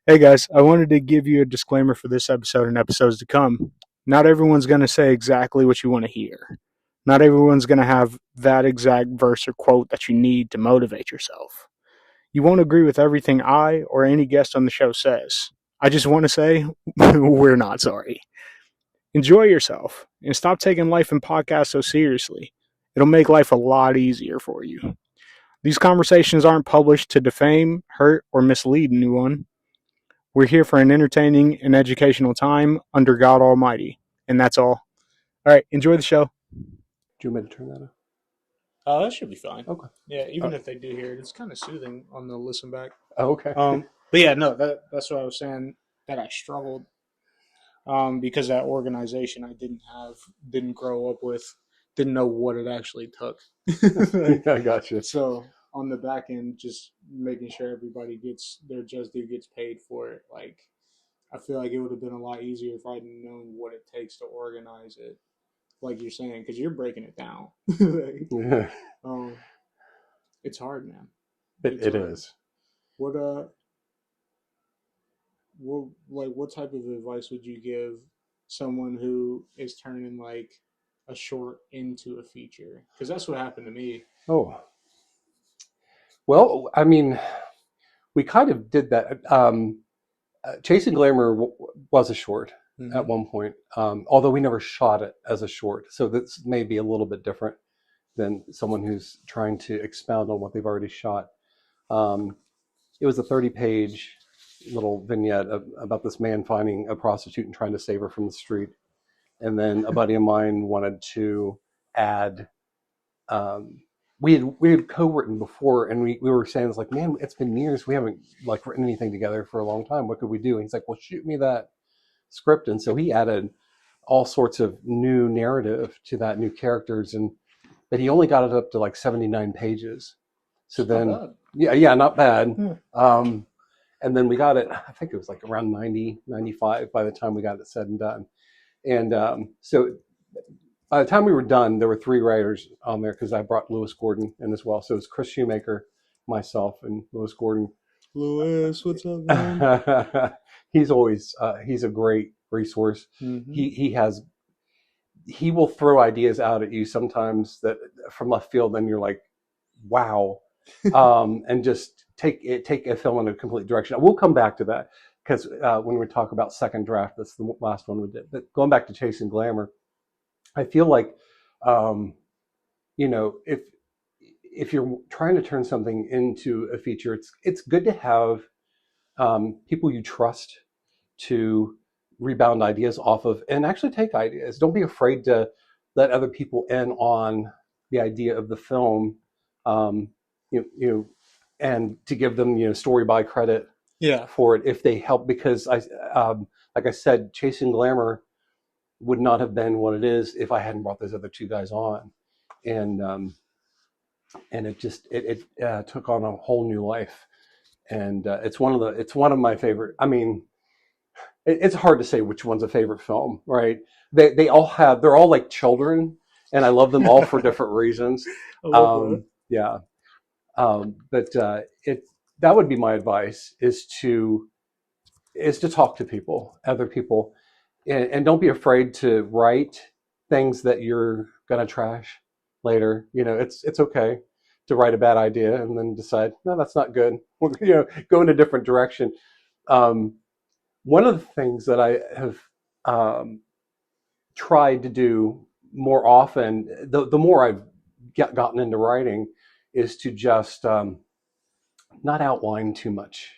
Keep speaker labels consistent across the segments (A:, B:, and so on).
A: Hey guys, I wanted to give you a disclaimer for this episode and episodes to come. Not everyone's going to say exactly what you want to hear. Not everyone's going to have that exact verse or quote that you need to motivate yourself. You won't agree with everything I or any guest on the show says. I just want to say, we're not sorry. Enjoy yourself and stop taking life and podcasts so seriously. It'll make life a lot easier for you. These conversations aren't published to defame, hurt, or mislead anyone. We're here for an entertaining and educational time under God Almighty. And that's all. All right, enjoy the show.
B: Do you want me to turn that on?
A: That should be fine.
B: Okay.
A: Yeah, even if they do hear it, it's kind of soothing on the listen back.
B: Oh, okay.
A: But yeah, no, that's what I was saying, that I struggled because that organization I didn't grow up with, didn't know what it actually took.
B: I got you.
A: So on the back end, just making sure everybody gets their just due, gets paid for it. Like, I feel like it would have been a lot easier if I'd known what it takes to organize it, like you're saying, because you're breaking it down.
B: Yeah.
A: It's hard, man.
B: It is.
A: What type of advice would you give someone who is turning like a short into a feature? Because that's what happened to me.
B: Oh. Well, I mean, we kind of did that. Chasing Glamour was a short at one point, although we never shot it as a short. So this may be a little bit different than someone who's trying to expound on what they've already shot. It was a 30-page little vignette about this man finding a prostitute and trying to save her from the street. And then a buddy of mine wanted to add, we had co-written before, and we were saying, it's like, man, it's been years, we haven't like written anything together for a long time. What could we do? And he's like, well, shoot me that script. And so he added all sorts of new narrative to that, new characters, but he only got it up to like 79 pages. So then, yeah, not bad. And then we got it, I think it was like around 90, 95 by the time we got it said and done. And so by the time we were done, there were 3 writers on there because I brought Lewis Gordon in as well. So it was Chris Shoemaker, myself, and Lewis Gordon.
A: Lewis, what's up, man?
B: He's always, he's a great resource. Mm-hmm. He will throw ideas out at you sometimes that from left field, and you're like, wow. And just take a film in a complete direction. We'll come back to that because when we talk about second draft, that's the last one we did. But going back to Chasing Glamour, I feel like, if you're trying to turn something into a feature, it's good to have people you trust to rebound ideas off of and actually take ideas. Don't be afraid to let other people in on the idea of the film. And to give them, story by credit for it if they help, because like I said, Chasing Glamour would not have been what it is if I hadn't brought those other 2 guys on, and it just took on a whole new life, and it's one of my favorite. I mean, it's hard to say which one's a favorite film, right? They're all like children, and I love them all for different reasons. Yeah. But that would be my advice, is to talk to people, other people, and don't be afraid to write things that you're going to trash later. It's okay to write a bad idea and then decide, no, that's not good. Go in a different direction. One of the things that I have tried to do more often, the more I've gotten into writing, is to just not outline too much.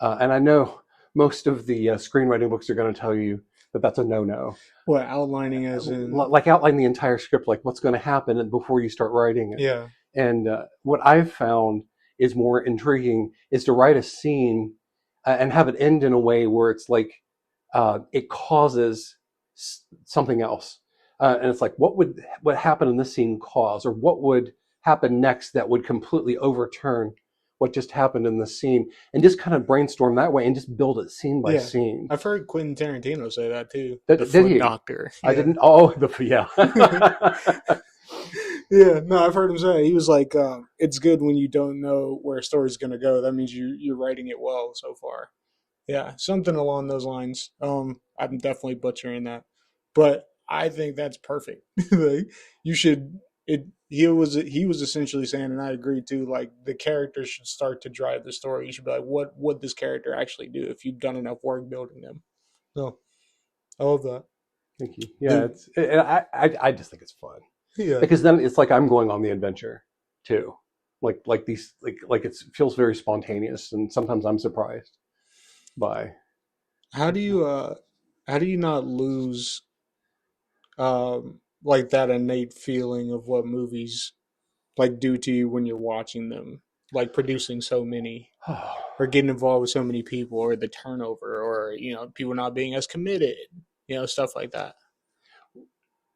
B: And I know most of the screenwriting books are going to tell you that that's a no-no.
A: What, outlining as in?
B: Like outline the entire script, like what's going to happen before you start writing it.
A: Yeah.
B: And what I've found is more intriguing is to write a scene and have it end in a way where it's like it causes something else. And it's like, what happened in this scene cause, or what would happen next that would completely overturn what just happened in the scene, and just kind of brainstorm that way and just build it scene by scene.
A: I've heard Quentin Tarantino say that too.
B: The Foot Doctor. Yeah. I didn't. Oh, yeah.
A: Yeah, no, I've heard him say, he was like, it's good when you don't know where a story's going to go. That means you're writing it well so far. Yeah, something along those lines. I'm definitely butchering that, but I think that's perfect. Like, you should. It. He was essentially saying, and I agree too. Like, the character should start to drive the story. You should be like, what would this character actually do if you've done enough work building them? So I love that.
B: Thank you. Yeah, I just think it's fun
A: Yeah.
B: because then it's like I'm going on the adventure too. Like these like it feels very spontaneous, and sometimes I'm surprised by.
A: How do you not lose like that innate feeling of what movies like do to you when you're watching them, like producing so many or getting involved with so many people, or the turnover, or people not being as committed, stuff like that.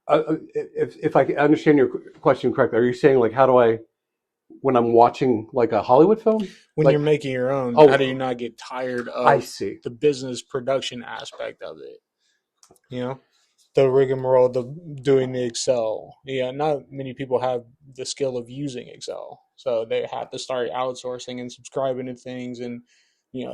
B: If I understand your question correctly, are you saying like how do I when I'm watching like a Hollywood film?
A: When
B: Like,
A: you're making your own,
B: oh,
A: how do you not get tired
B: I
A: of
B: see.
A: the business production aspect of it? You know, the rigmarole, the doing the Excel. Yeah, not many people have the skill of using Excel, so they have to start outsourcing and subscribing to things, and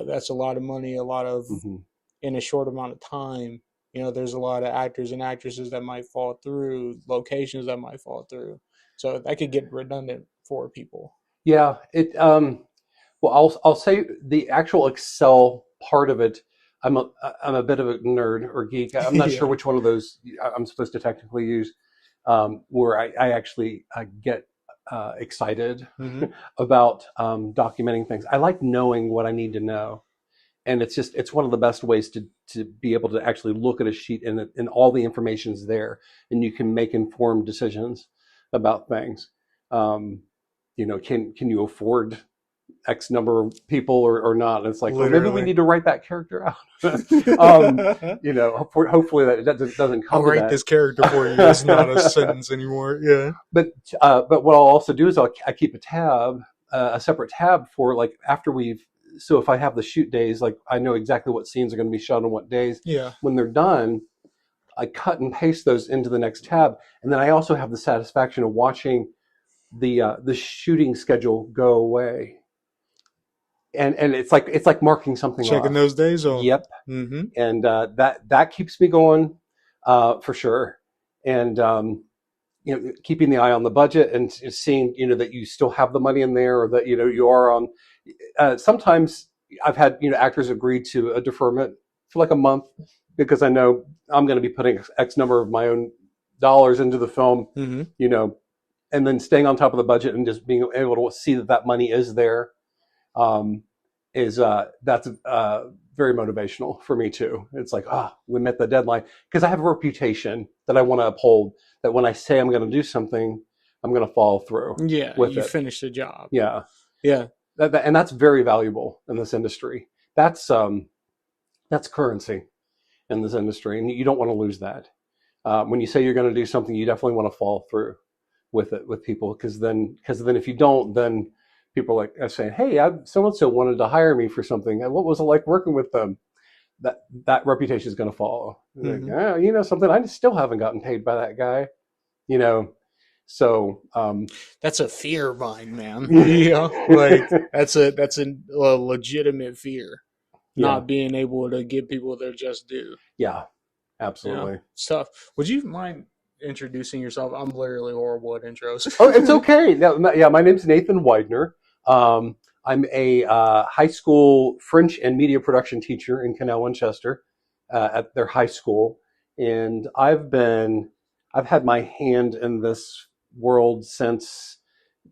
A: that's a lot of money, a lot of
B: Mm-hmm.
A: in a short amount of time. There's a lot of actors and actresses that might fall through, locations that might fall through, so that could get redundant for people.
B: Yeah, it well, I'll say the actual Excel part of it. I'm a bit of a nerd or geek. I'm not sure
A: Yeah.
B: which one of those I'm supposed to technically use. Where I actually get excited
A: Hmm.
B: about documenting things. I like knowing what I need to know, and it's one of the best ways to be able to actually look at a sheet and all the information's there, and you can make informed decisions about things. Um, can you afford X number of people or not? And it's like, oh, maybe we
A: Literally.
B: need to write that character out. Hopefully that doesn't
A: I'll
B: come to
A: write
B: that.
A: this character for you. It's not a sentence anymore. Yeah.
B: But what I'll also do is I keep a tab, a separate tab for like after we've. So if I have the shoot days, like I know exactly what scenes are going to be shot on what days.
A: Yeah.
B: When they're done, I cut and paste those into the next tab, and then I also have the satisfaction of watching the shooting schedule go away, and it's like marking something
A: Checking
B: off.
A: those days off.
B: Yep,
A: Mm-hmm.
B: and that keeps me going for sure, and keeping the eye on the budget and seeing that you still have the money in there, or that you are on. Sometimes I've had actors agree to a deferment for like a month because I know I'm going to be putting X number of my own dollars into the film,
A: Mm-hmm.
B: you know, and then staying on top of the budget and just being able to see that money is there. Um, is That's very motivational for me too. It's like, we met the deadline because I have a reputation that I want to uphold. That when I say I'm going to do something, I'm going to follow through
A: Yeah,
B: with
A: you
B: it.
A: finished the job.
B: Yeah,
A: Yeah.
B: and that's very valuable in this industry. That's currency in this industry, and you don't want to lose that. When you say you're going to do something, you definitely want to follow through with it with people, because then if you don't, then people are saying, "Hey, so and so wanted to hire me for something. What was it like working with them?" That reputation is going to follow. Like,
A: Mm-hmm.
B: Something, I still haven't gotten paid by that guy. You know, so
A: That's a fear of mine, man. Like that's a legitimate fear,
B: yeah,
A: not being able to give people their just due.
B: yeah, absolutely.
A: It's tough. Would you mind introducing yourself? I'm literally horrible at intros.
B: Oh, it's okay. Yeah, my name's Nathan Weidner. I'm a high school French and media production teacher in Canal Winchester at their high school, and I've had my hand in this world since,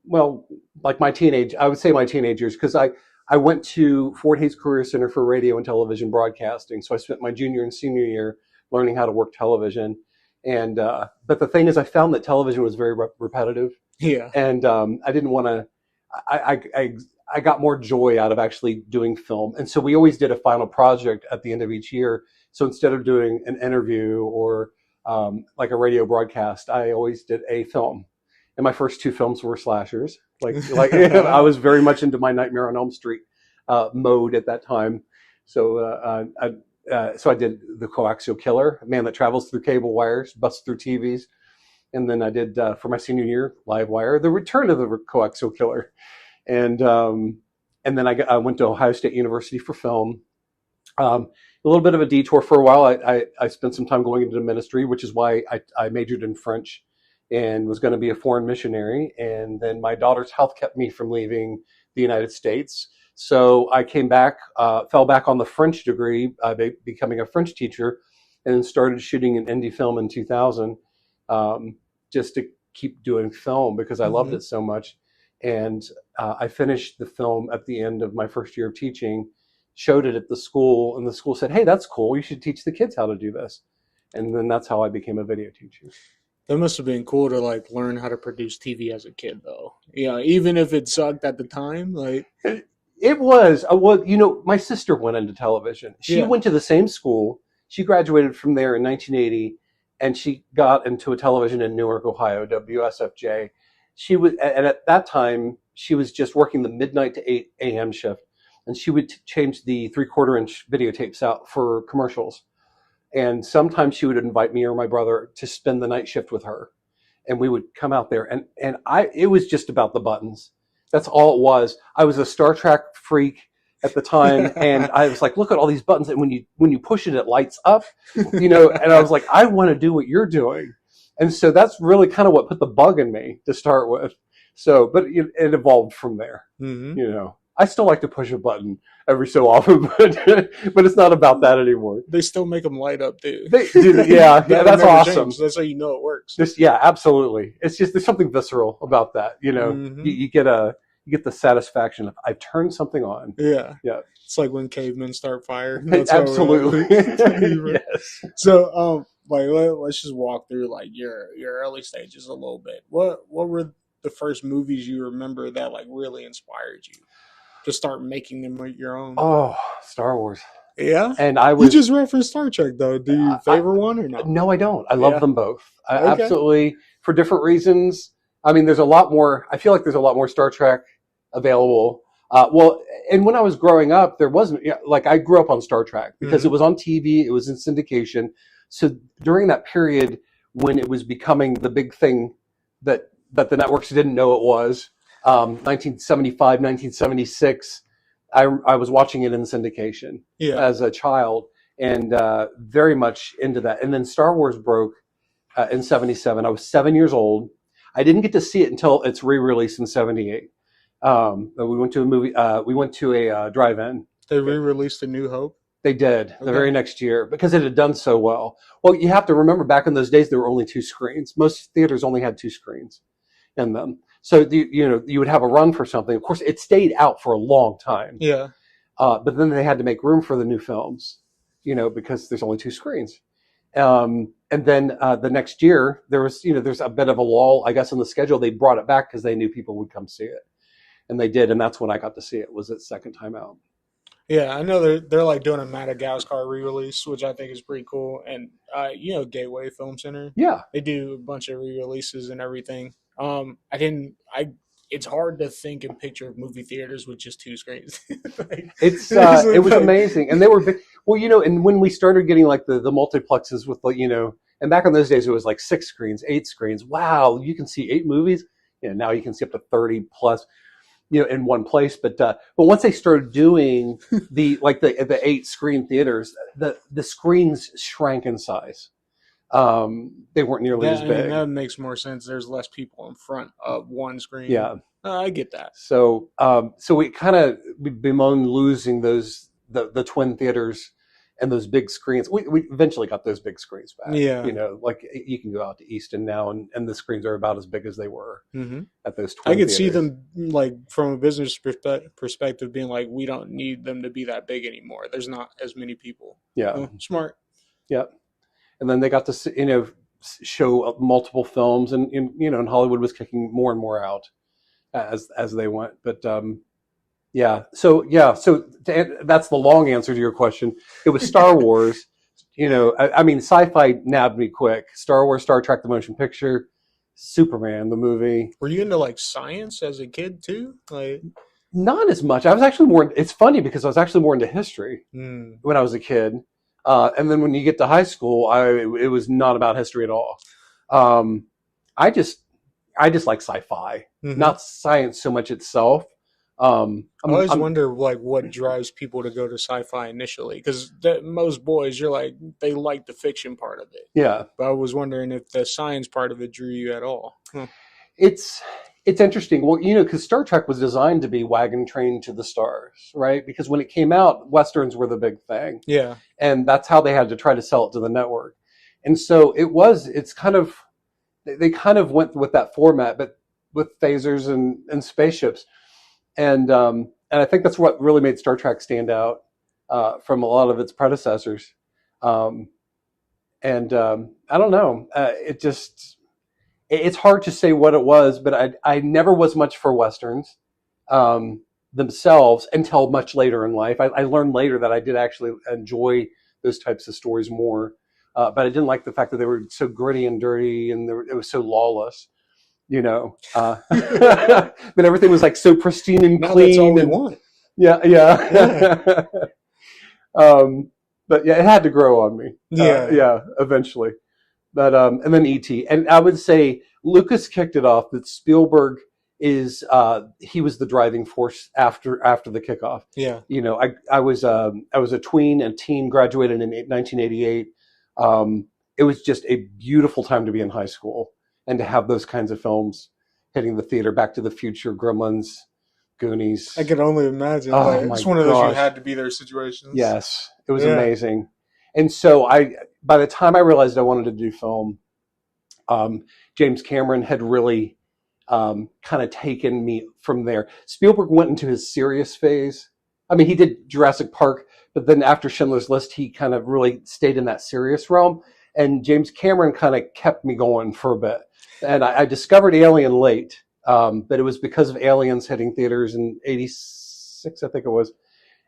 B: well, like I would say my teenage years, because I went to Fort Hays Career Center for Radio and Television Broadcasting. So I spent my junior and senior year learning how to work television. And but the thing is, I found that television was very repetitive,
A: Yeah.
B: and I didn't want to. I got more joy out of actually doing film, and so we always did a final project at the end of each year. So instead of doing an interview or like a radio broadcast, I always did a film. And my first two films were slashers. Like I was very much into my Nightmare on Elm Street mode at that time. So so I did The Coaxial Killer, a man that travels through cable wires, busts through TVs. And then I did, for my senior year, Live Wire, The Return of the Coaxial Killer. And then I went to Ohio State University for film. A little bit of a detour for a while. I spent some time going into the ministry, which is why I majored in French and was going to be a foreign missionary. And then my daughter's health kept me from leaving the United States. So I came back, fell back on the French degree, becoming a French teacher, and then started shooting an indie film in 2000, just to keep doing film because I loved it so much. And I finished the film at the end of my first year of teaching, showed it at the school, and the school said, "Hey, that's cool. You should teach the kids how to do this." And then that's how I became a video teacher.
A: That must have been cool to like learn how to produce TV as a kid, though. Yeah, even if it sucked at the time, like
B: it was. Well, you know, my sister went into television. She went to the same school. She graduated from there in 1980, and she got into a television in Newark, Ohio, WSFJ. She was, and at that time, she was just working the midnight to 8 a.m. shift, and she would change the 3/4-inch videotapes out for commercials. And sometimes she would invite me or my brother to spend the night shift with her, and we would come out there, and it was just about the buttons. That's all it was. I was a Star Trek freak at the time, and I was like, look at all these buttons, and when you push it, it lights up, you know. And I was like, I want to do what you're doing. And so that's really kind of what put the bug in me to start with. So, but it evolved from there. You know, I still like to push a button every so often, but it's not about that anymore.
A: They still make them light up, dude.
B: Yeah, that's awesome.
A: Changed. That's how you know it works.
B: Yeah, absolutely. It's just there's something visceral about that. You know, you get the satisfaction of I've turned something on.
A: Yeah. It's like when cavemen start fire. That's
B: absolutely. Yes.
A: So, like, let's just walk through like your early stages a little bit. What were the first movies you remember that like really inspired you to start making them your own?
B: Oh, Star Wars.
A: Yeah.
B: And
A: you just referenced Star Trek though. Do you favor one or not?
B: No, I don't. I love them both. Absolutely, for different reasons. I mean, there's a lot more. I feel like there's a lot more Star Trek available. Well, and when I was growing up, there wasn't, like, I grew up on Star Trek because it was on TV, it was in syndication. So during that period when it was becoming the big thing that the networks didn't know it was, 1975, 1976, I was watching it in syndication as a child, and very much into that. And then Star Wars broke in 77. I was 7 years old. I didn't get to see it until its re-release in 78. We went to a movie. We went to a drive-in.
A: They re-released A New Hope.
B: They did the very next year because it had done so well. Well, you have to remember back in those days there were only 2 screens. Most theaters only had 2 screens in them. So you would have a run for something. Of course, it stayed out for a long time.
A: Yeah.
B: But then they had to make room for the new films, because there's only 2 screens. And then the next year there was, there's a bit of a lull, I guess, in the schedule. They brought it back because they knew people would come see it. And they did, and that's when I got to see it. Was its second time out.
A: Yeah, I know they're like doing a Madagascar re-release, which I think is pretty cool. And Gateway Film Center.
B: Yeah,
A: they do a bunch of re-releases and everything. It's hard to think and picture movie theaters with just 2 screens.
B: It was amazing, and they were big. Well, and when we started getting like the multiplexes with and back in those days it was like 6 screens, 8 screens. Wow, you can see 8 movies. Now you can see up to 30 plus. In one place, but once they started doing the 8 screen theaters, the screens shrank in size. They weren't nearly as big.
A: I mean, that makes more sense. There's less people in front of one screen.
B: Yeah,
A: I get that.
B: So we bemoan losing those the twin theaters and those big screens. We eventually got those big screens back.
A: Yeah.
B: You can go out to Easton now, and the screens are about as big as they were at those twin
A: I could
B: theaters.
A: see them, like, from a business perspective, being like, we don't need them to be that big anymore. There's not as many people.
B: Yeah.
A: Smart.
B: Yeah. And then they got to, show multiple films, and Hollywood was kicking more and more out as they went. But, So that's the long answer to your question. It was Star Wars. Sci-fi nabbed me quick. Star Wars, Star Trek, the motion picture, Superman, the movie.
A: Were you into like science as a kid too? Like,
B: not as much. I was actually more. It's funny because I was actually more into history when I was a kid, and then when you get to high school, it was not about history at all. I just like sci-fi, not science so much itself.
A: I always wonder like what drives people to go to sci-fi initially, because most boys, you're like, they like the fiction part of it.
B: Yeah.
A: But I was wondering if the science part of it drew you at all.
B: It's interesting. Well, because Star Trek was designed to be wagon train to the stars, right? Because when it came out, Westerns were the big thing.
A: Yeah.
B: And that's how they had to try to sell it to the network. And so they kind of went with that format, but with phasers and spaceships. And I think that's what really made Star Trek stand out from a lot of its predecessors. I don't know. It's hard to say what it was, but I never was much for Westerns themselves until much later in life. I learned later that I did actually enjoy those types of stories more, but I didn't like the fact that they were so gritty and dirty and it was so lawless, but everything was like so pristine and clean. That's all we want. Yeah. But yeah, it had to grow on me. Eventually. But and then E.T. And I would say Lucas kicked it off, but Spielberg is he was the driving force after the kickoff.
A: Yeah.
B: I was a teen, graduated in 1988. It was just a beautiful time to be in high school and to have those kinds of films hitting the theater. Back to the Future, Gremlins, Goonies.
A: I could only imagine. It's one of those you had to be there situations.
B: Yes, it was amazing. And so by the time I realized I wanted to do film, James Cameron had really kind of taken me from there. Spielberg went into his serious phase. I mean, he did Jurassic Park, but then after Schindler's List, he kind of really stayed in that serious realm. And James Cameron kind of kept me going for a bit. And I discovered Alien late, but it was because of Aliens hitting theaters in '86, I think it was.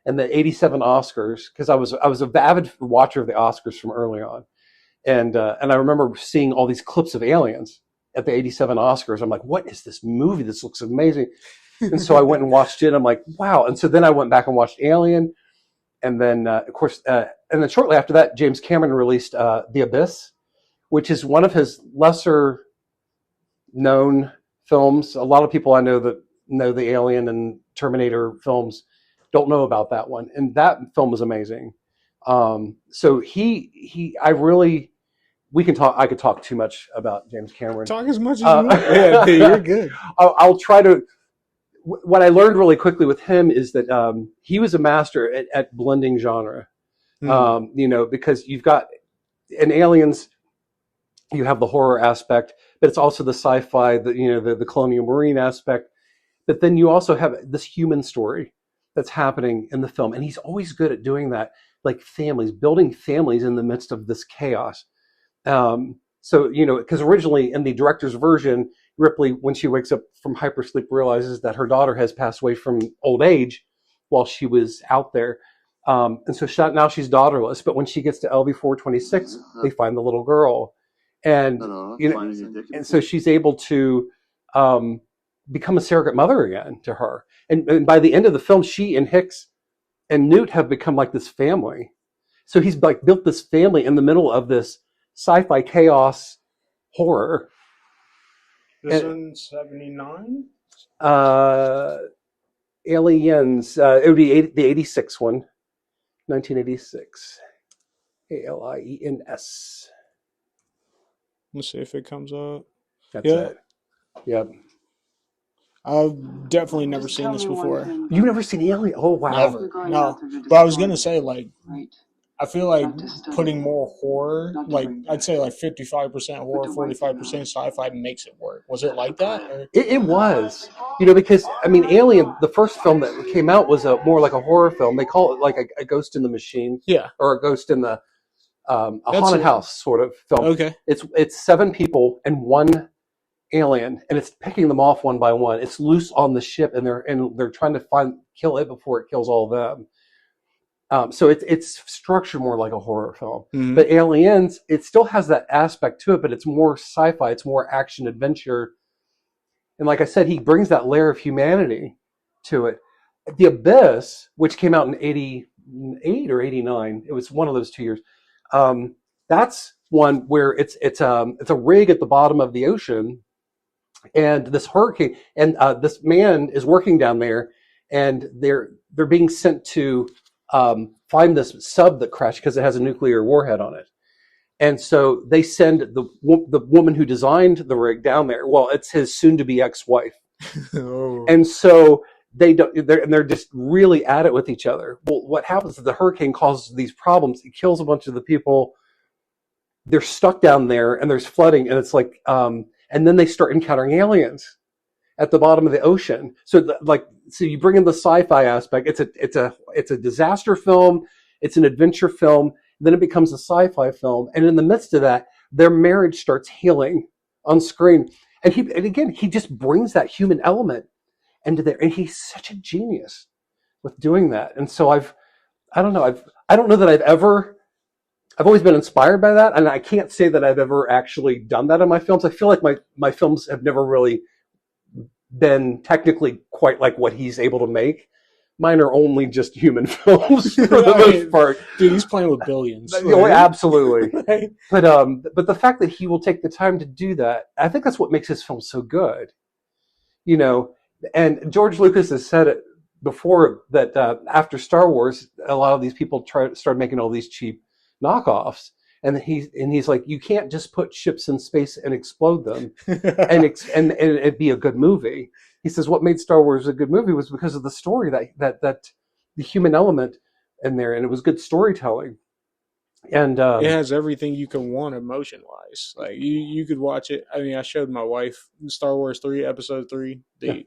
B: And the '87 Oscars, because I was an avid watcher of the Oscars from early on, and I remember seeing all these clips of Aliens at the '87 Oscars. I'm like, what is this movie? This looks amazing. And so I went and watched it. I'm like, wow. And so then I went back and watched Alien, and then of course, and then shortly after that, James Cameron released The Abyss, which is one of his lesser known films. A lot of people I know that know the Alien and Terminator films don't know about that one, and that film was amazing. So we can talk. I could talk too much about James Cameron.
A: Talk as much as you want. Yeah, you're good.
B: I'll try to. What I learned really quickly with him is that he was a master at blending genre. Because you've got in Aliens, you have the horror aspect, but it's also the sci-fi, the colonial marine aspect. But then you also have this human story that's happening in the film. And he's always good at doing that, like building families in the midst of this chaos. Because originally in the director's version, Ripley, when she wakes up from hypersleep, realizes that her daughter has passed away from old age while she was out there. And so now she's daughterless. But when she gets to LV-426, they find the little girl. And, and so she's able to become a surrogate mother again to her. And by the end of the film, she and Hicks and Newt have become like this family. So he's like built this family in the middle of this sci-fi chaos horror.
A: This one's 79?
B: Aliens. It would be the 86 one. 1986. ALIENS.
A: Let's see if it comes up.
B: That's it. Yep.
A: I've definitely never seen this before.
B: You've never seen Alien? Oh, wow.
A: Never. No. But I was going to say, I feel like putting more horror, I'd say 55% horror, 45% sci-fi makes it work. Was it like that? Or?
B: It was. Because, Alien, the first film that came out was more like a horror film. They call it like a Ghost in the Machine.
A: Yeah.
B: Or a Ghost in the a haunted house sort of film.
A: Okay.
B: It's 7 people and 1 alien, and it's picking them off one by one. It's loose on the ship, and they're trying to kill it before it kills all of them. So it's structured more like a horror film. Mm-hmm. But Aliens, it still has that aspect to it, but it's more sci-fi. It's more action adventure. And like I said, he brings that layer of humanity to it. The Abyss, which came out in 88 or 89, it was one of those 2 years. That's one where it's a rig at the bottom of the ocean, and this hurricane, and this man is working down there, and they're being sent to find this sub that crashed because it has a nuclear warhead on it. And so they send the woman who designed the rig down there. Well, it's his soon-to-be ex-wife. Oh. And so they're just really at it with each other. Well, what happens is the hurricane causes these problems. It kills a bunch of the people. They're stuck down there, and there's flooding, and it's like, and then they start encountering aliens at the bottom of the ocean. So so you bring in the sci-fi aspect. It's a disaster film. It's an adventure film. Then it becomes a sci-fi film, and in the midst of that, their marriage starts healing on screen. And he just brings that human element into there, and he's such a genius with doing that. And so I don't know that I've always been inspired by that, and I can't say that I've ever actually done that in my films. I feel like my films have never really been technically quite like what he's able to make. Mine are only just human films for the most part.
A: Dude, he's playing with billions.
B: Oh, absolutely. Right? But the fact that he will take the time to do that, I think that's what makes his film so good. You know, and George Lucas has said it before that after Star Wars, a lot of these people started making all these cheap knockoffs, and he's like, you can't just put ships in space and explode them and it'd be a good movie. He says what made Star Wars a good movie was because of the story that the human element in there, and it was good storytelling. And
A: it has everything you can want emotion wise. Like you could watch it. I mean, I showed my wife Star Wars 3, Episode 3, the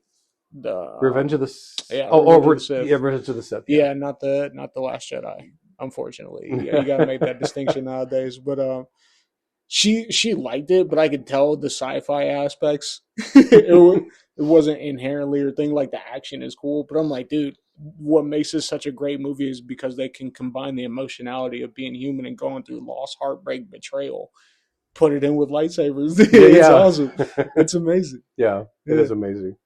B: Revenge of the
A: Revenge of the Sith. Yeah, not the Last Jedi. Unfortunately, you got to make that distinction nowadays. But she liked it, but I could tell the sci-fi aspects. It wasn't inherently her thing. Like the action is cool, but I'm like, dude, what makes this such a great movie is because they can combine the emotionality of being human and going through loss, heartbreak, betrayal, put it in with lightsabers. It's awesome. It's amazing.
B: Yeah, it is amazing.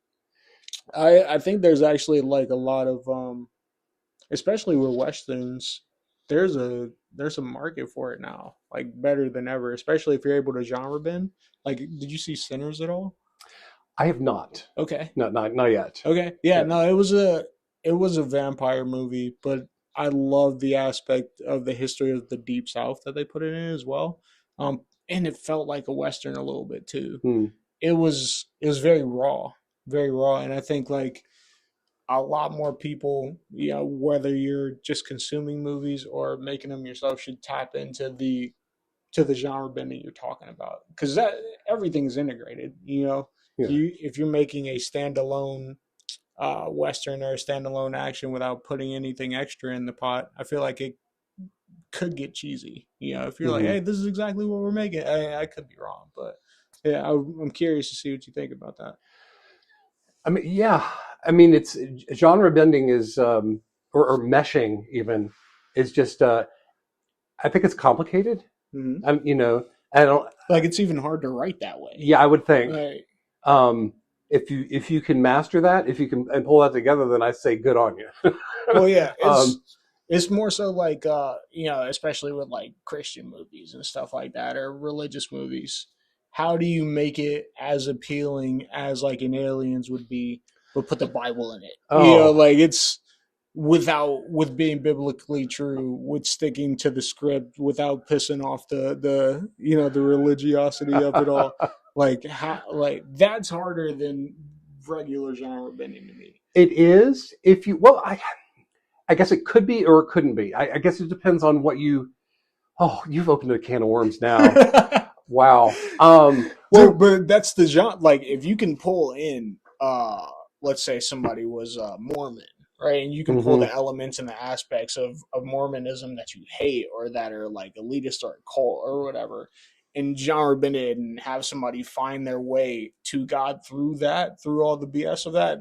A: I think there's actually like a lot of especially with westerns, there's a market for it now, like better than ever, especially if you're able to genre bend. Like, did you see Sinners at all?
B: I have not.
A: Okay.
B: No, not yet.
A: Okay. Yeah, no, it was a vampire movie, but I love the aspect of the history of the Deep South that they put it in as well. And it felt like a Western a little bit too. It was very raw, and I think like a lot more people, you know, whether you're just consuming movies or making them yourself, should tap into the genre bending you're talking about, because that everything's integrated. You know, if you're making a standalone Western or a standalone action without putting anything extra in the pot, I feel like it could get cheesy. You know, if you're like, hey, this is exactly what we're making, I could be wrong, but yeah, I'm curious to see what you think about that.
B: I mean, yeah. I mean, it's genre bending is, or meshing even, is just, I think it's complicated. You know, I don't
A: like, it's even hard to write that way.
B: Yeah, I would think. Right. If you can master that, if you can and pull that together, then I say good on you.
A: Well, yeah, it's more so like, you know, especially with like Christian movies and stuff like that, or religious movies. How do you make it as appealing as like an Aliens would be, but put the Bible in it? Oh. You know, like it's with being biblically true, with sticking to the script, without pissing off the you know, the religiosity of it all. Like that's harder than regular genre bending to me.
B: It is. I guess it could be or it couldn't be. I guess it depends on what you. Oh, you've opened a can of worms now. Wow.
A: Well, but that's the genre. Like, if you can pull in, let's say somebody was Mormon, right? And you can pull the elements and the aspects of Mormonism that you hate, or that are like elitist or a cult or whatever, and genre bend it and have somebody find their way to God through all the BS of that,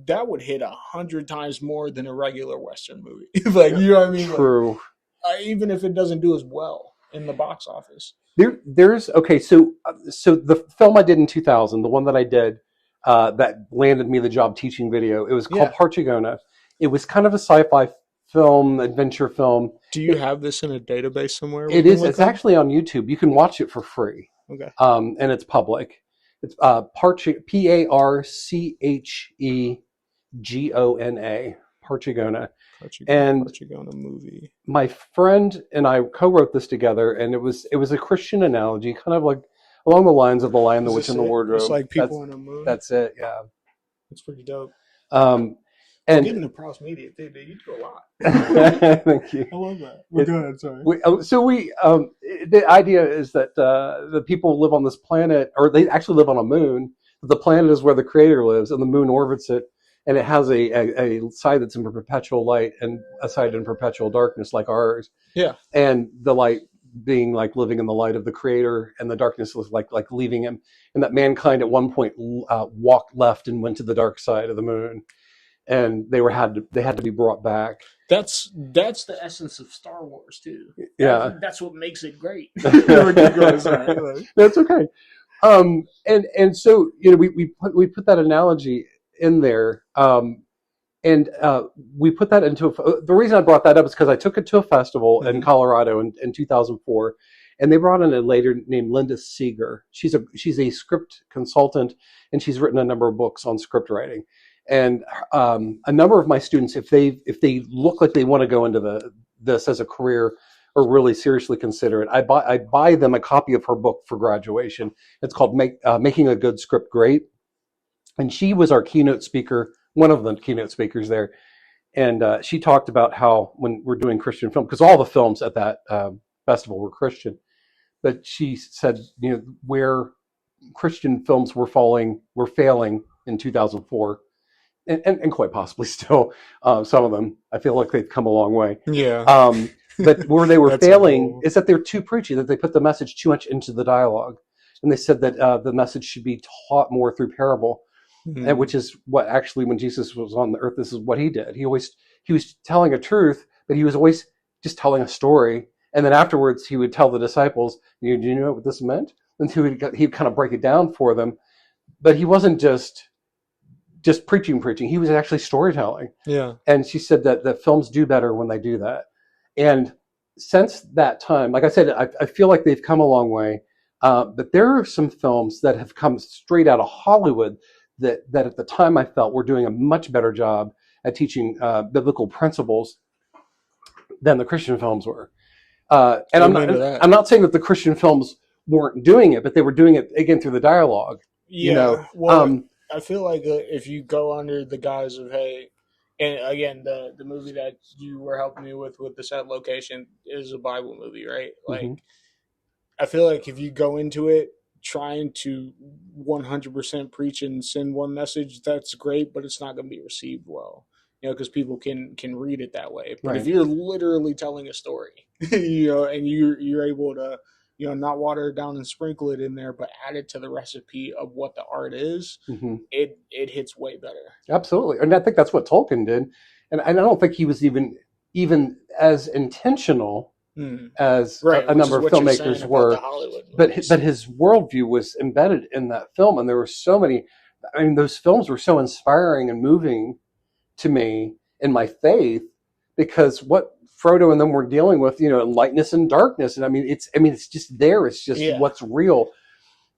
A: that would hit 100 times more than a regular Western movie. Like, you know what I mean?
B: True.
A: Like, even if it doesn't do as well in the box office.
B: There's okay. So the film I did in 2000, the one that I did that landed me the job teaching video, it was called Parchigona. It was kind of a sci-fi film, adventure film.
A: Do you have this in a database somewhere?
B: It is. It's actually on YouTube. You can watch it for free.
A: Okay.
B: And it's public. It's Parche, Parche, Gona, Parchigona.
A: Parchigona movie.
B: My friend and I co-wrote this together, and it was a Christian analogy, kind of like along the lines of The Lion, the Witch, and the Wardrobe.
A: It's like people in a moon.
B: That's it. Yeah,
A: it's pretty dope.
B: And
A: given the Praus media, dude, you do a lot.
B: Thank you.
A: I love that. Well, go ahead. Sorry.
B: The idea is that the people live on this planet, or they actually live on a moon. The planet is where the creator lives, and the moon orbits it, and it has a side that's in perpetual light and a side in perpetual darkness, like ours.
A: Yeah.
B: And the light being like living in the light of the creator, and the darkness was like leaving him. And that mankind at one point walked left and went to the dark side of the moon. And they had to be brought back.
A: That's the essence of Star Wars too.
B: Yeah,
A: that's what makes it great.
B: That's okay. And so we put that analogy in there, and we put that into the reason I brought that up is because I took it to a festival in Colorado in 2004, and they brought in a lady named Linda Seeger. She's a script consultant, and she's written a number of books on script writing. And a number of my students, if they look like they want to go into this as a career or really seriously consider it, I buy them a copy of her book for graduation. It's called Making a Good Script Great. And she was our keynote speaker, one of the keynote speakers there. And she talked about how when we're doing Christian film, because all the films at that festival were Christian, but she said, where Christian films were failing in 2004. And quite possibly still, some of them, I feel like they've come a long way.
A: Yeah.
B: But where they were failing is that they're too preachy, that they put the message too much into the dialogue. And they said that the message should be taught more through parable, and which is what actually, when Jesus was on the earth, this is what he did. He was telling a truth, but he was always just telling a story. And then afterwards, he would tell the disciples, do you know what this meant? And he'd kind of break it down for them. But he wasn't just preaching. He was actually storytelling.
A: Yeah.
B: And she said that films do better when they do that. And since that time, like I said, I feel like they've come a long way. But there are some films that have come straight out of Hollywood that at the time I felt were doing a much better job at teaching biblical principles than the Christian films were. And I'm not saying that the Christian films weren't doing it, but they were doing it again through the dialogue.
A: Yeah. Well, I feel like if you go under the guise of, hey, and again, the movie that you were helping me with the set location is a Bible movie, right? Like, I feel like if you go into it trying to 100% preach and send one message, that's great, but it's not going to be received well, because people can read it that way. But if you're literally telling a story, and you're able to, not water it down and sprinkle it in there, but add it to the recipe of what the art is, it hits way better.
B: Absolutely. And I think that's what Tolkien did. And I don't think he was even as intentional as a number of filmmakers were. But his worldview was embedded in that film. And there were so many, those films were so inspiring and moving to me in my faith, because what Frodo and them were dealing with, lightness and darkness. And it's just there. It's just what's real.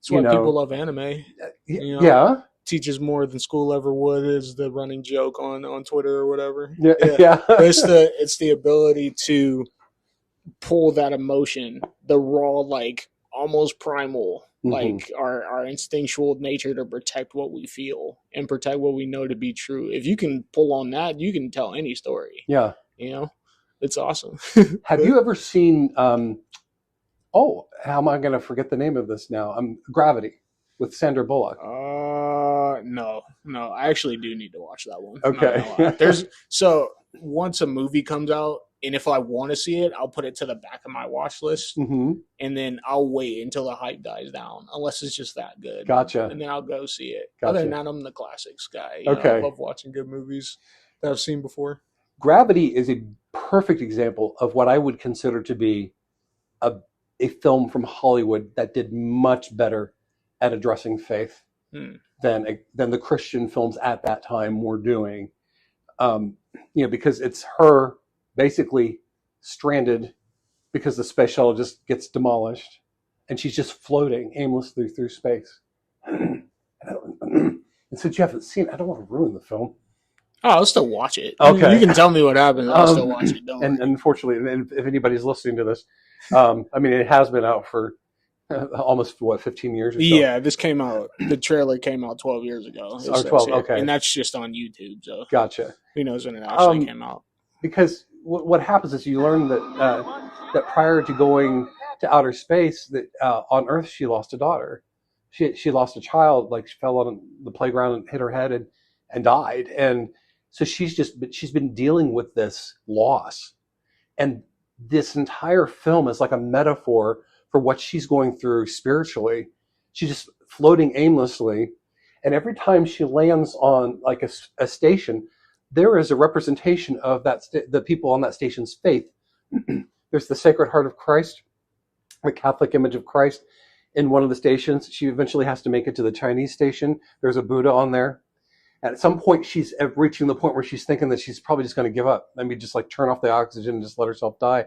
A: It's why people love anime.
B: Yeah.
A: Teaches more than school ever would is the running joke on Twitter or whatever.
B: Yeah.
A: It's the ability to pull that emotion, the raw, like almost primal, like our instinctual nature to protect what we feel and protect what we know to be true. If you can pull on that, you can tell any story.
B: Yeah.
A: It's awesome.
B: Have you ever seen, how am I going to forget the name of this now? Gravity with Sandra Bullock.
A: No. I actually do need to watch that one.
B: Okay.
A: So once a movie comes out, and if I want to see it, I'll put it to the back of my watch list, and then I'll wait until the hype dies down, unless it's just that good.
B: Gotcha.
A: And then I'll go see it.
B: Gotcha.
A: Other than that, I'm the classics guy.
B: Okay.
A: I love watching good movies that I've seen before.
B: Gravity is a perfect example of what I would consider to be a film from Hollywood that did much better at addressing faith than the Christian films at that time were doing. Because it's her basically stranded because the space shuttle just gets demolished, and she's just floating aimlessly through space. And since you haven't seen it, I don't want to ruin the film.
A: Oh, I'll still watch it.
B: Okay.
A: You can tell me what happened. I'll still watch it. Don't
B: and
A: worry.
B: Unfortunately, and if anybody's listening to this, I mean, it has been out for almost 15 years or so.
A: Yeah, this came out. The trailer came out 12 years ago.
B: 12. Okay,
A: and that's just on YouTube. So
B: gotcha.
A: Who knows when it actually came out?
B: Because what happens is you learn that that prior to going to outer space, that on Earth she lost a daughter. She lost a child. Like, she fell on the playground and hit her head and died. And so she's been dealing with this loss, and this entire film is like a metaphor for what she's going through spiritually. She's just floating aimlessly, and every time she lands on like a station, there is a representation of the people on that station's faith. There's the Sacred Heart of Christ, the Catholic image of Christ in one of the stations. She eventually has to make it to the Chinese station. There's a Buddha on there. And at some point, she's reaching the point where she's thinking that she's probably just going to give up. I mean, just like turn off the oxygen and just let herself die.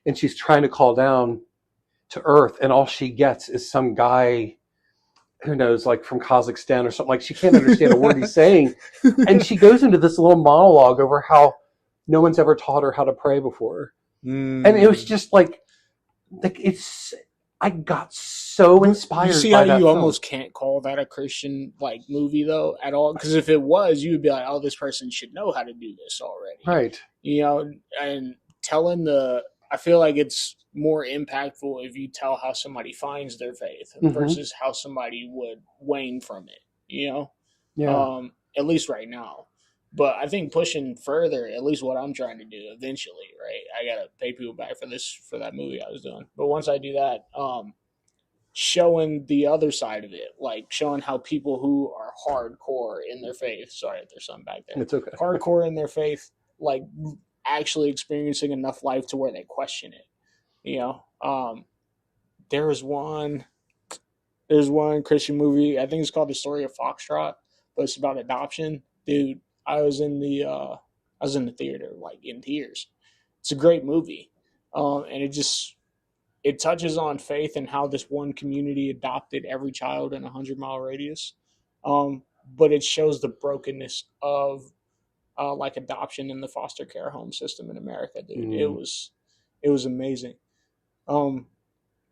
B: And she's trying to call down to Earth, and all she gets is some guy, who knows, like from Kazakhstan or something. Like, she can't understand a word he's saying. And she goes into this little monologue over how no one's ever taught her how to pray before. And it was just like I got so inspired. You
A: see
B: by
A: how
B: that
A: you
B: film.
A: Almost can't call that a Christian like movie though at all? Because if it was, you would be like, "Oh, this person should know how to do this already."
B: Right.
A: And I feel like it's more impactful if you tell how somebody finds their faith versus how somebody would wane from it.
B: Yeah.
A: At least right now. But I think pushing further, at least what I'm trying to do eventually, right? I gotta pay people back for that movie I was doing. But once I do that, showing the other side of it, like showing how people who are hardcore in their faith, sorry if there's something back there.
B: It's okay.
A: Hardcore in their faith, like actually experiencing enough life to where they question it. There's one Christian movie, I think it's called The Story of Foxtrot, but it's about adoption. Dude, I was in the theater, like in tears. It's a great movie. And it touches on faith and how this one community adopted every child in a 100-mile radius. But it shows the brokenness of like adoption in the foster care home system in America, dude. It was amazing.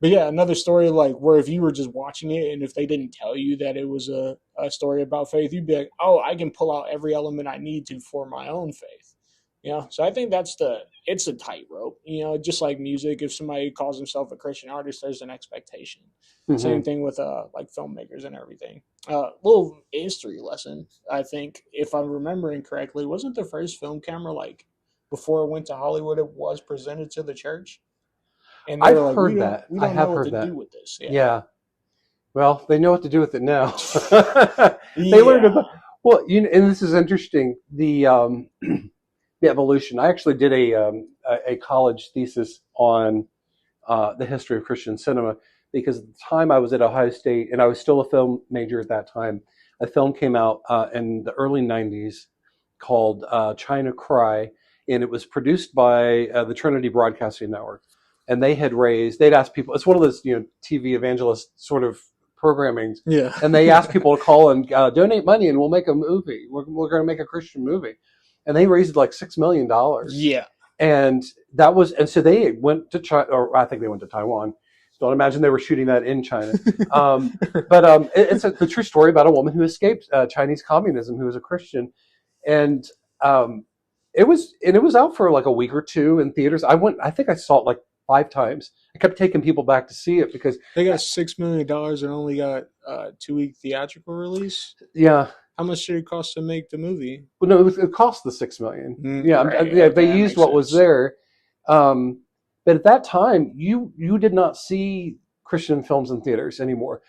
A: But yeah, another story like where if you were just watching it and if they didn't tell you that it was a story about faith, you'd be like, oh, I can pull out every element I need to for my own faith. So I think it's a tightrope, just like music. If somebody calls himself a Christian artist, there's an expectation. Same thing with like filmmakers and everything. Little history lesson, I think, if I'm remembering correctly, wasn't the first film camera like before it went to Hollywood, it was presented to the church? And
B: I've heard that.
A: We don't know what to do with this.
B: Yeah. Well, they know what to do with it now. They learned about. Well, and this is interesting. The evolution. I actually did a college thesis on the history of Christian cinema, because at the time I was at Ohio State and I was still a film major at that time. A film came out in the early 90s called China Cry, and it was produced by the Trinity Broadcasting Network. And they'd asked people, it's one of those, TV evangelist sort of programmings.
A: Yeah.
B: And they asked people to call and donate money and we'll make a movie. We're going to make a Christian movie. And they raised like $6 million.
A: Yeah.
B: And so they went to China, or I think they went to Taiwan. Don't imagine they were shooting that in China. But it's the true story about a woman who escaped Chinese communism, who was a Christian. And it was out for like a week or two in theaters. I think I saw it like 5 times. I kept taking people back to see it because
A: they got $6 million and only got a 2-week theatrical release.
B: Yeah.
A: How much did it cost to make the movie?
B: Well, no, it cost the $6 million. Yeah,
A: right.
B: They used what was there. But at that time, you did not see Christian films in theaters anymore.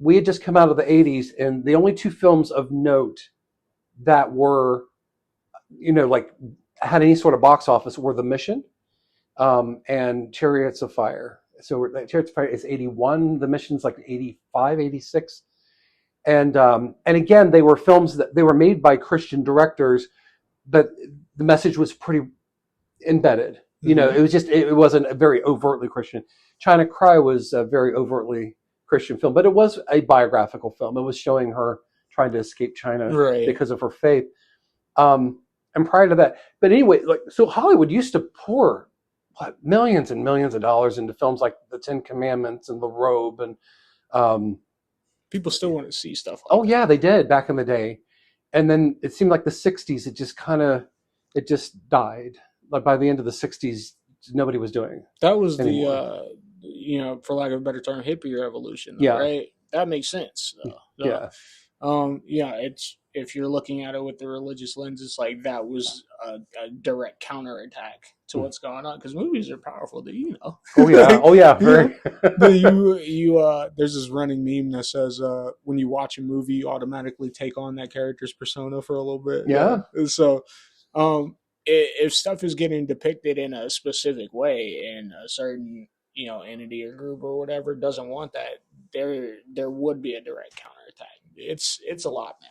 B: We had just come out of the 80s, and the only 2 films of note that were, like had any sort of box office were The Mission and Chariots of Fire. So Chariots of Fire is 81. The Mission's like 85, 86. And again, they were films that they were made by Christian directors, but the message was pretty embedded. It wasn't a very overtly Christian. China Cry was a very overtly Christian film, but it was a biographical film. It was showing her trying to escape China because of her faith. And prior to that, but anyway, like, so Hollywood used to pour millions and millions of dollars into films like The Ten Commandments and The Robe, and
A: people still want to see stuff like that.
B: Yeah, they did back in the day. And then it seemed like the 60s, it just died. Like by the end of the 60s, nobody was doing it.
A: That was anymore. For lack of a better term, hippie revolution, though, right? That makes sense, though. It's, if you're looking at it with the religious lens, it's like that was a direct counterattack to what's going on, because movies are powerful,
B: Very.
A: There's this running meme that says when you watch a movie, you automatically take on that character's persona for a little bit. So if stuff is getting depicted in a specific way and a certain entity or group or whatever doesn't want that, there would be a direct counterattack. It's a lot, man.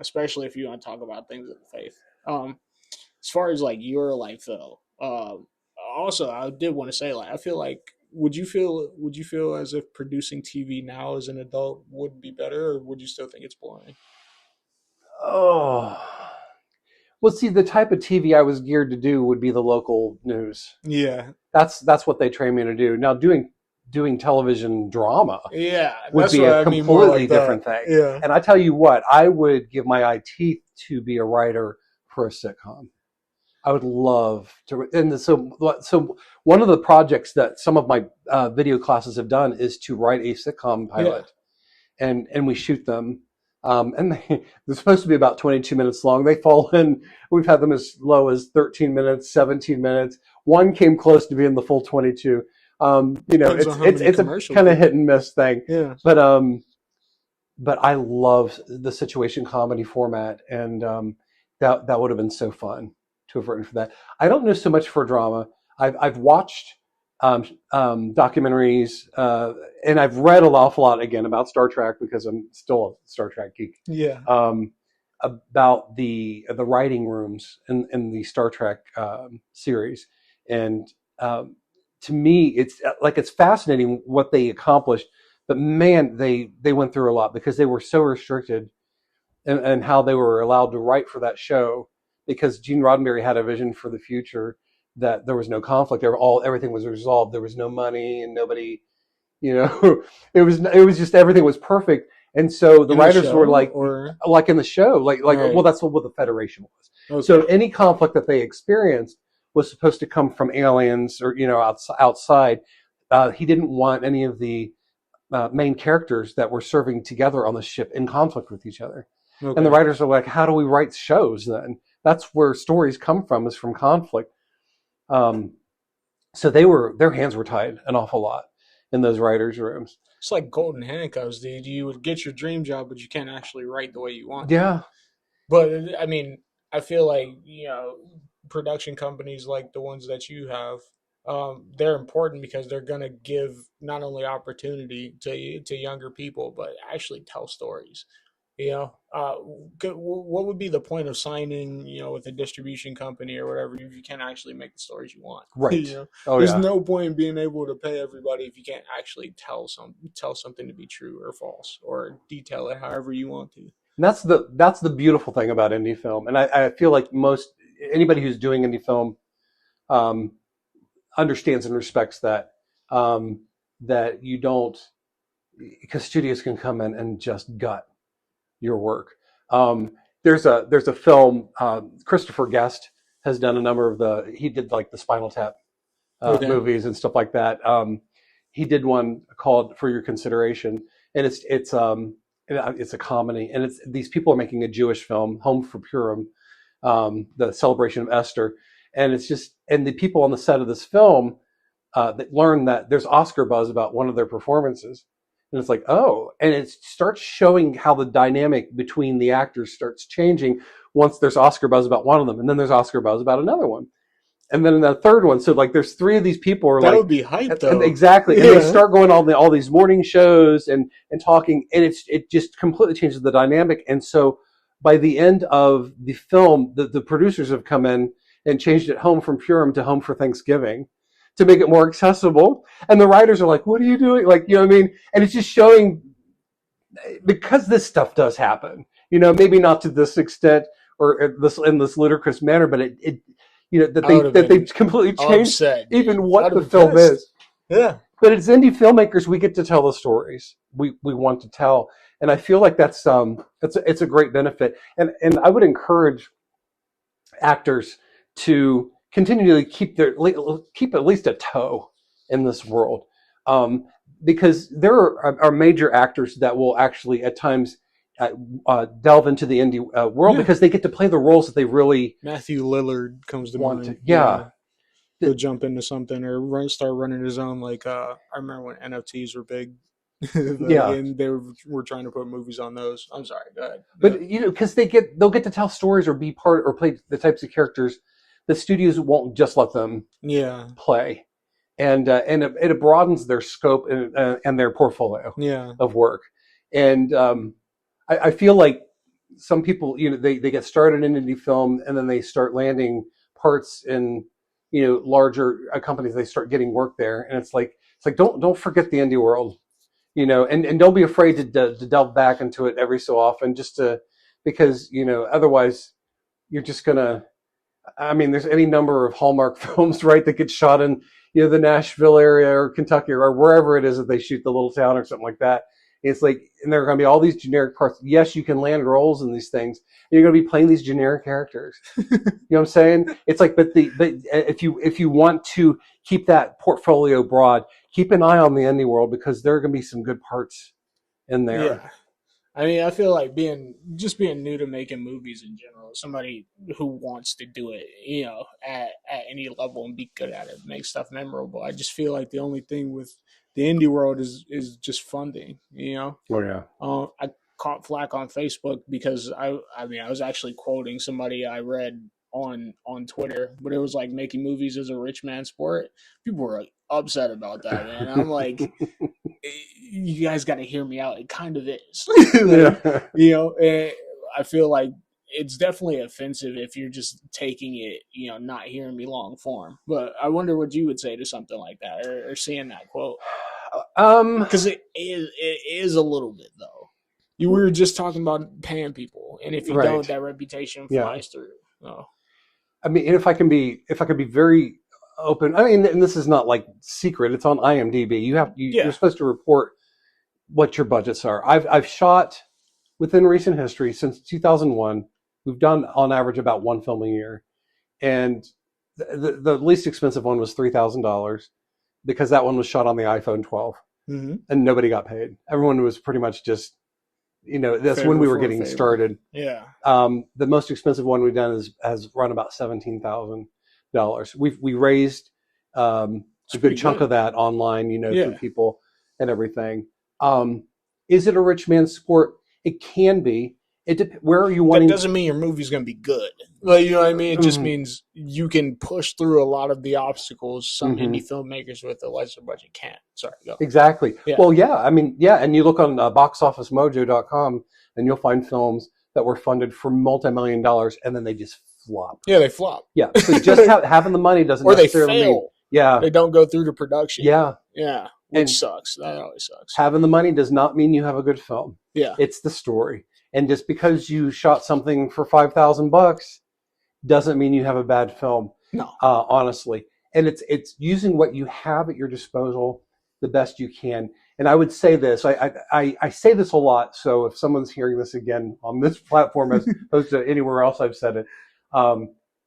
A: Especially if you want to talk about things of the faith. As far as like your life though, also I did want to say, like, I feel like would you feel as if producing TV now as an adult would be better, or would you still think it's boring?
B: Oh, well, see, the type of TV I was geared to do would be the local news.
A: Yeah,
B: that's what they trained me to do. Now doing television drama would be
A: a
B: completely different thing.
A: Yeah.
B: And I tell you what, I would give my eye teeth to be a writer for a sitcom. I would love to. And so one of the projects that some of my video classes have done is to write a sitcom pilot. And we shoot them. And they're supposed to be about 22 minutes long. They fall in, we've had them as low as 13 minutes, 17 minutes. One came close to being the full 22. It's a kind of hit and miss thing.
A: Yeah.
B: But I love the situation comedy format, and that would have been so fun to have written for that. I don't know so much for drama. I've watched documentaries, and I've read an awful lot again about Star Trek, because I'm still a Star Trek geek.
A: Yeah.
B: About the writing rooms in the Star Trek series, and to me, it's fascinating what they accomplished, but man, they went through a lot, because they were so restricted and how they were allowed to write for that show, because Gene Roddenberry had a vision for the future that there was no conflict. Everything was resolved. There was no money and nobody, it was just, everything was perfect. And so the writers were like in the show, like, right. Well, that's what the Federation was. Okay. So any conflict that they experienced was supposed to come from aliens or, outside. He didn't want any of the main characters that were serving together on the ship in conflict with each other. Okay. And the writers are like, how do we write shows then? That's where stories come from, is from conflict. So their hands were tied an awful lot in those writers' rooms.
A: It's like golden handcuffs, dude. You would get your dream job, but you can't actually write the way you want.
B: Yeah.
A: But I mean, I feel like, production companies like the ones that you have, they're important, because they're going to give not only opportunity to younger people, but actually tell stories. What would be the point of signing, with a distribution company or whatever, if you can't actually make the stories you want?
B: Right.
A: There's no point in being able to pay everybody if you can't actually tell something to be true or false, or detail it however you want to.
B: And that's the beautiful thing about indie film. And I feel like anybody who's doing indie film understands and respects that you don't, because studios can come in and just gut your work. There's a film, Christopher Guest has done a number of he did like the Spinal Tap movies and stuff like that. He did one called For Your Consideration, and it's a comedy, and these people are making a Jewish film, Home for Purim, the celebration of Esther, and the people on the set of this film that learn that there's Oscar buzz about one of their performances. And it's like, oh, and it starts showing how the dynamic between the actors starts changing once there's Oscar buzz about one of them, and then there's Oscar buzz about another one. And then in that third one, so like there's three of these people are
A: that would be hype, though.
B: Exactly. Yeah. And they start going all these morning shows and talking, and it just completely changes the dynamic. And so by the end of the film, the producers have come in and changed it, Home from Purim to Home for Thanksgiving, to make it more accessible. And the writers are like, what are you doing? Like, you know what I mean? And it's just showing, because this stuff does happen, maybe not to this extent or in this ludicrous manner, but it that they completely changed
A: upset,
B: even what the film is.
A: Yeah.
B: But as indie filmmakers, we get to tell the stories we want to tell, and I feel like that's it's a great benefit. And I would encourage actors to continually keep at least a toe in this world, because there are major actors that will actually at times delve into the indie world because they get to play the roles that they really.
A: Matthew Lillard comes to mind.
B: Yeah.
A: He'll jump into something or start running his own. Like I remember when NFTs were big. And they were trying to put movies on those. I'm sorry, go ahead.
B: But because they'll get to tell stories or be part or play the types of characters the studios won't just let them play, and it broadens their scope and their portfolio of work. And I feel like some people, they get started in indie film and then they start landing parts in larger companies. They start getting work there, and it's like don't forget the indie world. And don't be afraid to delve back into it every so often, because otherwise you're just gonna. I mean, there's any number of Hallmark films, right, that get shot in the Nashville area or Kentucky or wherever it is that they shoot the little town or something like that. It's like, and there are going to be all these generic parts. Yes, you can land roles in these things. And you're going to be playing these generic characters. You know what I'm saying? It's like, but if you want to keep that portfolio broad, keep an eye on the indie world because there are going to be some good parts in there.
A: Yeah. I mean, I feel like being new to making movies in general, somebody who wants to do it, at any level and be good at it, make stuff memorable. I just feel like the only thing with the indie world is just funding,
B: Oh yeah.
A: I caught flack on Facebook because I was actually quoting somebody I read on Twitter, but it was like making movies is a rich man's sport. People were like upset about that, man. I'm like, you guys got to hear me out. It kind of is. I feel like it's definitely offensive if you're just taking it, not hearing me long form. But I wonder what you would say to something like that or seeing that quote. Because it is a little bit though. We were just talking about paying people, and if you don't, that reputation flies through. Oh.
B: I mean, if I can be very open, I mean, and this is not like secret. It's on IMDb. You're supposed to report what your budgets are. I've shot within recent history since 2001. We've done on average about one film a year, and the least expensive one was $3,000 because that one was shot on the iPhone 12, and nobody got paid. Everyone was pretty much just. That's when we were getting started.
A: Yeah.
B: The most expensive one we've done has run about $17,000. We raised a good chunk of that online, through people and everything. Is it a rich man's sport? It can be. Where are you wanting?
A: That doesn't mean your movie's going to be good. Like, you know what I mean? It just means you can push through a lot of the obstacles some indie filmmakers with a lesser budget can't. Sorry, go.
B: Exactly. Yeah. Well, yeah. I mean, yeah. And you look on boxofficemojo.com and you'll find films that were funded for multi-million dollars and then they just flop.
A: Yeah, they flop.
B: Yeah. So just having the money doesn't necessarily
A: they fail.
B: Mean, yeah.
A: They don't go through to production.
B: Yeah.
A: Yeah. Which sucks. That always sucks.
B: Having the money does not mean you have a good film.
A: Yeah.
B: It's the story. And just because you shot something for $5,000 doesn't mean you have a bad film.
A: No,
B: honestly. And it's using what you have at your disposal the best you can. And I would say this. I say this a lot. So if someone's hearing this again on this platform as opposed to anywhere else I've said it,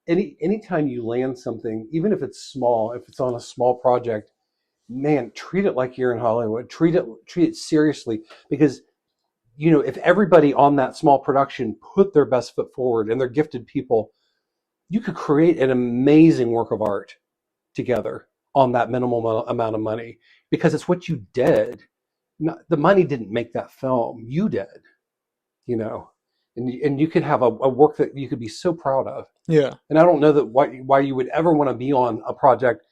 B: anytime you land something, even if it's small, if it's on a small project, man, treat it like you're in Hollywood. Treat it seriously because. If everybody on that small production put their best foot forward and they're gifted people, you could create an amazing work of art together on that minimal amount of money because it's what you did. The money didn't make that film. You did, and you could have a work that you could be so proud of.
A: Yeah.
B: And I don't know that why you would ever want to be on a project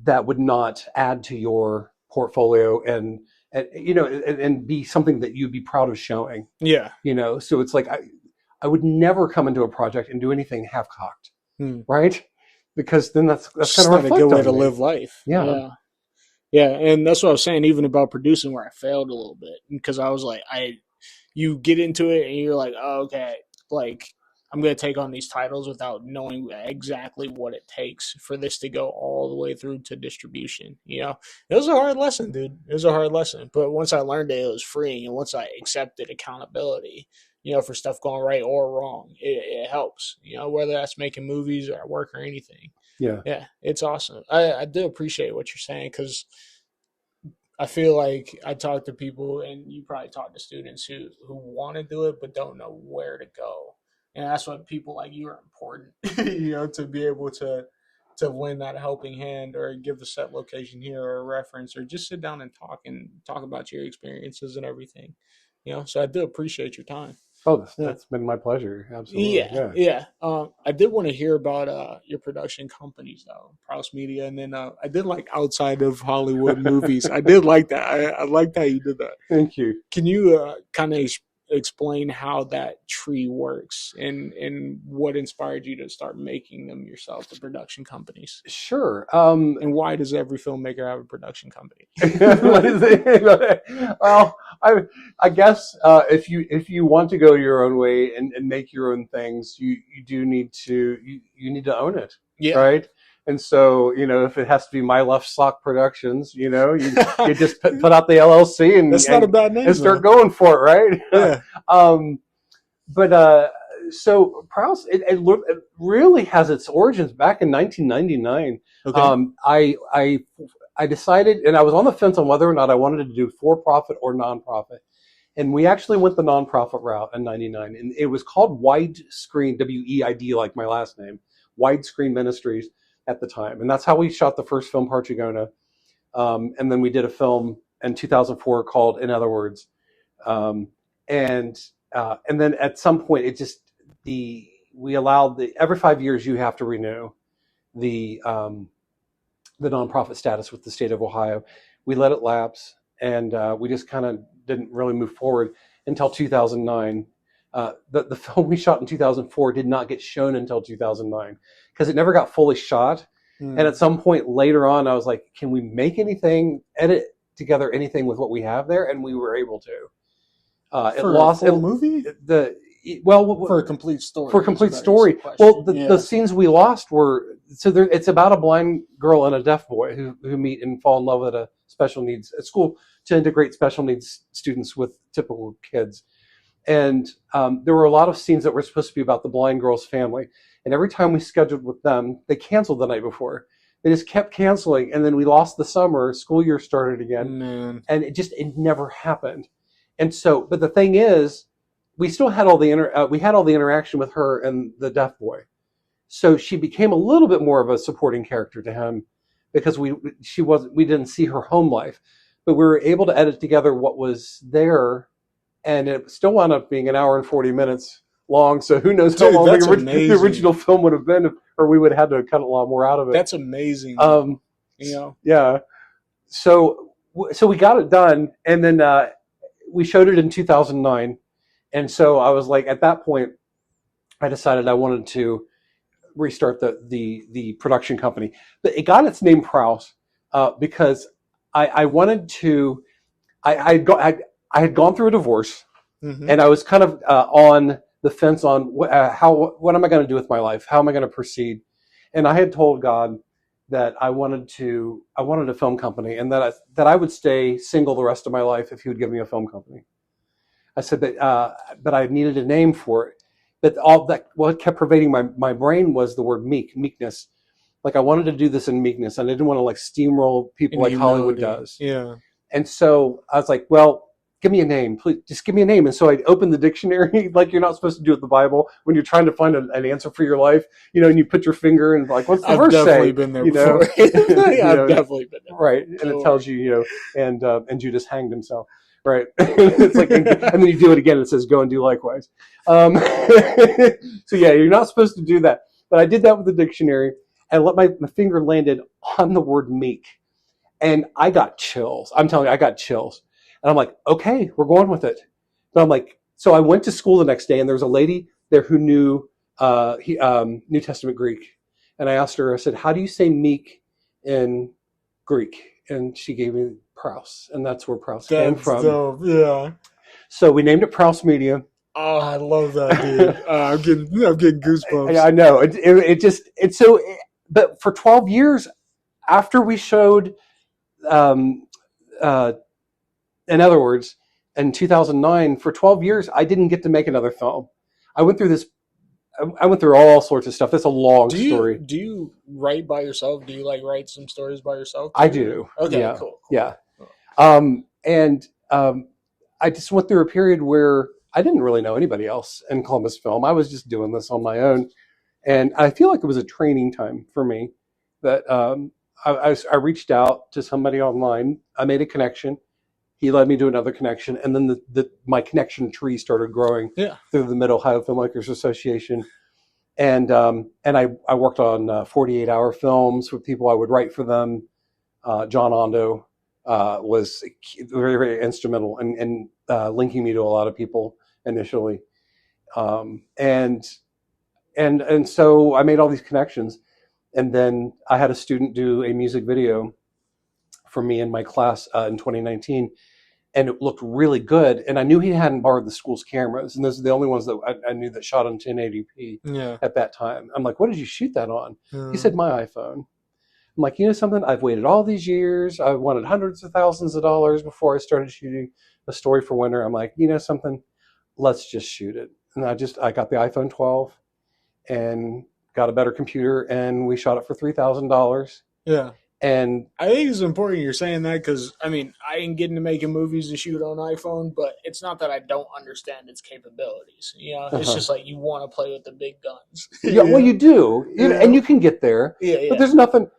B: that would not add to your portfolio and be something that you'd be proud of showing.
A: Yeah.
B: So it's like, I would never come into a project and do anything half-cocked, right? Because then that's kind of
A: not a good way to live life.
B: Yeah.
A: Yeah. And that's what I was saying, even about producing where I failed a little bit because I was like, you get into it and you're like, oh, okay, like I'm going to take on these titles without knowing exactly what it takes for this to go all the way through to distribution. You know, it was a hard lesson, dude. It was a hard lesson. But once I learned it, it was freeing. And once I accepted accountability, you know, for stuff going right or wrong, it helps, you know, whether that's making movies or at work or anything.
B: Yeah.
A: Yeah, it's awesome. I do appreciate what you're saying, because I feel like I talk to people, and you probably talk to students who want to do it but don't know where to go. And that's what people like you are important, you know, to be able to lend that helping hand, or give the set location here, or a reference, or just sit down and talk about your experiences and everything. You know, so I do appreciate your time.
B: Oh, that's been my pleasure. Absolutely.
A: Yeah. I did want to hear about your production companies, though, Praus Media, and then I did like outside of Hollywood movies. I did like that. I liked how you did that.
B: Thank you.
A: Can you kind of explain how that tree works, and what inspired you to start making them yourself, the production companies?
B: Sure.
A: And why does every filmmaker have a production company?
B: Well, I guess if you want to go your own way and make your own things, you do need to you need to own it, right? And so, you know, if it has to be My Left Sock Productions, you know, you just put out the LLC and
A: that's not a bad name,
B: and start going for it, right?
A: Yeah.
B: So Praus, it really has its origins back in 1999. Okay. I decided, and I was on the fence on whether or not I wanted to do for-profit or nonprofit. And we actually went the nonprofit route in 99. And it was called Widescreen, W-E-I-D, like my last name, Widescreen Ministries at the time. And that's how we shot the first film, Parchigona. And then we did a film in 2004 called In Other Words. And then at some point, it just, we allowed every 5 years you have to renew the nonprofit status with the state of Ohio. We let it lapse, and we just kind of didn't really move forward until 2009. The film we shot in 2004 did not get shown until 2009 because it never got fully shot. And at some point later on, I was like, can we make anything, edit together anything with what we have there? And we were able to. It lost
A: a movie? For a complete story.
B: For a complete story. Well, the scenes we lost were, it's about a blind girl and a deaf boy who meet and fall in love at a special needs at school to integrate special needs students with typical kids. And there were a lot of scenes that were supposed to be about the blind girl's family. And every time we scheduled with them, they canceled the night before. They just kept canceling. And then we lost the summer, school year started again.
A: Man.
B: And it never happened. And so, but the thing is, we still had all the interaction with her and the deaf boy. So she became a little bit more of a supporting character to him because we didn't see her home life, but we were able to edit together what was there, and it still wound up being an hour and 40 minutes long. So who knows how long the original film would have been, or we would have had to cut a lot more out of it.
A: That's amazing. You know?
B: Yeah. So we got it done, and then we showed it in 2009. And so I was like, at that point, I decided I wanted to restart the production company. But it got its name Praus because I wanted to. I had gone through a divorce, and I was kind of on the fence on what am I going to do with my life? How am I going to proceed? And I had told God that I wanted a film company, and that I would stay single the rest of my life if He would give me a film company. I said that, but I needed a name for it. But what kept pervading my brain was the word meekness. Like I wanted to do this in meekness, and I didn't want to like steamroll people like Hollywood does.
A: Yeah.
B: And so I was like, well, give me a name, please. Just give me a name. And so I opened the dictionary, like you're not supposed to do with the Bible when you're trying to find an answer for your life, you know, and you put your finger and like, what's the verse say?
A: I've definitely been there before. I've definitely been there.
B: Right. And it tells you, you know, and Judas hanged himself. Right. It's like, and then you do it again. It says, go and do likewise. So yeah, you're not supposed to do that. But I did that with the dictionary and my finger landed on the word meek. And I got chills. I'm telling you, I got chills. And I'm like, okay, we're going with it. But I'm like, so I went to school the next day and there was a lady there who knew New Testament Greek. And I asked her, I said, how do you say meek in Greek? And she gave me Praus, and that's where Praus came from.
A: Dope. Yeah.
B: So we named it Praus Media,
A: Oh, I love that, dude. I'm getting goosebumps.
B: I know but for 12 years after we showed, um, uh, in other words, in 2009, for 12 years, I didn't get to make another film. I went through this. I went through all sorts of stuff. That's a long story.
A: Do you write by yourself? Do you like write some stories by yourself?
B: I do.
A: Okay,
B: Yeah.
A: cool.
B: Yeah. And I just went through a period where I didn't really know anybody else in Columbus film. I was just doing this on my own, and I feel like it was a training time for me. That I reached out to somebody online. I made a connection. He led me to another connection, and then my connection tree started growing through the Mid Ohio Filmmakers Association. And I worked on 48-hour films with people I would write for them. John Ondo was very, very instrumental in linking me to a lot of people initially. And so I made all these connections. And then I had a student do a music video for me in my class in 2019. And it looked really good. And I knew he hadn't borrowed the school's cameras. And those are the only ones that I knew that shot on 1080p at that time. I'm like, what did you shoot that on? He said, my iPhone. I'm like, you know something? I've waited all these years. I wanted hundreds of thousands of dollars before I started shooting a story for Winter. I'm like, you know something? Let's just shoot it. And I got the iPhone 12 and got a better computer, and we shot it for $3,000.
A: Yeah.
B: And
A: I think it's important you're saying that because, I mean, I didn't get into making movies to shoot on iPhone, but it's not that I don't understand its capabilities. You know, it's just like you want to play with the big guns.
B: Yeah, well, you do. And you can get there.
A: Yeah.
B: But there's nothing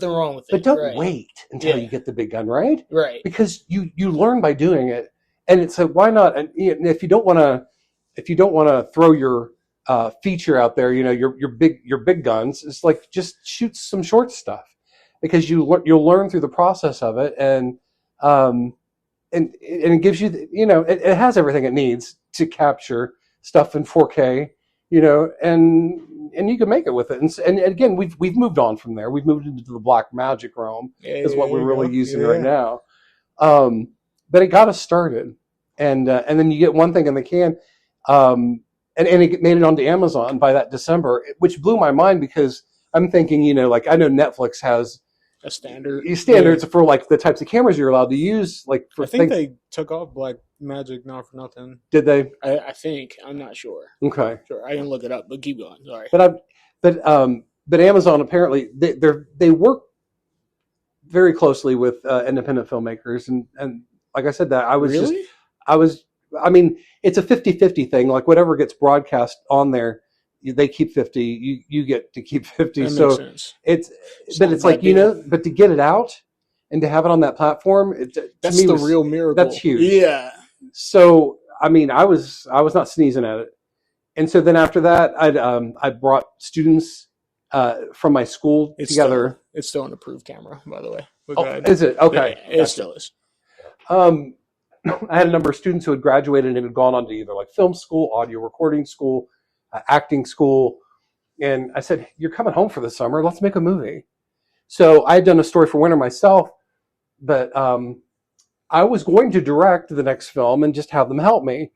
A: wrong with it.
B: But don't wait until you get the big gun, right?
A: Right.
B: Because you learn by doing it. And it's like, why not? And if you don't want to throw your feature out there, you know, your big guns, it's like just shoot some short stuff. Because you'll learn through the process of it, and it gives you, you know, it has everything it needs to capture stuff in 4K, you know, and you can make it with it. And again, we've moved on from there. We've moved into the black magic realm, is what we're really using right now. But it got us started, and then you get one thing in the can, and it made it onto Amazon by that December, which blew my mind because I'm thinking, you know, like I know Netflix has
A: a
B: standards for like the types of cameras you're allowed to use. Like for
A: I think they took off Black Magic not for nothing.
B: Did they?
A: I think. I'm not sure.
B: Okay.
A: Sure, I can look it up, but keep going. Sorry.
B: But Amazon apparently they work very closely with independent filmmakers, and like I said, that I was I mean, it's a 50-50 thing. Like whatever gets broadcast on there, they keep 50, you get to keep 50.
A: That
B: so
A: makes sense.
B: It's like, you know, but to get it out and to have it on that platform,
A: that's the real miracle.
B: That's huge.
A: Yeah.
B: So I mean, I was not sneezing at it. And so then after that, I brought students from my school together.
A: It's still an approved camera, by the way.
B: Is it? Okay.
A: Yeah, it still is.
B: I had a number of students who had graduated and had gone on to either like film school, audio recording school, acting school. And I said, you're coming home for the summer. Let's make a movie. So I had done a story for Winter myself, but I was going to direct the next film and just have them help me.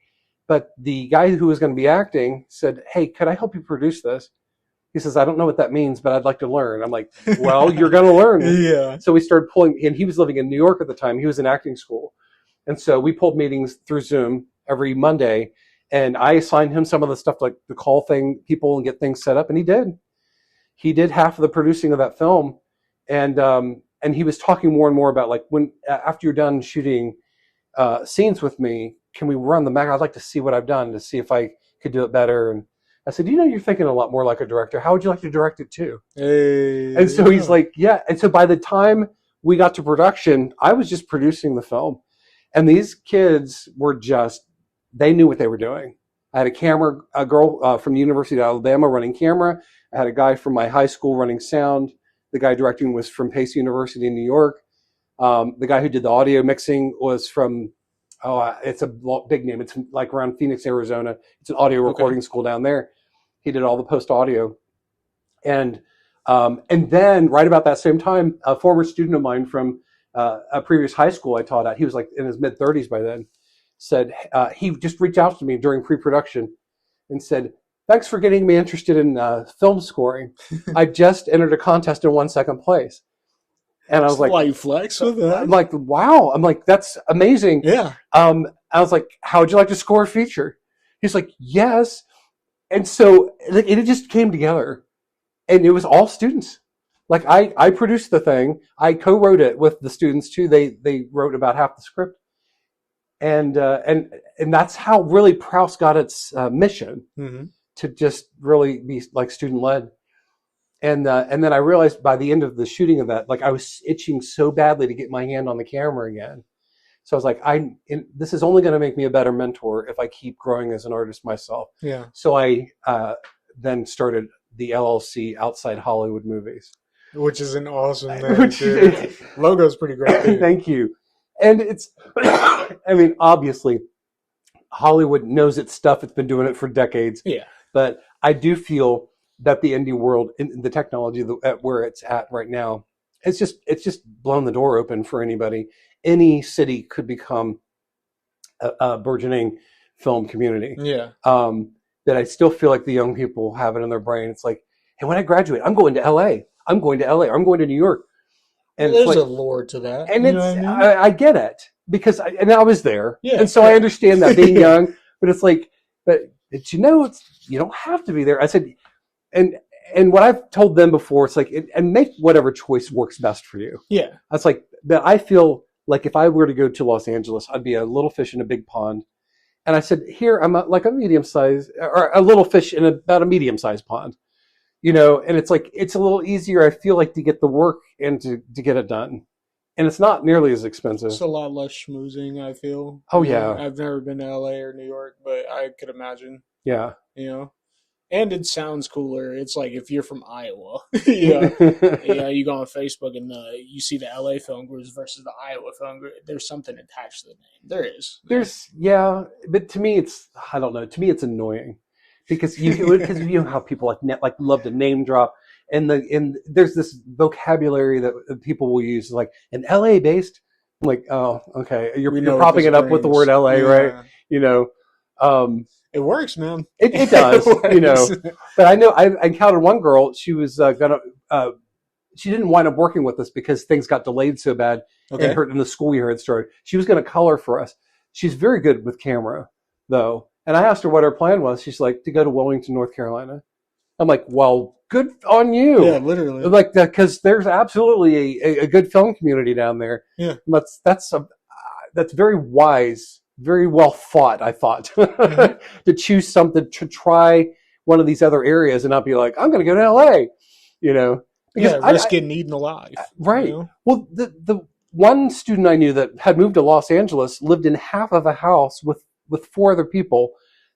B: But the guy who was going to be acting said, hey, could I help you produce this? He says, I don't know what that means, but I'd like to learn. I'm like, well, you're going to learn.
A: Yeah.
B: So we started pulling, and he was living in New York at the time. He was in acting school. And so we pulled meetings through Zoom every Monday. And I assigned him some of the stuff, like the call people and get things set up. And he did. He did half of the producing of that film. And he was talking more and more about, like, after you're done shooting scenes with me, can we run the Mac? I'd like to see what I've done to see if I could do it better. And I said, you know, you're thinking a lot more like a director. How would you like to direct it too?
A: Hey,
B: and so he's like, yeah. And so by the time we got to production, I was just producing the film. And these kids were they knew what they were doing. I had a girl from the University of Alabama running camera. I had a guy from my high school running sound. The guy directing was from Pace University in New York. The guy who did the audio mixing was from, it's a big name. It's like around Phoenix, Arizona. It's an audio recording school down there. He did all the post audio. And then right about that same time, a former student of mine from a previous high school I taught at, he was like in his mid 30s by then. said he just reached out to me during pre-production and said, "Thanks for getting me interested in film scoring. I just entered a contest and won second place." And I was like,
A: "Why flex with that?"
B: I'm like, "Wow!" I'm like, "That's amazing."
A: Yeah.
B: I was like, "How would you like to score a feature?" He's like, "Yes." And so it just came together, and it was all students. Like I produced the thing. I co-wrote it with the students too. They wrote about half the script, and that's how really Praus got its mission to just really be like student led. And then I realized by the end of the shooting of that, like I was itching so badly to get my hand on the camera again. So I was like, this is only going to make me a better mentor if I keep growing as an artist myself.
A: Yeah.
B: So I then started the LLC Outside Hollywood Movies,
A: which is an awesome name. Logo's pretty great too.
B: Thank you. And it's, I mean, obviously, Hollywood knows its stuff. It's been doing it for decades.
A: Yeah.
B: But I do feel that the indie world, in the technology where it's at right now, it's just blown the door open for anybody. Any city could become a burgeoning film community.
A: Yeah.
B: That I still feel like the young people have it in their brain. It's like, hey, when I graduate, I'm going to LA. I'm going to LA. I'm going to New York.
A: And there's a lore to that.
B: And I get it because I was there.
A: Yeah.
B: And so I understand that being young, but it's like, but you don't have to be there. I said, and what I've told them before, it's like, and make whatever choice works best for you.
A: Yeah.
B: That's like, that I feel like if I were to go to Los Angeles, I'd be a little fish in a big pond. And I said, here, I'm like a medium-sized, or a little fish in about a medium-sized pond, and it's like, it's a little easier, I feel like, to get the work and to get it done. And it's not nearly as expensive.
A: It's a lot less schmoozing, I feel.
B: Oh, yeah.
A: I've never been to LA or New York, but I could imagine.
B: Yeah.
A: And it sounds cooler. It's like if you're from Iowa, you go on Facebook and you see the LA film groups versus the Iowa film group. There's something attached to the name. There is.
B: But to me, I don't know. To me, it's annoying because you know how people like love to name drop, and there's this vocabulary that people will use like an LA based. I'm like, oh, okay, you're propping it up with the word LA, right?
A: It works, man.
B: It does, But I know I encountered one girl. She was she didn't wind up working with us because things got delayed so bad in the school year had started. She was going to color for us. She's very good with camera, though. And I asked her what her plan was. She's like, to go to Wilmington, North Carolina. I'm like, well, good on you.
A: Yeah, literally.
B: Like that, because there's absolutely a good film community down there.
A: Yeah,
B: that's very wise. Very well thought, I thought, to choose something, to try one of these other areas and not be like, I'm going to go to LA,
A: because risk getting eaten alive.
B: Right. Well, the one student I knew that had moved to Los Angeles lived in half of a house with 4 other people.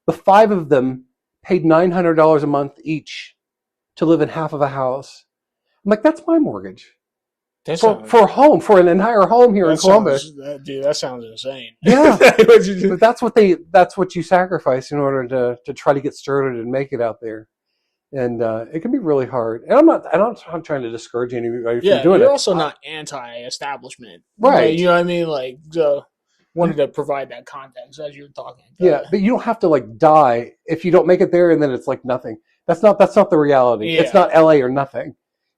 B: The 5 of them paid $900 a month each to live in half of a house. I'm like, that's my mortgage. For a home, for an entire home here in Columbus.
A: That sounds insane.
B: Yeah. But that's what you sacrifice in order to try to get started and make it out there. And it can be really hard. And I'm not trying to discourage anybody from doing it.
A: You're also not anti-establishment.
B: Right.
A: You know what I mean? Like, wanted to provide that context as you were talking.
B: Yeah, but you don't have to like die if you don't make it there and then it's like nothing. That's not the reality. Yeah. It's not LA or nothing.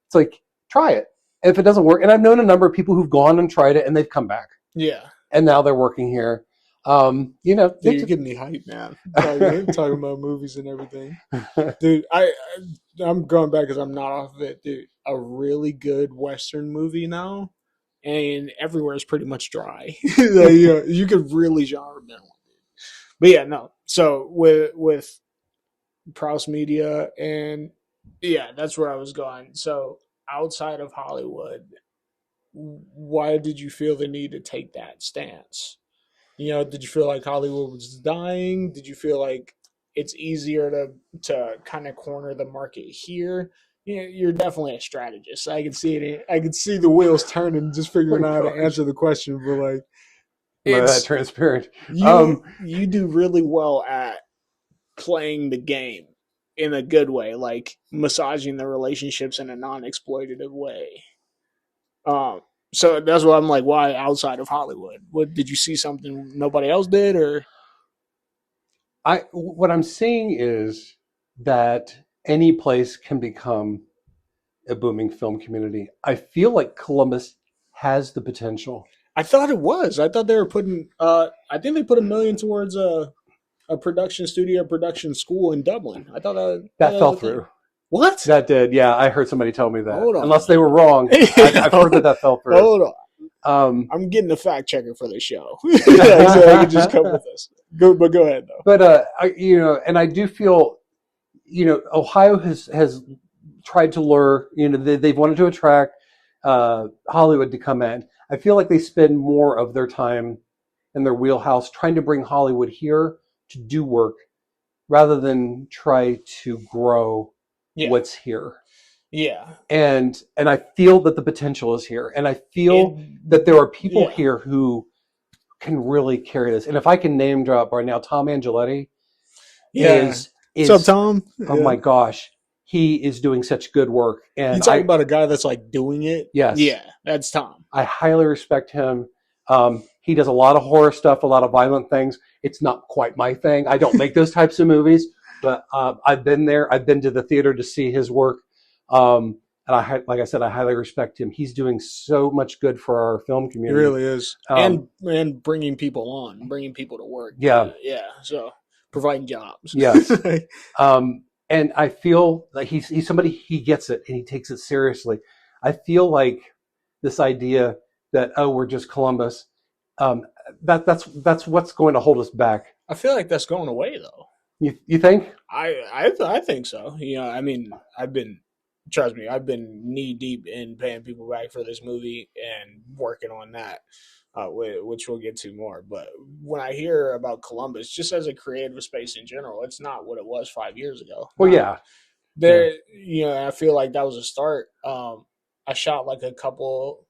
B: It's like, try it. If it doesn't work, and I've known a number of people who've gone and tried it and they've come back.
A: Yeah.
B: And now they're working here.
A: Dude, you're getting me hyped now. Talking about movies and everything. Dude, I'm going back because I'm not off of it, dude. A really good Western movie now, and everywhere is pretty much dry. You could really genre bend one. But yeah, no. So with Praus Media, and yeah, that's where I was going. So outside of Hollywood, why did you feel the need to take that stance? Did you feel like Hollywood was dying? Did you feel like it's easier to kind of corner the market here? You're definitely a strategist. I can see it. I can see the wheels turning, just figuring out how to answer the question. But like,
B: it's that transparent.
A: You do really well at playing the game in a good way, like massaging the relationships in a non-exploitative way. So that's why I'm like, why outside of Hollywood? What did you see something nobody else did, or?
B: What I'm seeing is that any place can become a booming film community. I feel like Columbus has the potential.
A: I thought it was. I thought they were putting. I think they put $1 million towards a production studio, production school in Dublin. I thought
B: that fell through.
A: What?
B: That did. Yeah, I heard somebody tell me that.
A: Hold on.
B: Unless they were wrong, I've heard that fell through.
A: Hold on. I'm getting a fact checker for the show, so I can just come with this. Go ahead though.
B: But and I do feel, Ohio has tried to lure. They've wanted to attract Hollywood to come in. I feel like they spend more of their time in their wheelhouse trying to bring Hollywood here to do work, rather than try to grow what's here.
A: Yeah.
B: And I feel that the potential is here. And I feel that there are people here who can really carry this. And if I can name drop right now, Tom Angeletti is
A: what's up, Tom?
B: Oh my gosh. He is doing such good work. And
A: you talking about a guy that's like doing it?
B: Yes.
A: Yeah, that's Tom.
B: I highly respect him. He does a lot of horror stuff, a lot of violent things. It's not quite my thing. I don't make those types of movies, but I've been there. I've been to the theater to see his work. And like I said, I highly respect him. He's doing so much good for our film community.
A: He really is. And bringing people on, bringing people to work.
B: Yeah.
A: Yeah. So providing jobs.
B: Yes. And I feel like he's somebody, he gets it and he takes it seriously. I feel like this idea that, we're just Columbus, that's what's going to hold us back.
A: I feel like that's going away though.
B: You think?
A: I think so. I mean, trust me, I've been knee deep in paying people back for this movie and working on that, which we'll get to more. But when I hear about Columbus, just as a creative space in general, it's not what it was 5 years ago.
B: Well, yeah.
A: I feel like that was a start. I shot like a couple,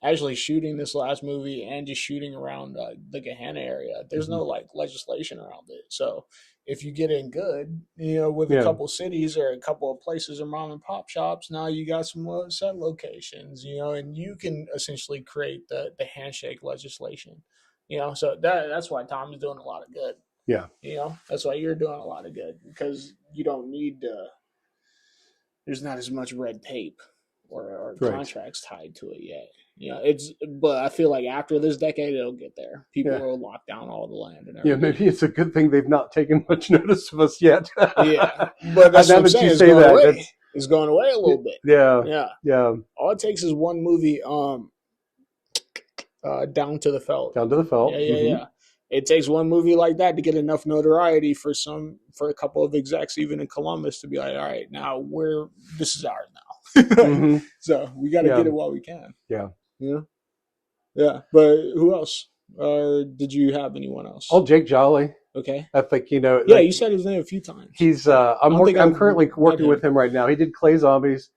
A: actually shooting this last movie and just shooting around the Gahanna area. There's no like legislation around it. So if you get in good, with a couple cities or a couple of places or mom and pop shops, now you got some set locations, and you can essentially create the handshake legislation, so that's why Tom is doing a lot of good.
B: Yeah.
A: That's why you're doing a lot of good, because you don't need there's not as much red tape or contracts tied to it yet. But I feel like after this decade, it'll get there. People will lock down all the land and everything.
B: Yeah, maybe it's a good thing they've not taken much notice of us yet.
A: Yeah, but that's what I'm saying. It's going away a little bit.
B: Yeah.
A: All it takes is one movie, Down to the Felt.
B: Down to the Felt.
A: Yeah. It takes one movie like that to get enough notoriety for a couple of execs, even in Columbus, to be like, all right, now this is ours now. So we got to get it while we can.
B: Yeah.
A: Yeah. But who else? Did you have anyone else?
B: Oh, Jake Jolly.
A: Okay.
B: I think
A: Yeah, you said his name a few times.
B: He's. I'm currently working with him right now. He did Clay Zombies.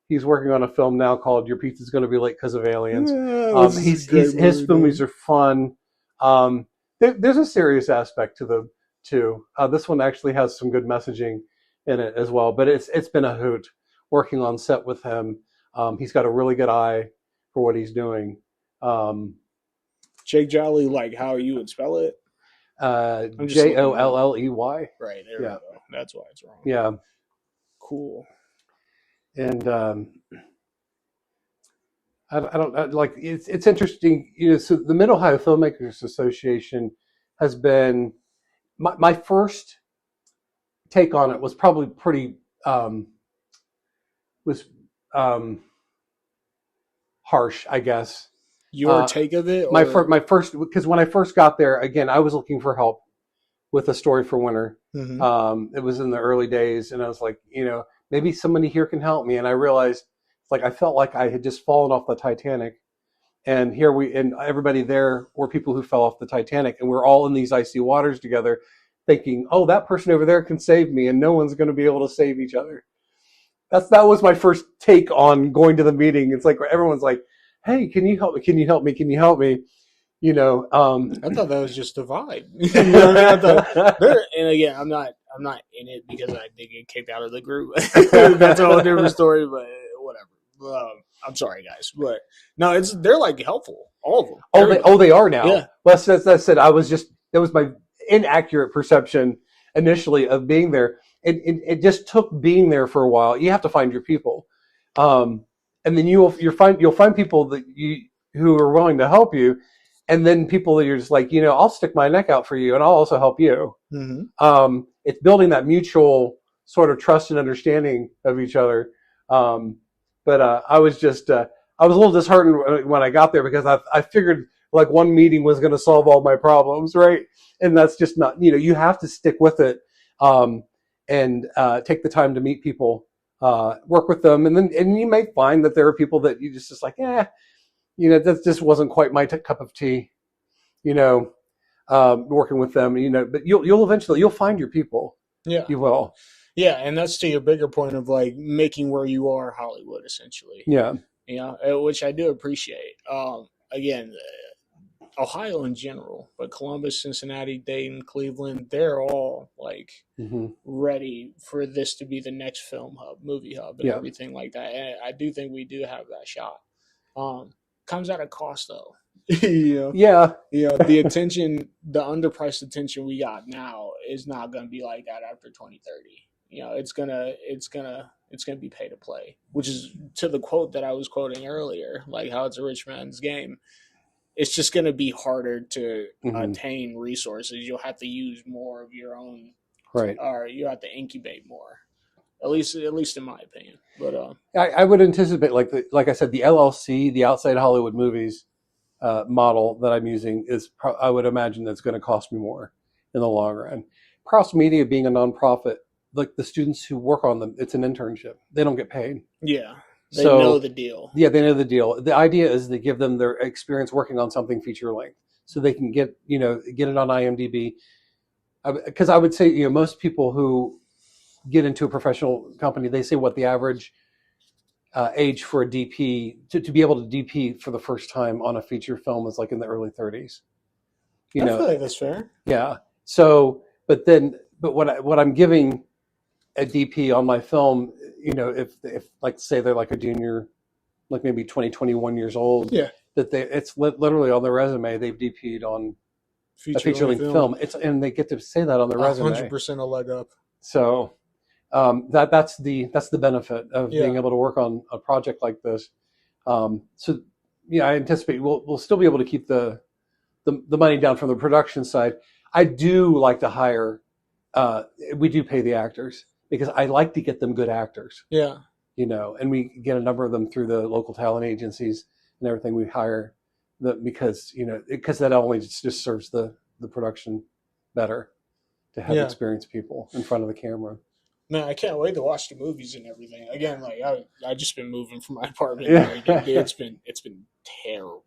B: He's working on a film now called Your Pizza's Going to Be Late Because of Aliens. His movies are fun. There's a serious aspect to them too. This one actually has some good messaging in it as well. But it's been a hoot working on set with him. He's got a really good eye for what he's doing.
A: Jake Jolly, like how you would spell it?
B: Jolley.
A: Right, there we go. That's why it's wrong.
B: Yeah.
A: Cool.
B: And I don't like it's interesting. So the Mid Ohio Filmmakers Association has been my first take on it was probably pretty harsh, I guess.
A: Your take of it?
B: My first, because when I first got there, again, I was looking for help with a story for Winter. It was in the early days, and I was like, maybe somebody here can help me. And I realized, I felt like I had just fallen off the Titanic, and and everybody there were people who fell off the Titanic, and we're all in these icy waters together, thinking, oh, that person over there can save me, and no one's going to be able to save each other. That was my first take on going to the meeting. It's like everyone's like, hey, can you help me? Can you help me? Can you help me? I
A: thought that was just a vibe. And again, I'm not in it because I did get kicked out of the group. That's a whole different story, but whatever. I'm sorry, guys, but no, they're like helpful, all of them.
B: They are now. Yeah. Well, as I said, that was my inaccurate perception initially of being there. It just took being there for a while. You have to find your people, and then you'll find people who are willing to help you, and then people that you're just like, I'll stick my neck out for you, and I'll also help you. Mm-hmm. It's building that mutual sort of trust and understanding of each other. But I was a little disheartened when I got there because I figured like one meeting was going to solve all my problems, right? And that's just not, you have to stick with it, and take the time to meet people, work with them, and you may find that there are people that you just like, that just wasn't quite my cup of tea, working with them, but you'll eventually find your people.
A: Yeah,
B: you will.
A: Yeah, and that's to your bigger point of like making where you are Hollywood, essentially.
B: Yeah,
A: which I do appreciate. Again, Ohio in general, but Columbus, Cincinnati, Dayton, Cleveland, they're all like ready for this to be the next film hub, movie hub, and everything like that. And I do think we do have that shot. Comes at a cost though.
B: Yeah.
A: The attention, the underpriced attention we got now is not going to be like that after 2030. It's gonna be pay to play, which is to the quote that I was quoting earlier, like how it's a rich man's game. It's just going to be harder to attain resources. You'll have to use more of your own,
B: right?
A: Or you have to incubate more. At least in my opinion. But
B: I would anticipate, like I said, the LLC, the Outside Hollywood Movies model that I'm using I would imagine that's going to cost me more in the long run. Praus Media being a nonprofit, like the students who work on them, it's an internship. They don't get paid.
A: Yeah. They know the deal.
B: Yeah, they know the deal. The idea is to give them their experience working on something feature length so they can get it on IMDb. Because I would say, most people who get into a professional company, they say what the average age for a DP to be able to DP for the first time on a feature film is like in the early 30s.
A: I feel like that's fair.
B: Yeah. So, but what I'm giving a DP on my film, if like say they're like a junior, like maybe 20, 21 years old, that it's literally on their resume they've DP'd on a feature-length film. And they get to say that on their resume.
A: 100% a leg up.
B: So that's the benefit of being able to work on a project like this. So I anticipate we'll still be able to keep the money down from the production side. I do like to hire. We do pay the actors because I like to get them good actors.
A: Yeah.
B: And we get a number of them through the local talent agencies and everything. We hire because that only just serves the production better to have experienced people in front of the camera.
A: Man, I can't wait to watch the movies and everything. Again, like I just been moving from my apartment. Dude, it's been terrible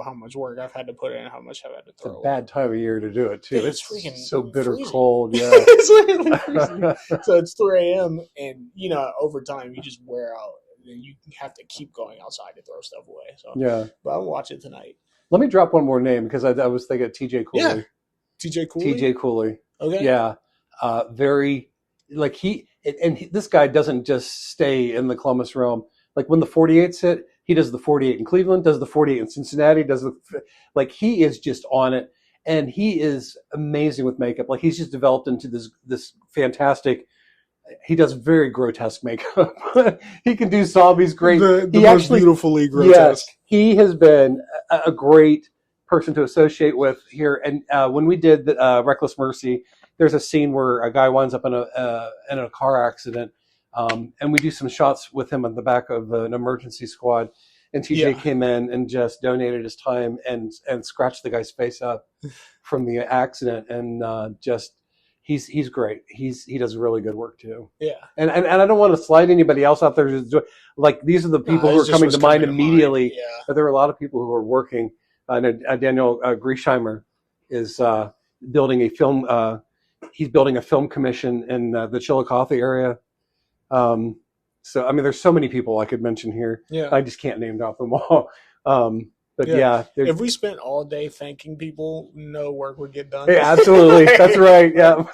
A: how much work I've had to put in and how much I've had to throw.
B: It's a bad time of year to do it too.
A: Dude, it's freaking
B: so bitter
A: freezing.
B: Cold. Yeah.
A: It's literally freezing. So it's 3 a.m. and over time you just wear out and you have to keep going outside to throw stuff away. So but I'll watch it tonight.
B: Let me drop one more name because I was thinking of TJ Cooley.
A: Yeah. TJ Cooley?
B: TJ Cooley.
A: Okay.
B: Yeah. Very like this guy doesn't just stay in the Columbus realm. Like when the 48s hit, he does the 48 in Cleveland, does the 48 in Cincinnati, he is just on it. And he is amazing with makeup. Like he's just developed into this fantastic, he does very grotesque makeup. He can do zombies great.
A: The most beautifully grotesque.
B: Yes, he has been a great person to associate with here. And when we did Reckless Mercy, there's a scene where a guy winds up in a car accident, and we do some shots with him on the back of an emergency squad. And TJ came in and just donated his time and scratched the guy's face up from the accident, and he's great. He does really good work too.
A: Yeah. And
B: I don't want to slide anybody else out there. Like these are the people who are coming to mind immediately. Yeah. But there are a lot of people who are working. Daniel Griesheimer is building a film. He's building a film commission in the Chillicothe area. So, I mean, there's so many people I could mention here.
A: Yeah.
B: I just can't name off them all. But
A: if we spent all day thanking people, no work would get done.
B: Yeah, absolutely. That's right. Yeah.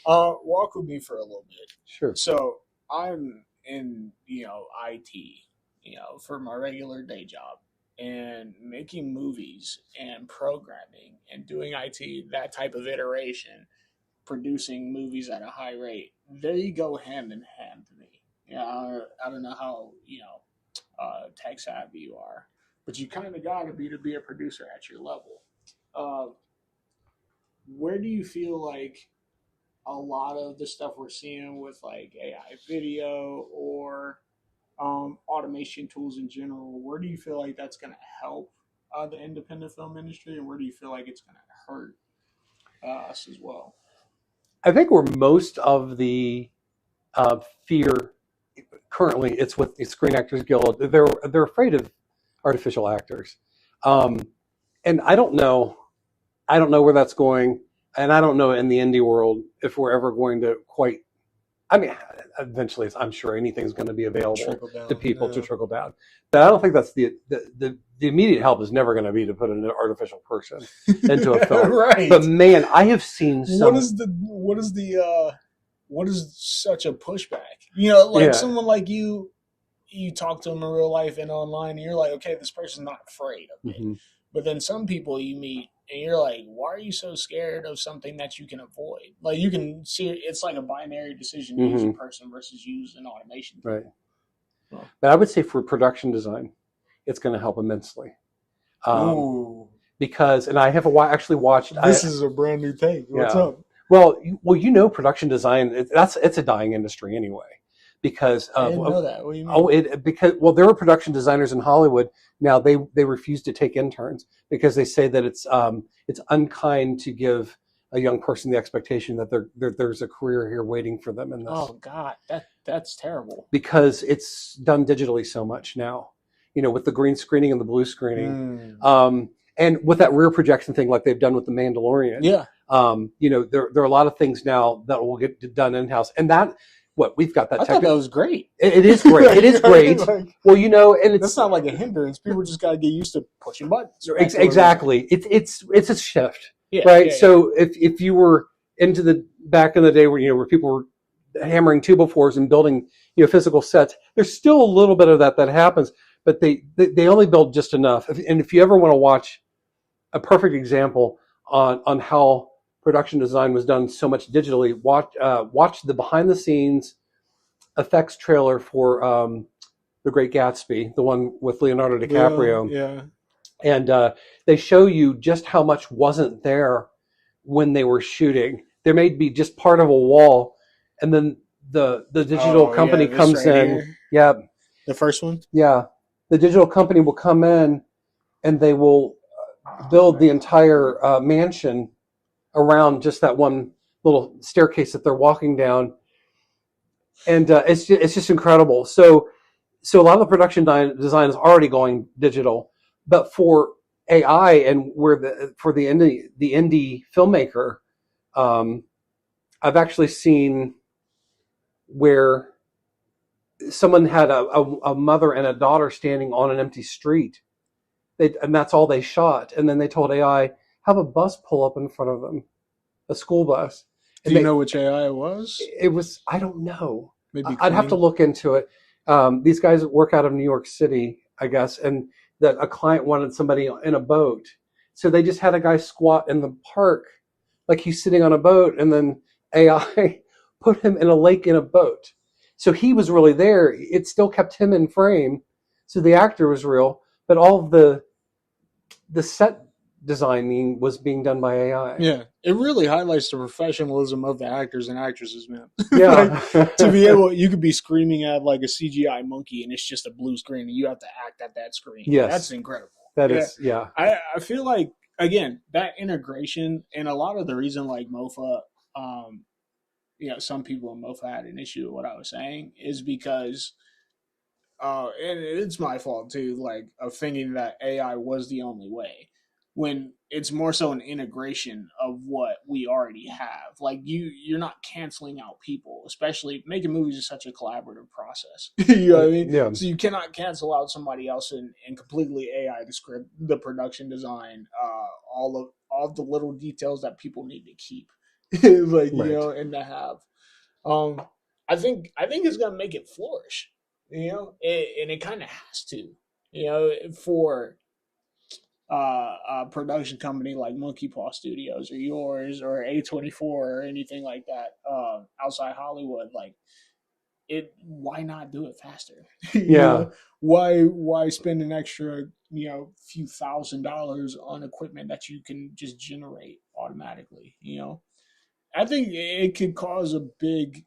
A: Walk with me for a little bit.
B: Sure.
A: So I'm in IT, for my regular day job, and making movies and programming and doing IT, that type of iteration, producing movies at a high rate, they go hand in hand to me. I don't know how tech savvy you are, but you kind of got to be a producer at your level. Uh, where do you feel like a lot of the stuff we're seeing with like AI video or automation tools in general, where do you feel like that's going to help the independent film industry, and where do you feel like it's going to hurt us as well?
B: I think where most of the fear currently, it's with the Screen Actors Guild. They're afraid of artificial actors, and I don't know where that's going, and I don't know in the indie world if we're ever going to quite. I mean, eventually, I'm sure anything's going to be available to people to trickle down, but I don't think that's the immediate help is never going to be to put an artificial person into a film.
A: Right.
B: But man, I have seen some.
A: What is such a pushback? Someone like you talk to them in real life and online, and you're like, okay, this person's not afraid of me. Mm-hmm. But then some people you meet, and you're like, why are you so scared of something that you can avoid? Like, you can see it's like a binary decision to use a person versus use an automation tool.
B: Right. Well, but I would say for production design, it's going to help immensely. Because, and I have actually watched.
A: This is a brand new take. What's up?
B: Well, production design, it's a dying industry anyway. Because
A: I didn't know that. What do you mean?
B: There are production designers in Hollywood now. They refuse to take interns because they say that it's unkind to give a young person the expectation that there's a career here waiting for them in this.
A: Oh God, that's terrible.
B: Because it's done digitally so much now, with the green screening and the blue screening, and with that rear projection thing, like they've done with The Mandalorian.
A: Yeah.
B: There are a lot of things now that will get done in house, and that. We've got that.
A: I thought that was great.
B: It is great. It is great. And
A: that's not like a hindrance. People just got to get used to pushing buttons.
B: Exactly. It's a shift, right? Yeah. So if you were into the back in the day where people were hammering 2x4s and building physical sets, there's still a little bit of that happens, but they only build just enough. And if you ever want to watch a perfect example on how production design was done so much digitally, watch the behind the scenes effects trailer for The Great Gatsby, the one with Leonardo DiCaprio.
A: Yeah.
B: And they show you just how much wasn't there when they were shooting. There may be just part of a wall, and then the digital company comes in. Here. Yeah.
A: The first one?
B: Yeah. The digital company will come in and they will build the entire mansion around just that one little staircase that they're walking down, and it's just incredible. So a lot of the production design is already going digital, but for AI and for the indie filmmaker, I've actually seen where someone had a mother and a daughter standing on an empty street, and that's all they shot, and then they told AI, have a bus pull up in front of them, a school bus.
A: Do you know which AI it was?
B: It was, I don't know.
A: Maybe
B: I'd have to look into it. These guys work out of New York City, I guess, and that a client wanted somebody in a boat. So they just had a guy squat in the park, like he's sitting on a boat, and then AI put him in a lake in a boat. So he was really there. It still kept him in frame. So the actor was real, but all of the set designing was being done by AI.
A: Yeah, it really highlights the professionalism of the actors and actresses, man.
B: Yeah.
A: To be able, you could be screaming at like a CGI monkey and it's just a blue screen and you have to act at that screen.
B: Yes.
A: That's incredible.
B: That is, yeah.
A: I feel like, again, that integration and a lot of the reason like MOFA, some people in MOFA had an issue with what I was saying is because and it's my fault too, like of thinking that AI was the only way, when it's more so an integration of what we already have. Like you're not canceling out people, especially making movies is such a collaborative process. You know what I mean?
B: Yeah.
A: So you cannot cancel out somebody else and completely AI the script, the production design, all the little details that people need to keep, like, right. And to have. it's gonna make it flourish, and it kind of has to, for a production company like Monkey Paw Studios or yours or A24 or anything like that, outside Hollywood, like why not do it faster? Why spend an extra, few $1,000s on equipment that you can just generate automatically? I think it could cause a big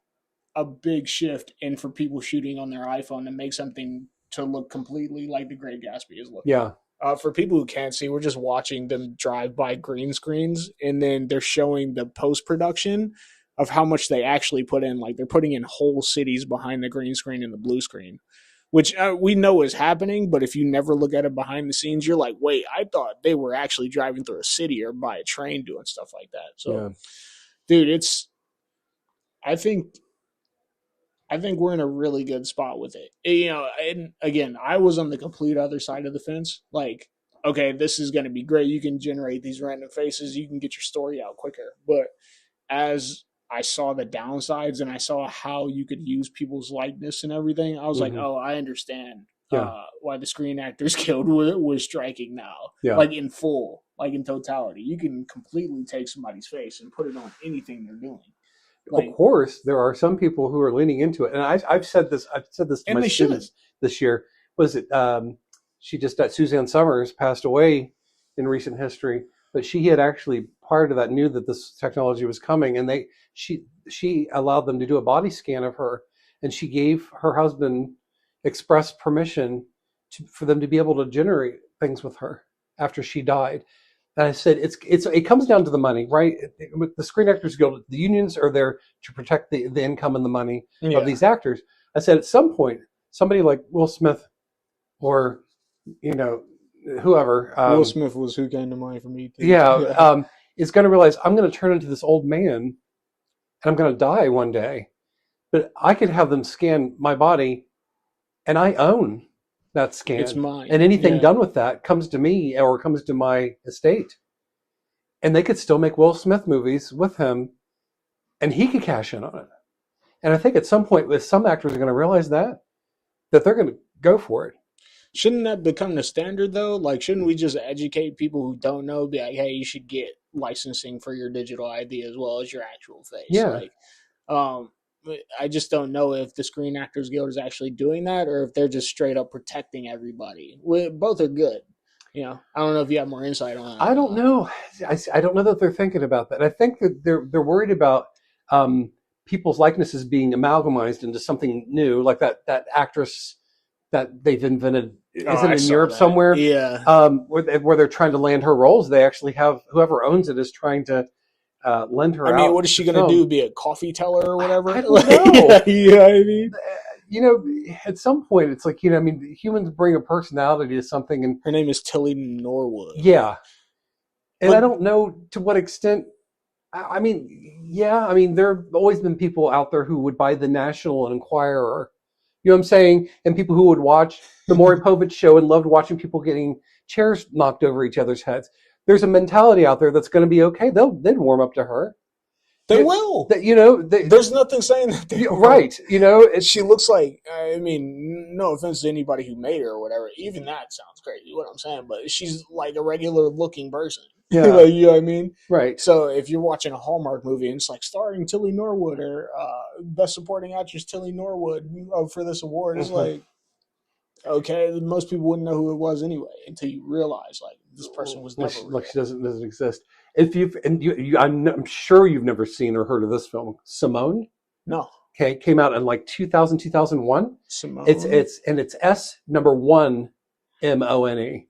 A: shift in for people shooting on their iPhone and make something to look completely like The Great Gatsby is looking.
B: Yeah.
A: For people who can't see, we're just watching them drive by green screens, and then they're showing the post production of how much they actually put in. Like they're putting in whole cities behind the green screen and the blue screen, which we know is happening. But if you never look at it behind the scenes, you're like, wait, I thought they were actually driving through a city or by a train doing stuff like that. So, dude, I think we're in a really good spot with it. And again, I was on the complete other side of the fence. Like, okay, this is going to be great. You can generate these random faces. You can get your story out quicker. But as I saw the downsides and I saw how you could use people's likeness and everything, I was like, oh, I understand why the Screen Actors Guild was striking now. Yeah. Like in full, like in totality. You can completely take somebody's face and put it on anything they're doing.
B: Like, of course, there are some people who are leaning into it, and I've said this to my students this year. Was it? Suzanne Summers passed away in recent history, but she had actually prior to that knew that this technology was coming, and she allowed them to do a body scan of her, and she gave her husband express permission for them to be able to generate things with her after she died. And I said, it comes down to the money, right? With the Screen Actors Guild, the unions are there to protect the income and the money of these actors. I said, at some point, somebody like Will Smith or, whoever.
A: Will Smith was who came to mind for me, too.
B: Is going to realize I'm going to turn into this old man and I'm going to die one day. But I could have them scan my body and I own that scan.
A: It's mine.
B: And anything done with that comes to me or comes to my estate. And they could still make Will Smith movies with him and he could cash in on it. And I think at some point, with some actors are going to realize that they're going to go for it.
A: Shouldn't that become the standard, though? Like, shouldn't we just educate people who don't know, be like, hey, you should get licensing for your digital ID as well as your actual face?
B: Yeah.
A: Like, I just don't know if the Screen Actors Guild is actually doing that or if they're just straight up protecting everybody. Both are good. I don't know if you have more insight on that.
B: I don't know. I don't know that they're thinking about that. I think that they're worried about people's likenesses being amalgamized into something new, like that actress that they've invented. Isn't in Europe somewhere?
A: Yeah.
B: Where they're trying to land her roles. They actually have whoever owns it is trying to lend her out.
A: I mean, what is she going to do? Be a coffee teller or whatever?
B: I don't know.
A: I mean?
B: At some point, it's like, humans bring a personality to something. And
A: her name is Tilly Norwood.
B: Yeah. And I don't know to what extent. I mean, there have always been people out there who would buy the National and Enquirer. You know what I'm saying? And people who would watch the Maury Povich show and loved watching people getting chairs knocked over each other's heads. There's a mentality out there that's going to be okay. They'd warm up to her.
A: They will. There's nothing saying that they won't.
B: Right.
A: She looks like, no offense to anybody who made her or whatever. Even that sounds crazy, what I'm saying. But she's like a regular looking person.
B: Yeah.
A: You know what I mean?
B: Right.
A: So if you're watching a Hallmark movie and it's like starring Tilly Norwood or Best Supporting Actress Tilly Norwood for this award, it's like, okay, most people wouldn't know who it was anyway until you realize like this person was never real.
B: Like she doesn't exist. I'm sure you've never seen or heard of this film, Simone.
A: No.
B: Okay, it came out in like 2000, 2001.
A: Simone.
B: It's S number 1 MONE.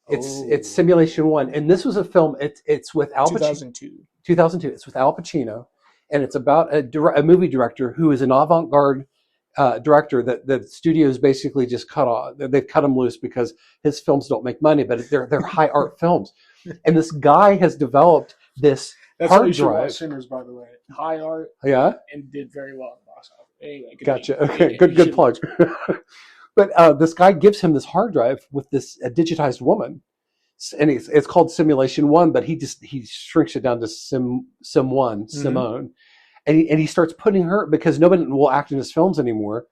B: It's Simulation 1, and this was a film. It's with Al Pacino. 2002. It's with Al Pacino, and it's about a movie director who is an avant-garde director that the studios basically just cut off. They've cut him loose because his films don't make money, but they're high art films. And this guy has developed this hard drive.
A: Sinners, by the way, high art.
B: Yeah,
A: and did very well in the box office. Anyway,
B: gotcha. Okay, good plug. But this guy gives him this hard drive with this digitized woman, and it's called Simulation 1, but he shrinks it down to Sim 1, Simone, and he starts putting her, because nobody will act in his films anymore.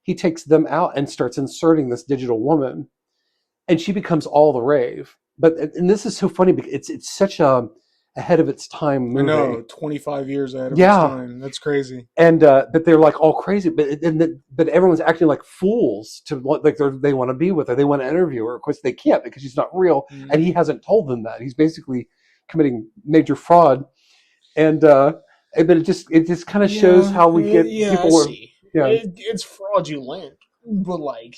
B: He takes them out and starts inserting this digital woman, and she becomes all the rave. And this is so funny because it's such a ahead of its time movie.
A: I know, 25 years ahead of its time. That's crazy.
B: And but they're like all crazy, but everyone's acting like fools to like they want to be with her, they want to interview her. Of course, they can't because she's not real, and he hasn't told them that. He's basically committing major fraud, and but it just kind of shows how we get people.
A: It's fraudulent, but like,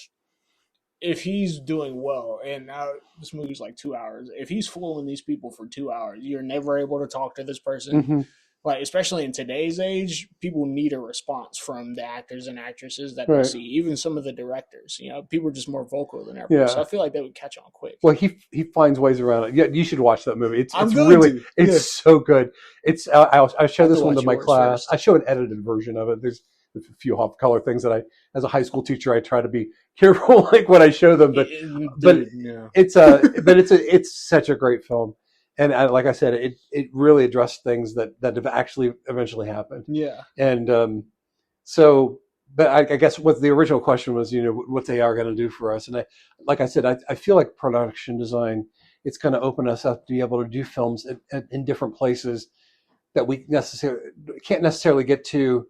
A: if he's doing well, and this movie's like 2 hours, if he's fooling these people for 2 hours, you're never able to talk to this person.
B: Mm-hmm.
A: Like, especially in today's age, people need a response from the actors and actresses that they see. Even some of the directors, people are just more vocal than ever. Yeah. So I feel like they would catch on quick.
B: Well, he finds ways around it. Yeah, you should watch that movie. It's really so good. It's I show this one to my class. First. I show an edited version of it. There's a few off color things that as a high school teacher, I try to be careful like when I show them. But it's such a great film. And like I said, it really addressed things that have actually eventually happened.
A: Yeah.
B: And but I guess what the original question was, what's AR going to do for us? And like I said, I feel like production design, it's going to open us up to be able to do films in different places that we can't necessarily get to.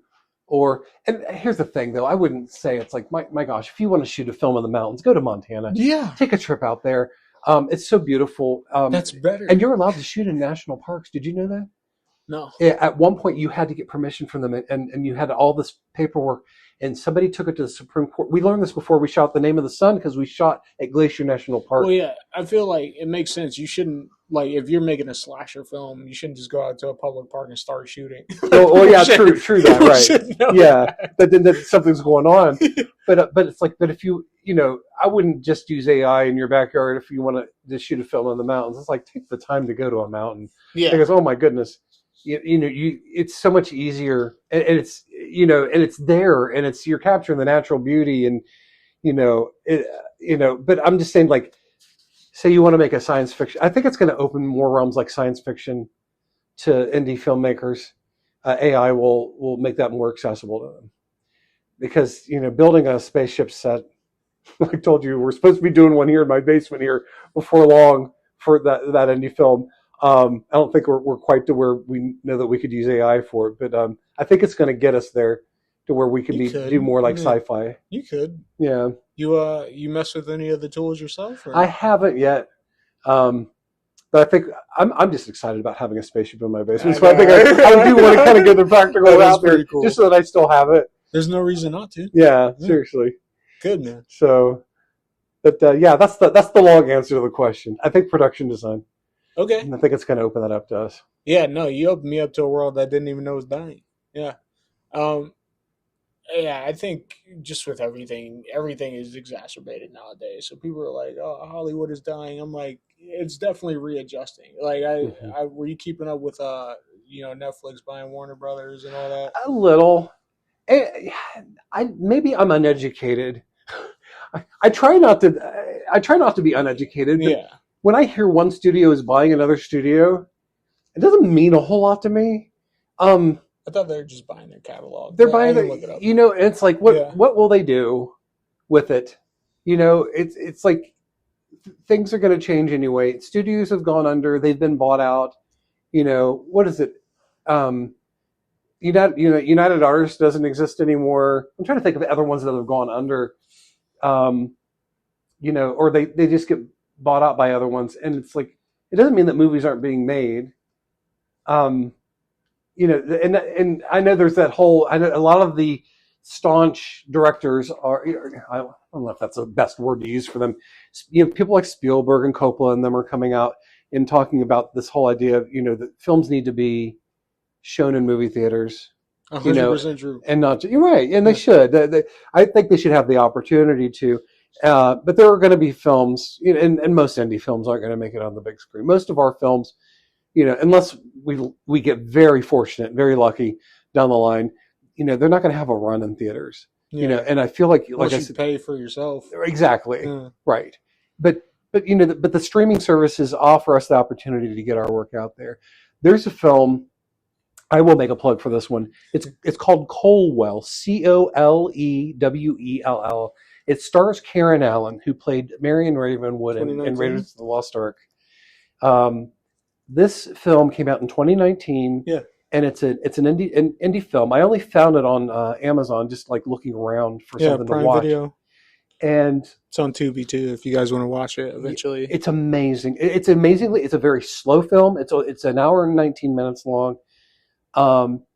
B: And here's the thing, though, I wouldn't say it's like, my gosh, if you want to shoot a film in the mountains, go to Montana.
A: Yeah.
B: Take a trip out there. It's so beautiful.
A: That's better.
B: And you're allowed to shoot in national parks. Did you know that?
A: No.
B: At one point, you had to get permission from them, and you had all this paperwork. And somebody took it to the Supreme Court. We learned this before we shot The Name of the Sun because we shot at Glacier National Park.
A: Well, yeah, I feel like it makes sense. You shouldn't, like, if you're making a slasher film, you shouldn't just go out to a public park and start shooting.
B: Oh, yeah, true that, right? Yeah, but then something's going on. But it's like, but if you I wouldn't just use AI in your backyard if you want to just shoot a film in the mountains. It's like, take the time to go to a mountain. Yeah. Because, oh my goodness, it's so much easier, and it's and it's there, and you're capturing the natural beauty, and But I'm just saying, like, say you want to make a science fiction. I think it's going to open more realms like science fiction to indie filmmakers. AI will make that more accessible to them, because building a spaceship set. Like I told you, we're supposed to be doing one here in my basement here before long for that indie film. I don't think we're quite to where we know that we could use AI for it, but I think it's going to get us there to where we can do more like sci-fi.
A: You could,
B: yeah.
A: You mess with any of the tools yourself? Or?
B: I haven't yet, but I think I'm just excited about having a spaceship in my basement. So I think I do want to kind of get the practical out there, cool. Just so that I still have it.
A: There's no reason not to.
B: Yeah. Seriously.
A: Good, man.
B: So, but that's the long answer to the question. I think production design.
A: Okay.
B: And I think it's going to open that up to us.
A: Yeah, no, you opened me up to a world I didn't even know was dying. Yeah. Yeah, I think just with everything is exacerbated nowadays. So people are like, "Oh, Hollywood is dying." I'm like, it's definitely readjusting. Like, were you keeping up with Netflix buying Warner Brothers and all that?
B: A little. Maybe I'm uneducated. I try not to be uneducated. But
A: yeah.
B: When I hear one studio is buying another studio, it doesn't mean a whole lot to me.
A: I thought they were just buying their catalog.
B: They're buying it's like, what will they do with it? It's like things are going to change anyway. Studios have gone under. They've been bought out. What is it? United Artists doesn't exist anymore. I'm trying to think of other ones that have gone under, or they just get bought out by other ones. And it's like, it doesn't mean that movies aren't being made. And I know there's that whole, I know a lot of the staunch directors are, I don't know if that's the best word to use for them. People like Spielberg and Coppola and them are coming out and talking about this whole idea of, that films need to be shown in movie theaters,
A: 100% true,
B: and not. You're right, and they should. I think they should have the opportunity to. But there are going to be films, and most indie films aren't going to make it on the big screen. Most of our films, unless we get very fortunate, very lucky down the line, they're not going to have a run in theaters.
A: Yeah.
B: And I feel like
A: I said, pay for yourself.
B: Exactly, right. But the streaming services offer us the opportunity to get our work out there. There's a film. I will make a plug for this one. It's called Colwell, Colewell. It stars Karen Allen, who played Marion Ravenwood in Raiders of the Lost Ark. This film came out in 2019.
A: Yeah.
B: And it's an indie film. I only found it on Amazon, just like looking around for something
A: Prime
B: to watch.
A: Video.
B: And
A: it's on Tubi too, if you guys want to watch it eventually.
B: It's amazing. It's a very slow film. It's an hour and 19 minutes long.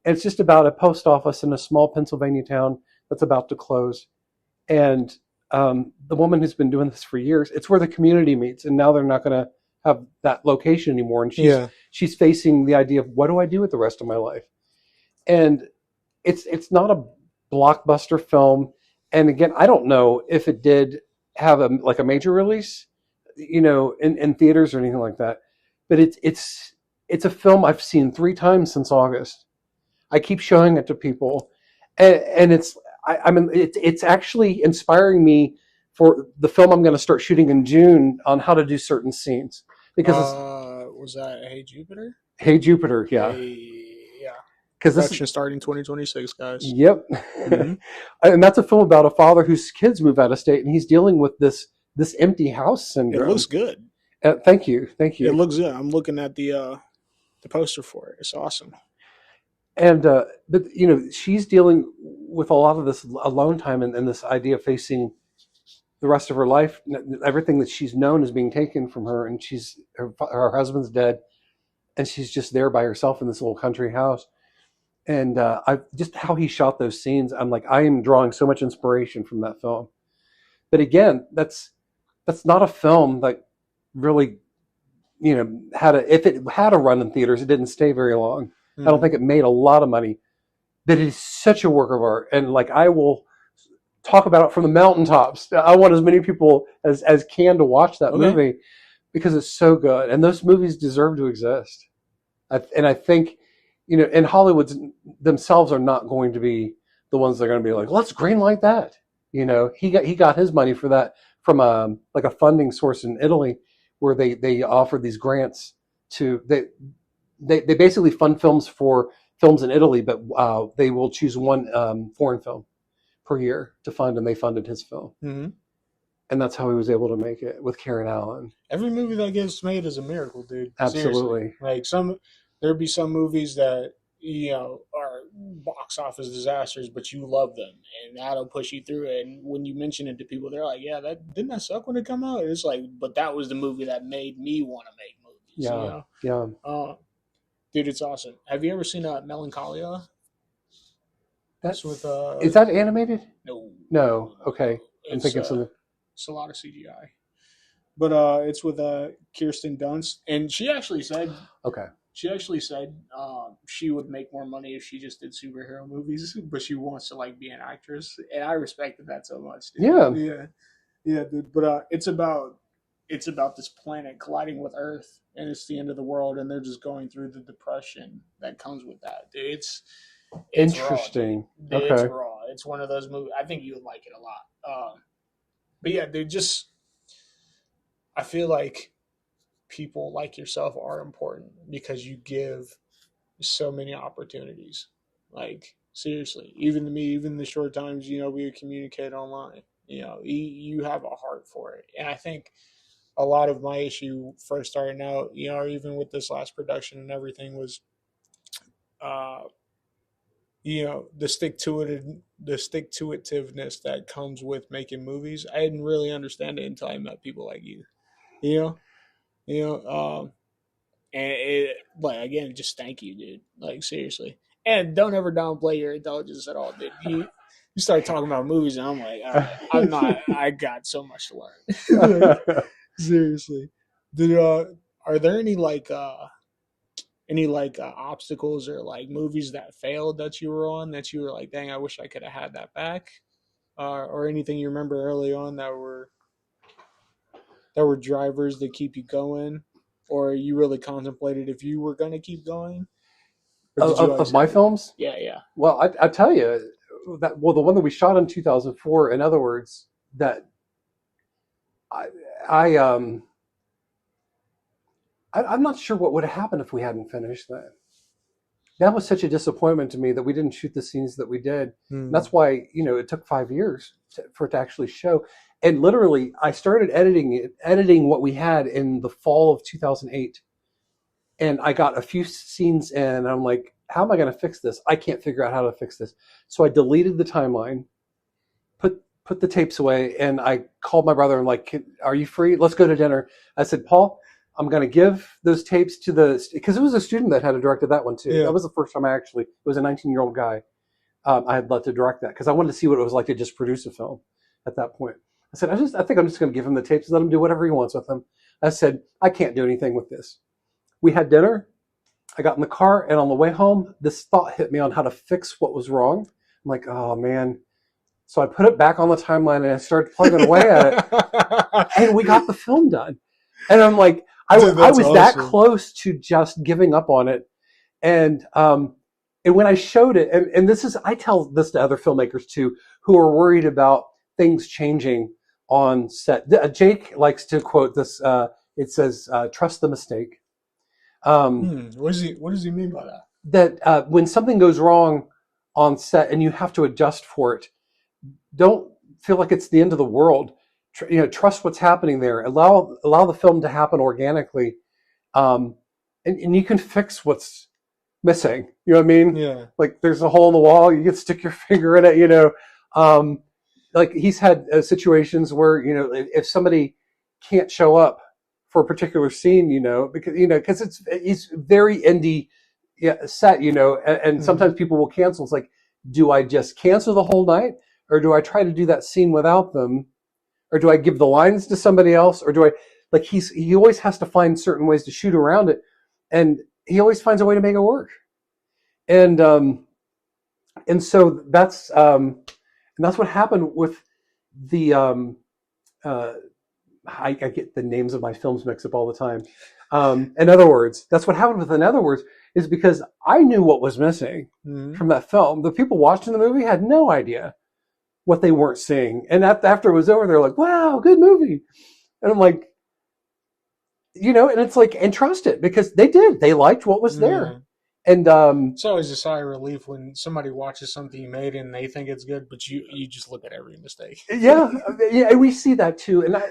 B: It's just about a post office in a small Pennsylvania town that's about to close. And the woman who's been doing this for years, it's where the community meets, and now they're not going to have that location anymore. And she's facing the idea of, what do I do with the rest of my life? And it's not a blockbuster film. And again, I don't know if it did have a major release, in theaters or anything like that. But it's a film I've seen 3 times since August. I keep showing it to people, and it's actually inspiring me for the film I'm going to start shooting in June on how to do certain scenes. Because
A: was that Hey Jupiter?
B: Hey Jupiter, yeah.
A: Because this is starting 2026, guys.
B: Yep. Mm-hmm. And that's a film about a father whose kids move out of state, and he's dealing with this empty house syndrome.
A: It looks good.
B: Thank you.
A: It looks good. I'm looking at the poster for it. It's awesome.
B: And but she's dealing with a lot of this alone time and this idea of facing the rest of her life. Everything that she's known is being taken from her, and her husband's dead, and she's just there by herself in this little country house. And just how he shot those scenes, I'm like, I am drawing so much inspiration from that film. But again, that's not a film that really, if it had a run in theaters, it didn't stay very long. Mm-hmm. I don't think it made a lot of money, but it is such a work of art. And I will talk about it from the mountaintops. I want as many people as can to watch that movie, because it's so good. And those movies deserve to exist. And I think, and Hollywood themselves are not going to be the ones that are going to be like, let's greenlight that. He got his money for that from a funding source in Italy, where they offered these grants to they basically fund films in Italy, but they will choose one foreign film per year to fund, and they funded his film. Mm-hmm. And that's how he was able to make it with Karen Allen.
A: Every movie that gets made is a miracle, dude.
B: Absolutely.
A: Seriously. There'd be some movies that are box office disasters, but you love them, and that'll push you through it. And when you mention it to people, they're like, "Yeah, that didn't that suck when it came out?" It's like, but that was the movie that made me want to make movies.
B: Yeah.
A: Dude, it's awesome. Have you ever seen Melancholia?
B: That's with is that animated? No. Okay, I'm thinking something.
A: It's a lot of CGI, but it's with Kirsten Dunst, and she actually said, she would make more money if she just did superhero movies, but she wants to be an actress, and I respected that so much. Dude. Yeah, dude. But it's about this planet colliding with Earth, and it's the end of the world, and they're just going through the depression that comes with that. Dude, it's
B: interesting.
A: Raw, dude. It's raw. It's one of those movies. I think you would like it a lot. But yeah, dude, I feel like people like yourself are important because you give so many opportunities. Seriously, even to me, even the short times, we communicate online, you have a heart for it. And I think a lot of my issue first starting out, or even with this last production and everything, was, the stick-to-itiveness that comes with making movies. I didn't really understand it until I met people like you, and again, just thank you, dude. Seriously. And don't ever downplay your intelligence at all, dude. You start talking about movies, and I'm like, all right, I got so much to learn. Seriously. Are there any obstacles or movies that failed that you were on that you were like, dang, I wish I could have had that back? Or anything you remember early on that were drivers that keep you going, or you really contemplated if you were going to keep going?
B: Of my films?
A: Yeah.
B: Well, I tell you, the one that we shot in 2004, in other words, that I'm not sure what would have happened if we hadn't finished that. that was such a disappointment to me that we didn't shoot the scenes that we did. And that's why, it took 5 years for it to actually show. And literally, I started editing what we had in the fall of 2008. And I got a few scenes in, and I'm like, how am I going to fix this? I can't figure out how to fix this. So I deleted the timeline, put the tapes away, and I called my brother and like, are you free? Let's go to dinner. I said, Paul, I'm going to give those tapes to because it was a student that had directed that one too. Yeah. That was the first time it was a 19-year-old guy. I had let to direct that because I wanted to see what it was like to just produce a film at that point. I said, I think I'm just going to give him the tapes and let him do whatever he wants with them. I said, I can't do anything with this. We had dinner. I got in the car, and on the way home, this thought hit me on how to fix what was wrong. I'm like, oh man. So I put it back on the timeline and I started plugging away at it, and we got the film done. And I'm like, I was awesome. That close to just giving up on it. And when I showed it, and I tell this to other filmmakers too, who are worried about things changing on set. Jake likes to quote this. It says, "Trust the mistake."
A: What does he mean by that?
B: That when something goes wrong on set and you have to adjust for it, don't feel like it's the end of the world. Trust what's happening there. Allow the film to happen organically, and you can fix what's missing. You know what I mean?
A: Yeah.
B: Like there's a hole in the wall, you can stick your finger in it. Like he's had situations where if somebody can't show up for a particular scene, because it's very indie set, and sometimes people will cancel. It's like, do I just cancel the whole night, or do I try to do that scene without them, or do I give the lines to somebody else, or do I he always has to find certain ways to shoot around it, and he always finds a way to make it work, and so that's what happened with the I get the names of my films mixed up all the time. In other words, that's what happened with In Other Words, is because I knew what was missing from that film. The people watching the movie had no idea what they weren't seeing. And after it was over, they're like, wow, good movie. And I'm like, and it's like, and trust it, because they did. They liked what was there. And
A: it's always a sigh of relief when somebody watches something you made and they think it's good, but you just look at every mistake.
B: Yeah, we see that too. And I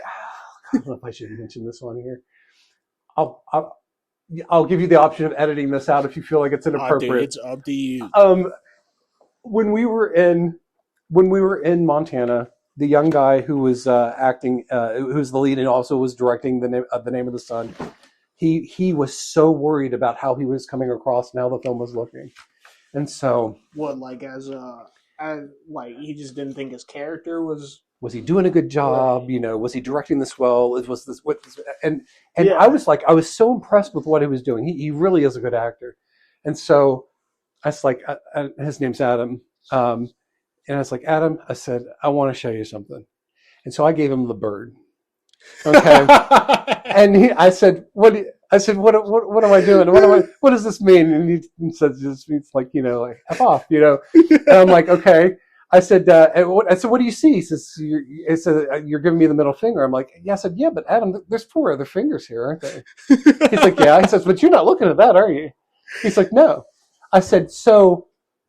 B: don't know if I should mention this one here. I'll give you the option of editing this out if you feel like it's inappropriate.
A: Dude, it's up to you.
B: When we were in Montana, the young guy who was acting, who's the lead and also was directing the Name of the Sun, he was so worried about how he was coming across and how the film was looking, and so
A: what, like as like he just didn't think his character was
B: he doing a good job? Right. Was he directing this well? Was this what? And
A: yeah.
B: I was so impressed with what he was doing. He really is a good actor, and so I was like, his name's Adam, and I was like, Adam, I said, I want to show you something, and so I gave him the bird. Okay. And I said, what am I doing? What does this mean? And he says, this means like, like F off, And I'm like, okay. I said, what do you see? He says, you're giving me the middle finger. I'm like, yeah. I said, yeah, but Adam, there's 4 other fingers here, aren't there? He's like, yeah. He says, but you're not looking at that, are you? He's like, no. I said,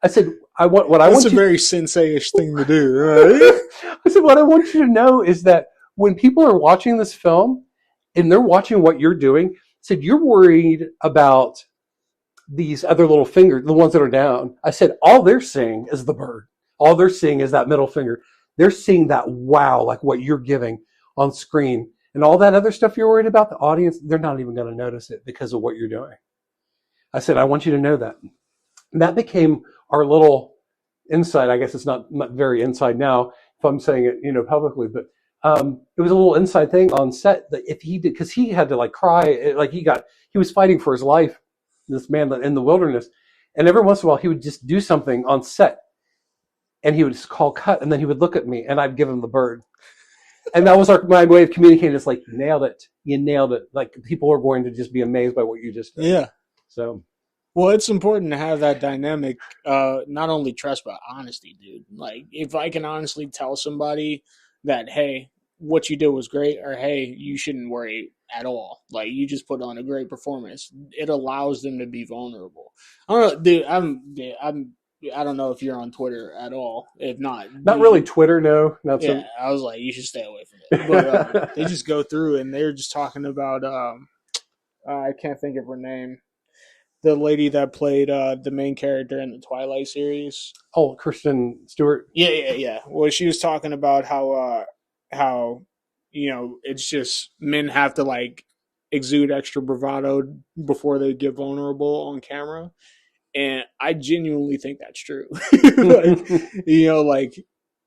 B: that's a
A: very sensei-ish thing to do, right?
B: I said, what I want you to know is that when people are watching this film and they're watching what you're doing, I said, you're worried about these other little fingers, the ones that are down. I said, all they're seeing is the bird. All they're seeing is that middle finger. They're seeing that wow, like what you're giving on screen. And all that other stuff you're worried about, the audience, they're not even going to notice it because of what you're doing. I said, I want you to know that. And that became our little insight. I guess it's not very inside now if I'm saying it, publicly, but it was a little inside thing on set that if he did, because he had to like cry, like he was fighting for his life, this man in the wilderness, and every once in a while he would just do something on set, and he would just call cut, and then he would look at me, and I'd give him the bird, and that was my way of communicating. It's like, you nailed it. Like people are going to just be amazed by what you just did.
A: Yeah.
B: So.
A: Well, it's important to have that dynamic, not only trust but honesty, dude. Like if I can honestly tell somebody that, hey, what you did was great, or hey, you shouldn't worry at all. Like you just put on a great performance. It allows them to be vulnerable. I don't know, dude. I don't know if you're on Twitter at all. If not,
B: not really Twitter. No, not
A: yeah.
B: so.
A: I was like, you should stay away from it. But they just go through and they're just talking about. I can't think of her name. The lady that played the main character in the Twilight series.
B: Oh, Kristen Stewart.
A: Yeah. Well, she was talking about how it's just men have to like exude extra bravado before they get vulnerable on camera, and I genuinely think that's true. Like, like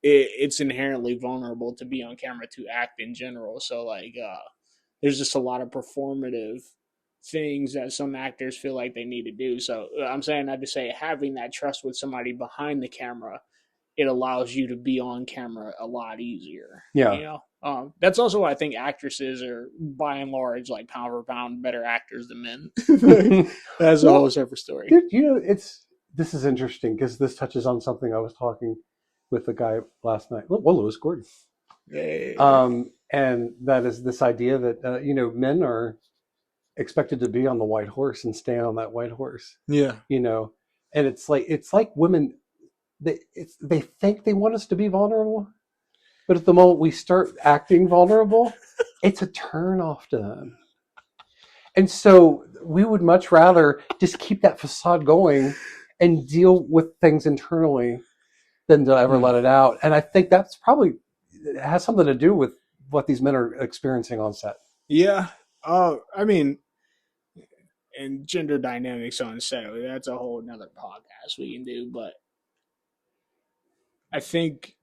A: it's inherently vulnerable to be on camera to act in general. So like, there's just a lot of performative things that some actors feel like they need to do. So I'm saying that to say having that trust with somebody behind the camera, it allows you to be on camera a lot easier.
B: Yeah.
A: That's also why I think actresses are by and large like pound for pound better actors than men. That's a whole separate story.
B: This is interesting because this touches on something I was talking with a guy last night. Well, Lewis Gordon.
A: Yeah.
B: And that is this idea that men are expected to be on the white horse and stand on that white horse.
A: Yeah.
B: And it's like women. They think they want us to be vulnerable, but at the moment we start acting vulnerable, it's a turn off to them. And so we would much rather just keep that facade going and deal with things internally than to ever let it out. And I think that's probably it has something to do with what these men are experiencing on set.
A: Yeah. I mean, and gender dynamics on set, that's a whole nother podcast we can do, but I think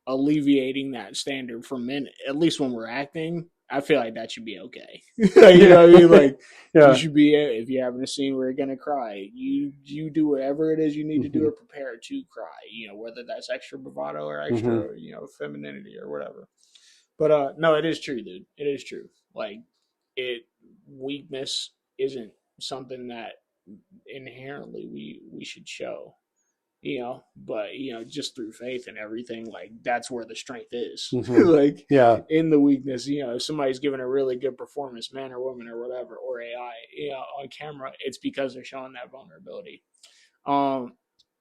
A: alleviating that standard for men, at least when we're acting, I feel like that should be okay. You know what I mean? Like, you should be, if you're having a scene where you're going to cry, you do whatever it is you need to do or prepare to cry, whether that's extra bravado or extra, femininity or whatever. But no, it is true, dude. It is true. Like, weakness isn't something that inherently we should show. But just through faith and everything, like that's where the strength is. Like, in the weakness, if somebody's giving a really good performance, man or woman or whatever, or AI, on camera, it's because they're showing that vulnerability.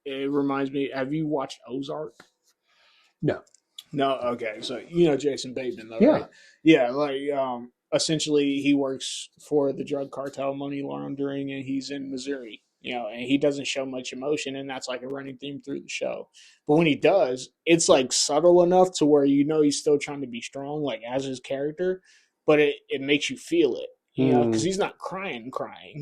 A: It reminds me, have you watched Ozark?
B: No.
A: Okay. So Jason Bateman, though, right? Yeah, like essentially he works for the drug cartel, money laundering, and he's in Missouri. And he doesn't show much emotion, and that's like a running theme through the show. But when he does, it's like subtle enough to where he's still trying to be strong, like as his character, but it makes you feel it, because he's not crying,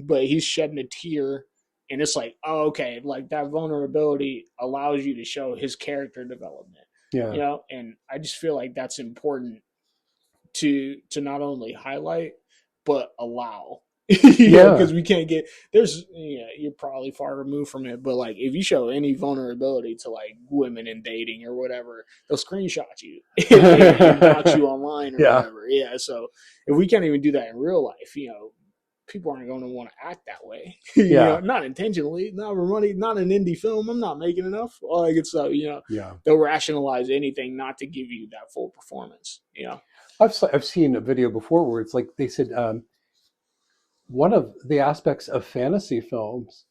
A: but he's shedding a tear, and it's like, oh, okay, like that vulnerability allows you to show his character development. And I just feel like that's important to not only highlight but allow. Because we can't get you're probably far removed from it, but like if you show any vulnerability to like women in dating or whatever, they'll screenshot you and dox you online or whatever. So if we can't even do that in real life, people aren't going to want to act that way. Not intentionally, not for money, not an indie film. I'm not making enough. Like it's they'll rationalize anything not to give you that full performance.
B: I've seen a video before where it's like they said. One of the aspects of fantasy films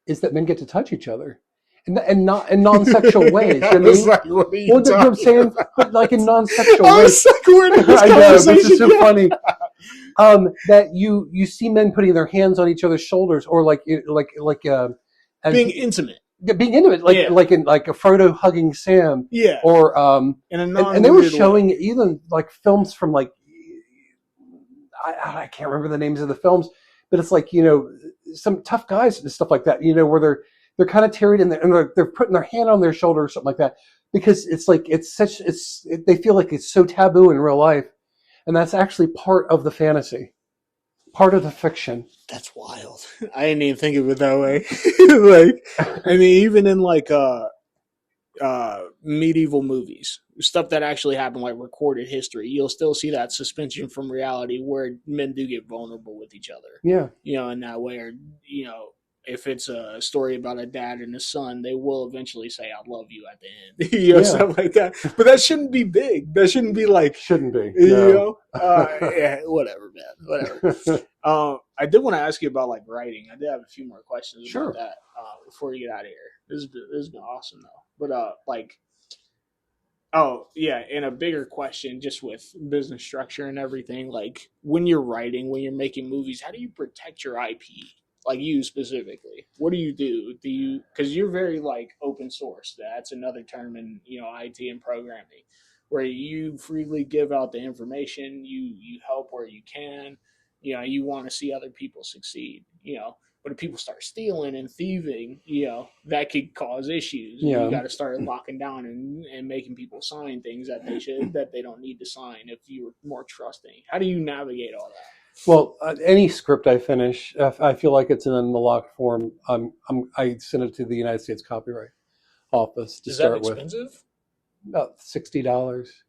B: is that men get to touch each other, and not in non-sexual ways.
A: I was like, what are you
B: know what I'm saying? But like in non-sexual ways.
A: I know, this
B: is so funny. That you see men putting their hands on each other's shoulders, or like
A: being intimate.
B: Being intimate, like in like a Frodo hugging Sam, or
A: in a
B: and they were showing even like films from like. I can't remember the names of the films, but it's like, some tough guys and stuff like that, where they're kind of teary and they're putting their hand on their shoulder or something like that, because it's like, they feel like it's so taboo in real life. And that's actually part of the fantasy, part of the fiction.
A: That's wild. I didn't even think of it that way. Like, I mean, even in like, medieval movies, stuff that actually happened, like recorded history, you'll still see that suspension from reality where men do get vulnerable with each other. In that way, or if it's a story about a dad and a son, they will eventually say "I love you" at the end, you know, stuff like that. But that shouldn't be big. That shouldn't be like
B: shouldn't be,
A: you know. Yeah, whatever, man, whatever. I did want to ask you about like writing. I did have a few more questions about that before you get out of here. This has been awesome though. But like, oh yeah, and a bigger question, just with business structure and everything. Like when you're writing, when you're making movies, how do you protect your IP? Like you specifically, what do you do? Do you, because you're very like open source. That's another term in IT and programming, where you freely give out the information. You help where you can. You want to see other people succeed. But if people start stealing and thieving, that could cause issues.
B: Yeah.
A: You got to start locking down and making people sign things that they don't need to sign. If you're more trusting, how do you navigate all that?
B: Well, any script I finish, if I feel like it's in the locked form, I send it to the United States Copyright Office to start with.
A: Is that expensive?
B: About $60.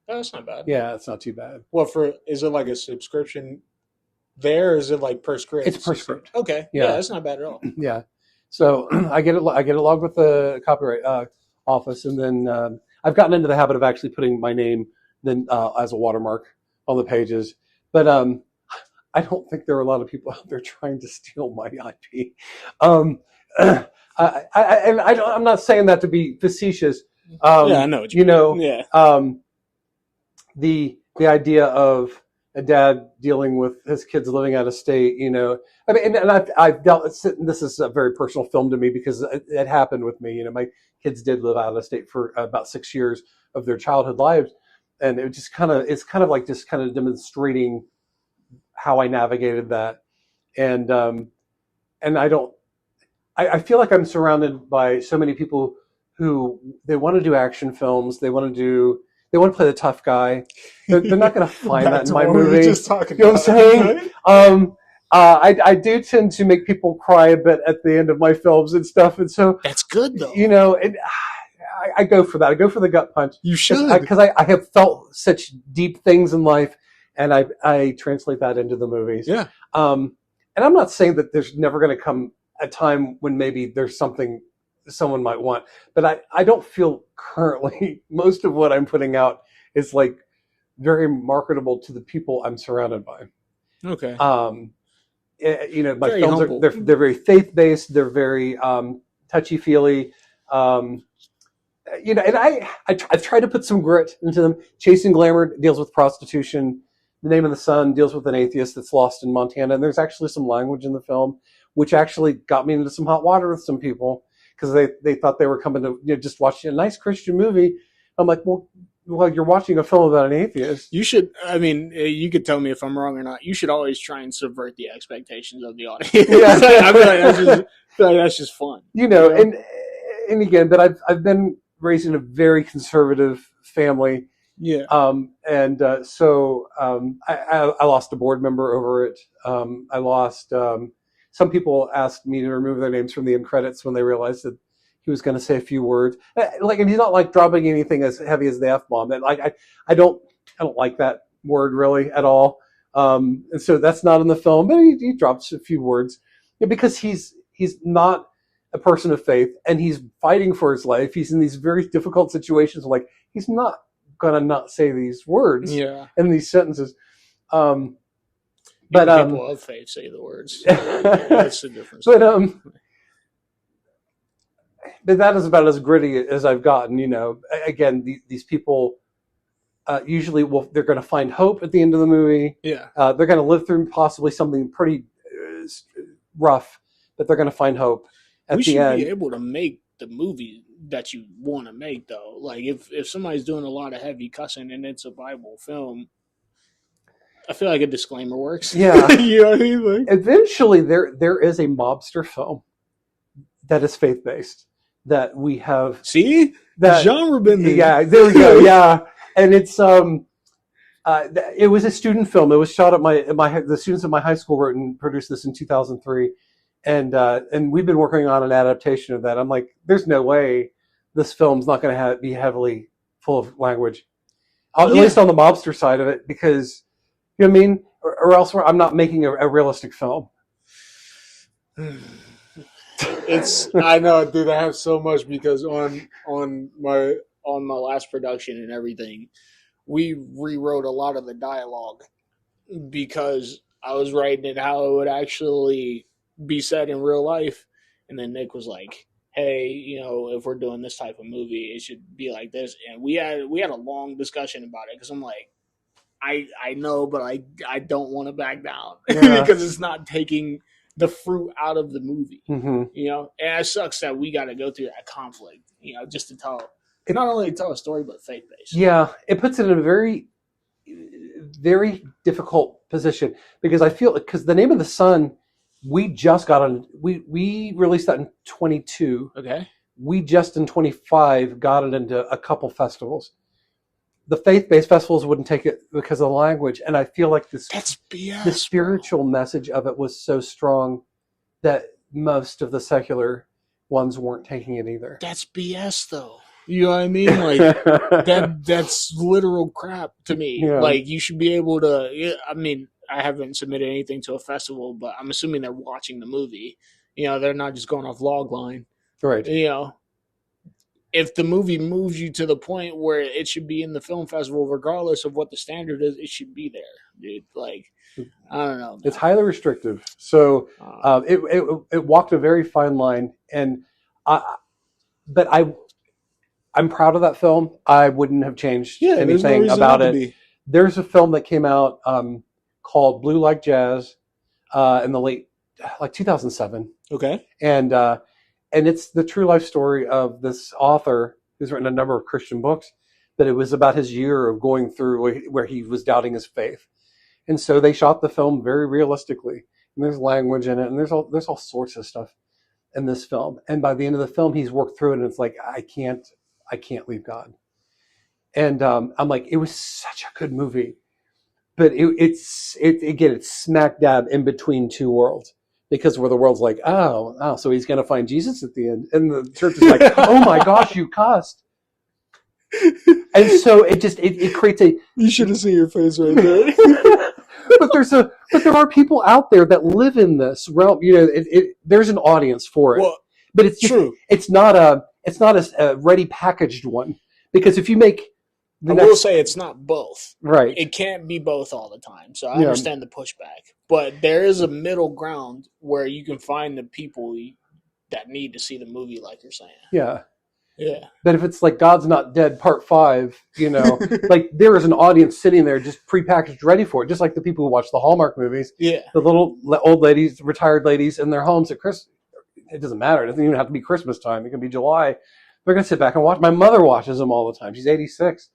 A: Oh, that's not bad.
B: Yeah, it's not too bad.
A: Well, is it like a subscription there, or is it like per script?
B: It's per script.
A: Okay. Yeah, that's not bad at all.
B: Yeah. So I get it logged with the Copyright Office, and then I've gotten into the habit of actually putting my name then as a watermark on the pages. But I don't think there are a lot of people out there trying to steal my IP. I'm not saying that to be facetious.
A: I know what you mean.
B: Yeah. The idea of a dad dealing with his kids living out of state, I mean, and I've dealt. This is a very personal film to me because it happened with me. My kids did live out of state for about 6 years of their childhood lives, and it's kind of like just kind of demonstrating how I navigated that, and I feel like I'm surrounded by so many people who they want to do action films. They want to play the tough guy. They're not going to find that in my movie. You know what I'm saying? Right? I do tend to make people cry a bit at the end of my films and stuff, and so
A: that's good though.
B: And I go for that. I go for the gut punch.
A: You should,
B: because I have felt such deep things in life. And I translate that into the movies.
A: Yeah.
B: And I'm not saying that there's never going to come a time when maybe there's something someone might want, but I don't feel currently most of what I'm putting out is like very marketable to the people I'm surrounded by.
A: Okay.
B: My
A: very
B: films
A: humble.
B: They're very faith-based. They're very touchy-feely. And I've tried to put some grit into them. Chasing Glamour deals with prostitution. The Name of the Sun deals with an atheist that's lost in Montana. And there's actually some language in the film, which actually got me into some hot water with some people because they thought they were coming to just watch a nice Christian movie. I'm like, well, you're watching a film about an atheist.
A: You should, I mean, you could tell me if I'm wrong or not. You should always try and subvert the expectations of the audience. Yeah. I feel like that's just fun.
B: And again, but I've been raised in a very conservative family.
A: Yeah.
B: So I lost a board member over it. I lost, some people asked me to remove their names from the end credits when they realized that he was going to say a few words. And he's not like dropping anything as heavy as the F-bomb. And I don't like that word really at all. And so that's not in the film, but he drops a few words because he's not a person of faith and he's fighting for his life. He's in these very difficult situations. Like he's not gonna not say these words in these sentences. But
A: people of faith say the words. That's the difference.
B: But that is about as gritty as I've gotten. Again, these people usually they're going to find hope at the end of the movie.
A: Yeah,
B: they're going to live through possibly something pretty rough, but they're going to find hope at the end.
A: We should be able to make the movie that you want to make, though. Like if somebody's doing a lot of heavy cussing and it's a Bible film, I feel like a disclaimer works.
B: Yeah.
A: You know what I mean? Like,
B: eventually, there is a mobster film that is faith-based that we have.
A: See?
B: That
A: genre bending.
B: Yeah, there we go. Yeah. And it's it was a student film. It was shot at the students at my high school wrote and produced this in 2003. And we've been working on an adaptation of that. I'm like, there's no way this film's not going to be heavily full of language, at least on the mobster side of it, because you know what I mean, or else I'm not making a realistic film.
A: I know, dude. I have so much because on my last production and everything, we rewrote a lot of the dialogue because I was writing it how it would actually be said in real life, and then Nick was like, "Hey, if we're doing this type of movie, it should be like this." And we had a long discussion about it because I'm like, I know, but I don't want to back down because it's not taking the fruit out of the movie. And it sucks that we got to go through that conflict, just to not only tell a story but faith based.
B: Yeah, it puts it in a very, very difficult position because I feel because the name of the sun, we just got on. We released that in 22.
A: Okay.
B: We just in 25 got it into a couple festivals. The faith-based festivals wouldn't take it because of the language, and I feel like that's BS, the spiritual message of it was so strong that most of the secular ones weren't taking it either.
A: That's BS, though. You know what I mean? Like that's literal crap to me. Yeah. Like you should be able to. I mean, I haven't submitted anything to a festival, but I'm assuming they're watching the movie. They're not just going off log line,
B: right?
A: If the movie moves you to the point where it should be in the film festival, regardless of what the standard is, it should be there, dude. Like, I don't know. Man.
B: It's highly restrictive. So it walked a very fine line, and I'm proud of that film. I wouldn't have changed anything about it. There's a film that came out called Blue Like Jazz in the late 2007.
A: Okay,
B: and it's the true life story of this author who's written a number of Christian books, but it was about his year of going through where he was doubting his faith. And so they shot the film very realistically. And there's language in it, and there's all sorts of stuff in this film. And by the end of the film, he's worked through it, and it's like, I can't leave God. And I'm like, it was such a good movie. But it's smack dab in between two worlds. Because where the world's like, oh, so he's going to find Jesus at the end. And the church is like, oh my gosh, you cussed. And so it creates a...
A: You should have seen your face right there.
B: but there are people out there that live in this realm. There's an audience for it.
A: Well,
B: but it's
A: true.
B: It's not a ready packaged one. Because if you make...
A: I will say it's not both.
B: Right.
A: It can't be both all the time. So I understand the pushback. But there is a middle ground where you can find the people that need to see the movie, like you're saying.
B: Yeah.
A: Yeah.
B: But if it's like God's Not Dead Part 5, like there is an audience sitting there just prepackaged ready for it. Just like the people who watch the Hallmark movies.
A: Yeah.
B: The little old ladies, retired ladies in their homes at Christmas. It doesn't matter. It doesn't even have to be Christmas time. It can be July. They're going to sit back and watch. My mother watches them all the time. She's 86.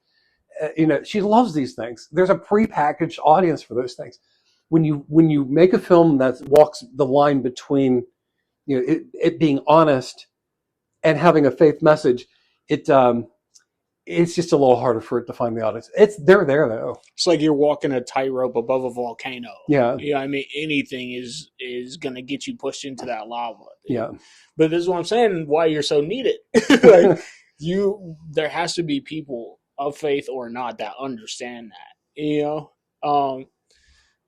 B: She loves these things. There's a prepackaged audience for those things. When you make a film that walks the line between, it being honest and having a faith message, it's just a little harder for it to find the audience. They're there though.
A: It's like you're walking a tightrope above a volcano.
B: Yeah.
A: I mean, anything is going to get you pushed into that lava. Dude.
B: Yeah.
A: But this is what I'm saying. Why you're so needed. Like there has to be people of faith or not that understand that.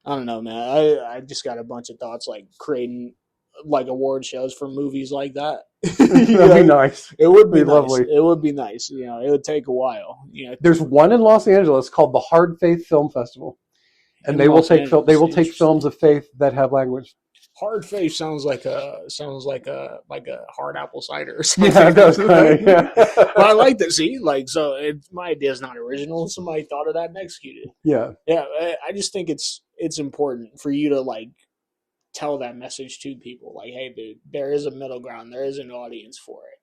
A: I don't know, man. I just got a bunch of thoughts like creating like award shows for movies like that.
B: That'd be nice.
A: It would be
B: lovely.
A: Nice. It would be nice. It would take a while.
B: There's one in Los Angeles called the Hard Faith Film Festival, and they will take films of faith that have language.
A: Hard faith sounds like a hard apple cider or something.
B: Yeah, it does. Yeah.
A: But I like that. See, my idea is not original. Somebody thought of that and executed.
B: Yeah.
A: Yeah. I just think it's important for you to tell that message to people. Like, hey, dude, there is a middle ground. There is an audience for it.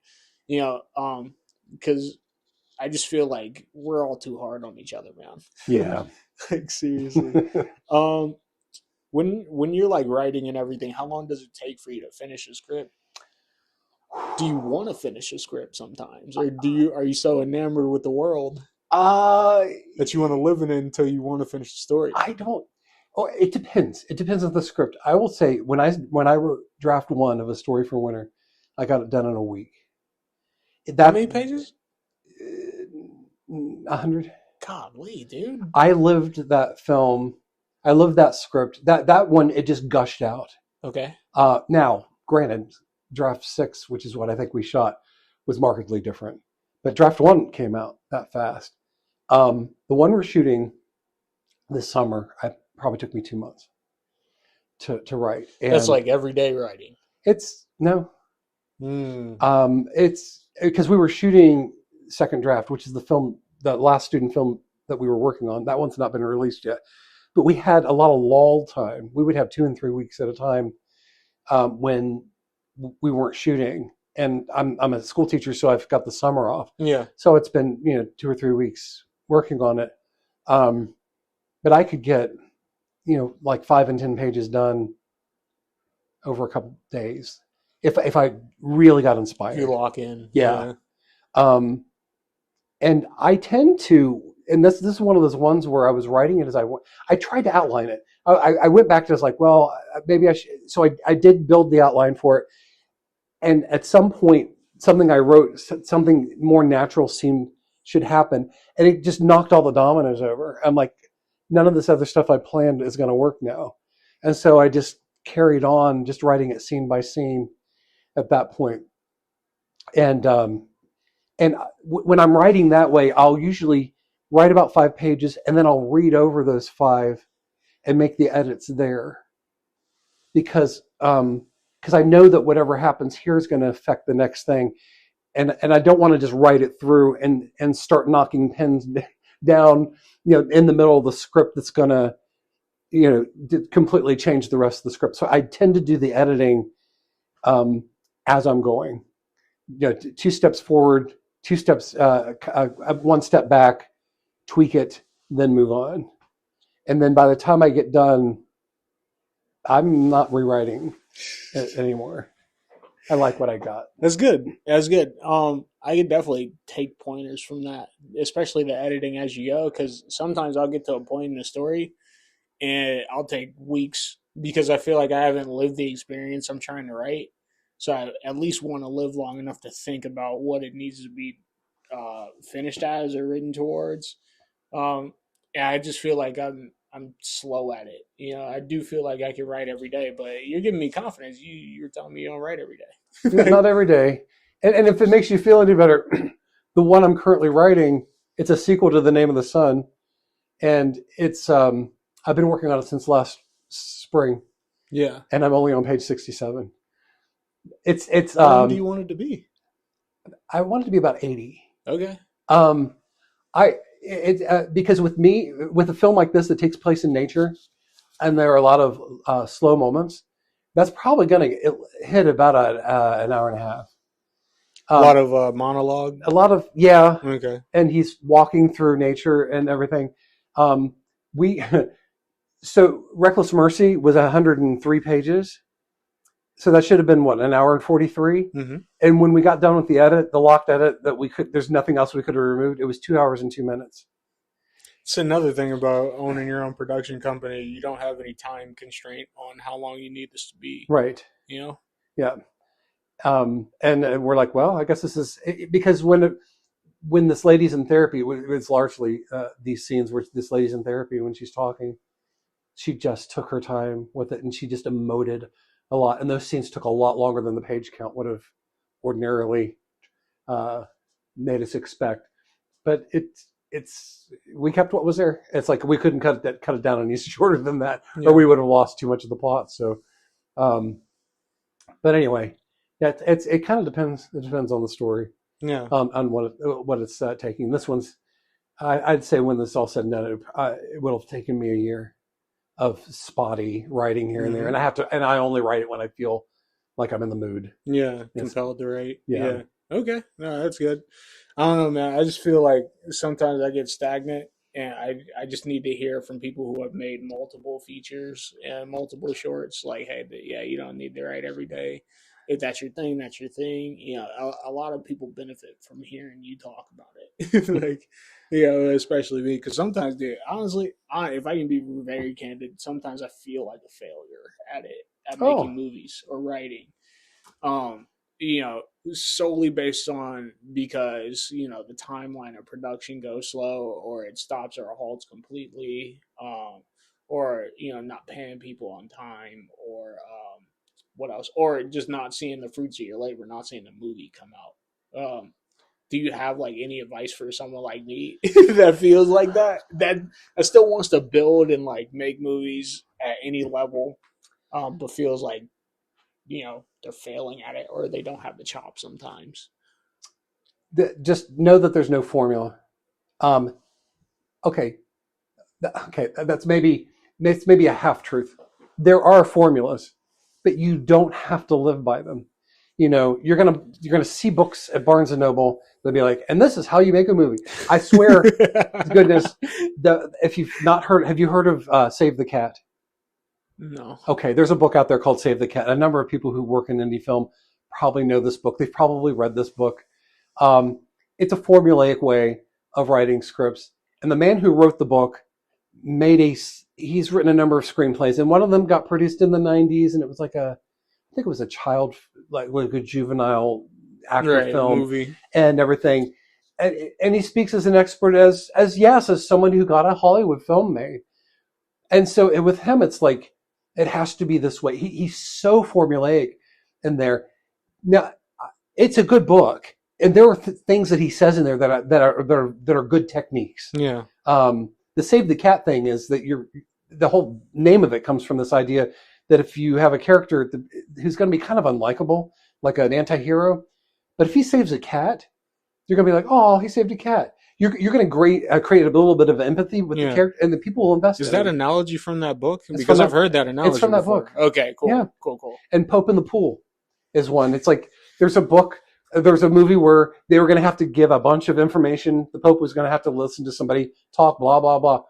A: Because I just feel like we're all too hard on each other, man.
B: Yeah.
A: Seriously. When you're writing and everything, how long does it take for you to finish a script? Do you want to finish a script sometimes, or are you so enamored with the world that you want to live in it until you want to finish the story?
B: I don't. Oh, it depends. It depends on the script. I will say when I wrote draft 1 of A Story for Winter, I got it done in a week.
A: How many pages?
B: 100.
A: Golly, dude!
B: I lived that film. I loved that script. That one, it just gushed out.
A: Okay.
B: Now, granted, draft 6, which is what I think we shot, was markedly different. But draft 1 came out that fast. The one we're shooting this summer, it probably took me 2 months to write. And
A: that's like everyday writing.
B: It's it's because we were shooting second draft, which is the last student film that we were working on. That one's not been released yet, but we had a lot of lull time. We would have 2 and 3 weeks at a time when we weren't shooting. And I'm a school teacher, so I've got the summer off.
A: Yeah.
B: So it's been 2 or 3 weeks working on it. But I could get like 5 and 10 pages done over a couple days if I really got inspired.
A: You lock in.
B: Yeah. And I tend to, and this is one of those ones where I was writing it as I tried to outline it. I went back to, I was like, well, maybe I should. So I did build the outline for it. And at some point, something I wrote, something more natural should happen. And it just knocked all the dominoes over. I'm like, none of this other stuff I planned is going to work now. And so I just carried on, just writing it scene by scene at that point. And when I'm writing that way, I'll usually write about 5 pages, and then I'll read over those 5 and make the edits there. Because I know that whatever happens here is going to affect the next thing. And I don't want to just write it through and start knocking pens down, in the middle of the script that's going to, completely change the rest of the script. So I tend to do the editing as I'm going. 2 steps forward, 2 steps, 1 step back, tweak it, then move on. And then by the time I get done, I'm not rewriting it anymore. I like what I got.
A: That's good. That's good. I could definitely take pointers from that, especially the editing as you go, because sometimes I'll get to a point in the story and I'll take weeks because I feel like I haven't lived the experience I'm trying to write. So I at least want to live long enough to think about what it needs to be finished as or written towards. And I just feel like I'm slow at it. I do feel like I can write every day, but you're giving me confidence. You're telling me you don't write every day.
B: Not every day. And if it makes you feel any better, the one I'm currently writing, it's a sequel to The Name of the Sun. And it's I've been working on it since last spring.
A: Yeah.
B: And I'm only on page 67. It's
A: How long do you want it to be?
B: I want it to be about 80.
A: Okay.
B: Because with a film like this that takes place in nature, and there are a lot of slow moments, that's probably going to hit about an hour and a half.
A: A lot of monologue.
B: A lot of
A: Okay.
B: And he's walking through nature and everything. So Reckless Mercy was 103 pages. So that should have been an hour and 43.
A: Mm-hmm.
B: And when we got done with the locked edit there's nothing else we could have removed. It was 2 hours and 2 minutes.
A: It's another thing about owning your own production company. You don't have any time constraint on how long you need this to be.
B: Right. Yeah. And we're like, well, I guess this is because when this lady's in therapy, it's largely these scenes where this lady's in therapy, when she's talking, she just took her time with it and she just emoted a lot. And those scenes took a lot longer than the page count would have ordinarily made us expect. But we kept what was there. It's like we couldn't cut it down any shorter than that, or we would have lost too much of the plot. So, but anyway, yeah, it kind of depends. It depends on the story.
A: Yeah.
B: On what it's taking. This one's, I'd say when this is all said and done, it would have taken me a year of spotty writing here and there, and I only write it when I feel like I'm in the mood.
A: Yeah, compelled to write.
B: Yeah.
A: Okay, no, that's good. I don't know, man. I just feel like sometimes I get stagnant, and I just need to hear from people who have made multiple features and multiple shorts. Like, hey, you don't need to write every day. If that's your thing, that's your thing. A lot of people benefit from hearing you talk about it. Like, especially me, because sometimes, dude, honestly, if I can be very candid, sometimes I feel like a failure at it, at making movies or writing. Solely based on because the timeline of production goes slow, or it stops or halts completely, or not paying people on time, or what else? Or just not seeing the fruits of your labor, not seeing the movie come out. Do you have like any advice for someone like me that feels like that still wants to build and like make movies at any level, but feels like they're failing at it or they don't have the chops sometimes?
B: Just know that there's no formula. Okay, that's maybe a half truth. There are formulas, but you don't have to live by them. You're gonna see books at Barnes and Noble. They'll be like, and this is how you make a movie. I swear to goodness, if you've not heard, have you heard of Save the Cat?
A: No.
B: Okay, there's a book out there called Save the Cat. A number of people who work in indie film probably know this book. They've probably read this book. It's a formulaic way of writing scripts. And the man who wrote the book he's written a number of screenplays, and one of them got produced in the 90s, and it was like I think it was a child, like a juvenile actor film
A: movie
B: and everything. And he speaks as an expert as someone who got a Hollywood film made. And so with him, it's like, it has to be this way. He's so formulaic in there. Now, it's a good book, and there are things that he says in there that are good techniques.
A: Yeah.
B: The Save the Cat thing is that the whole name of it comes from this idea that if you have a character who's going to be kind of unlikable, like an anti-hero, but if he saves a cat, you're going to be like, oh, he saved a cat. You're going to create a little bit of empathy with the character, and the people will invest in it.
A: Is that analogy from that book? Because I've heard that analogy.
B: It's from that book.
A: Okay, cool.
B: Yeah.
A: Cool.
B: And Pope in the Pool is one. It's like there's a movie where they were going to have to give a bunch of information. The Pope was going to have to listen to somebody talk, blah, blah, blah.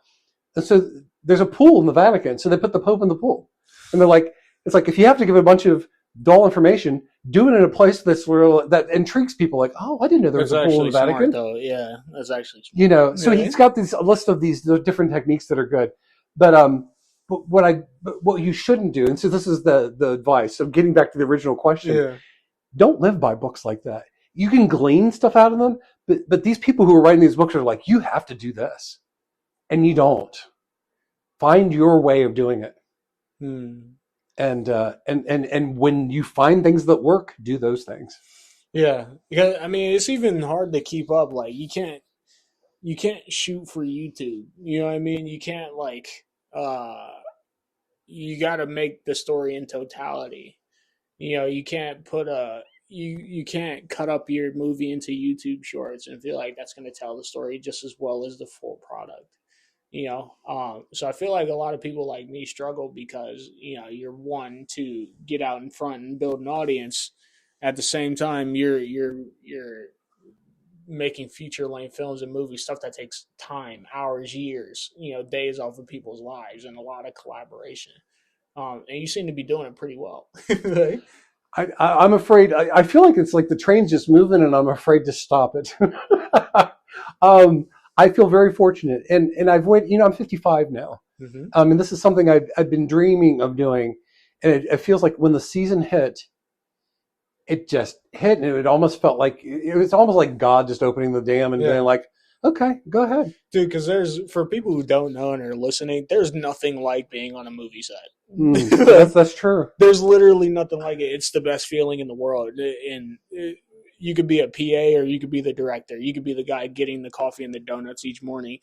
B: And so there's a pool in the Vatican. So they put the Pope in the pool. And they're like, it's like, if you have to give a bunch of dull information, do it in a place that intrigues people. Like, oh, I didn't know there was a pool in the Vatican.
A: Though. Yeah, that's actually smart.
B: So he's got this list of these different techniques that are good. But what you shouldn't do, and so this is the advice of getting back to the original question.
A: Yeah.
B: Don't live by books like that. You can glean stuff out of them, but these people who are writing these books are like, you have to do this, and you don't. Find your way of doing it. And when you find things that work, do those things.
A: Yeah, because I mean, it's even hard to keep up. Like you can't shoot for YouTube. You know what I mean? You can't you got to make the story in totality. You can't put you can't cut up your movie into YouTube shorts and feel like that's going to tell the story just as well as the full product. So I feel like a lot of people like me struggle because you're one to get out in front and build an audience. At the same time, you're making feature length films and movies, stuff that takes time, hours, years, days off of people's lives, and a lot of collaboration. And you seem to be doing it pretty well.
B: I'm afraid. I feel like it's like the train's just moving, and I'm afraid to stop it. I feel very fortunate, and I've went. I'm 55 now, and this is something I've been dreaming of doing, and it feels like when the season hit, it just hit, and it almost felt like it was almost like God just opening the dam and being like, okay, go ahead,
A: dude. Because for people who don't know and are listening, there's nothing like being on a movie set.
B: That's true.
A: There's literally nothing like it. It's the best feeling in the world, and you could be a PA or you could be the director. You could be the guy getting the coffee and the donuts each morning.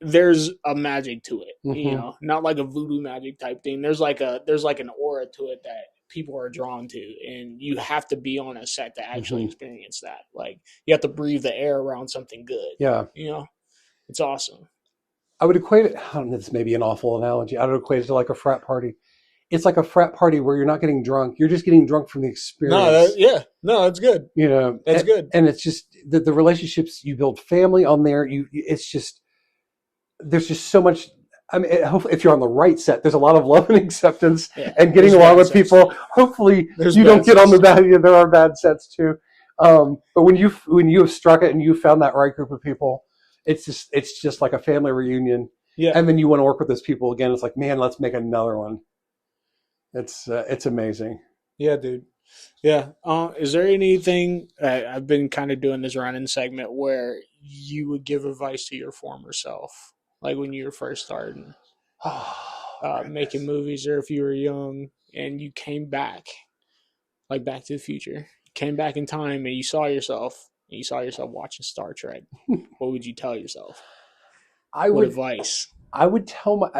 A: There's a magic to it, not like a voodoo magic type thing. There's like an aura to it that people are drawn to, and you have to be on a set to actually experience that. Like you have to breathe the air around something good.
B: Yeah.
A: It's awesome.
B: I would equate it, I don't know, this may be an awful analogy. I would equate it to like a frat party. It's like a frat party where you're not getting drunk. You're just getting drunk from the experience.
A: No, it's good. That's good.
B: And it's just the relationships you build, family on there. It's just, there's just so much. I mean, hopefully if you're on the right set, there's a lot of love and acceptance and getting along with people. Hopefully you don't get on the bad. There are bad sets too. But when you have struck it and you found that right group of people, it's just like a family reunion.
A: Yeah.
B: And then you want to work with those people again. It's like, man, let's make another one. It's amazing.
A: Yeah, dude. Yeah. Is there anything, I've been kind of doing this running segment where you would give advice to your former self, like when you were first starting making movies, or if you were young and you came back like Back to the Future, came back in time and you saw yourself watching Star Trek, what would you tell yourself? What advice?
B: I would tell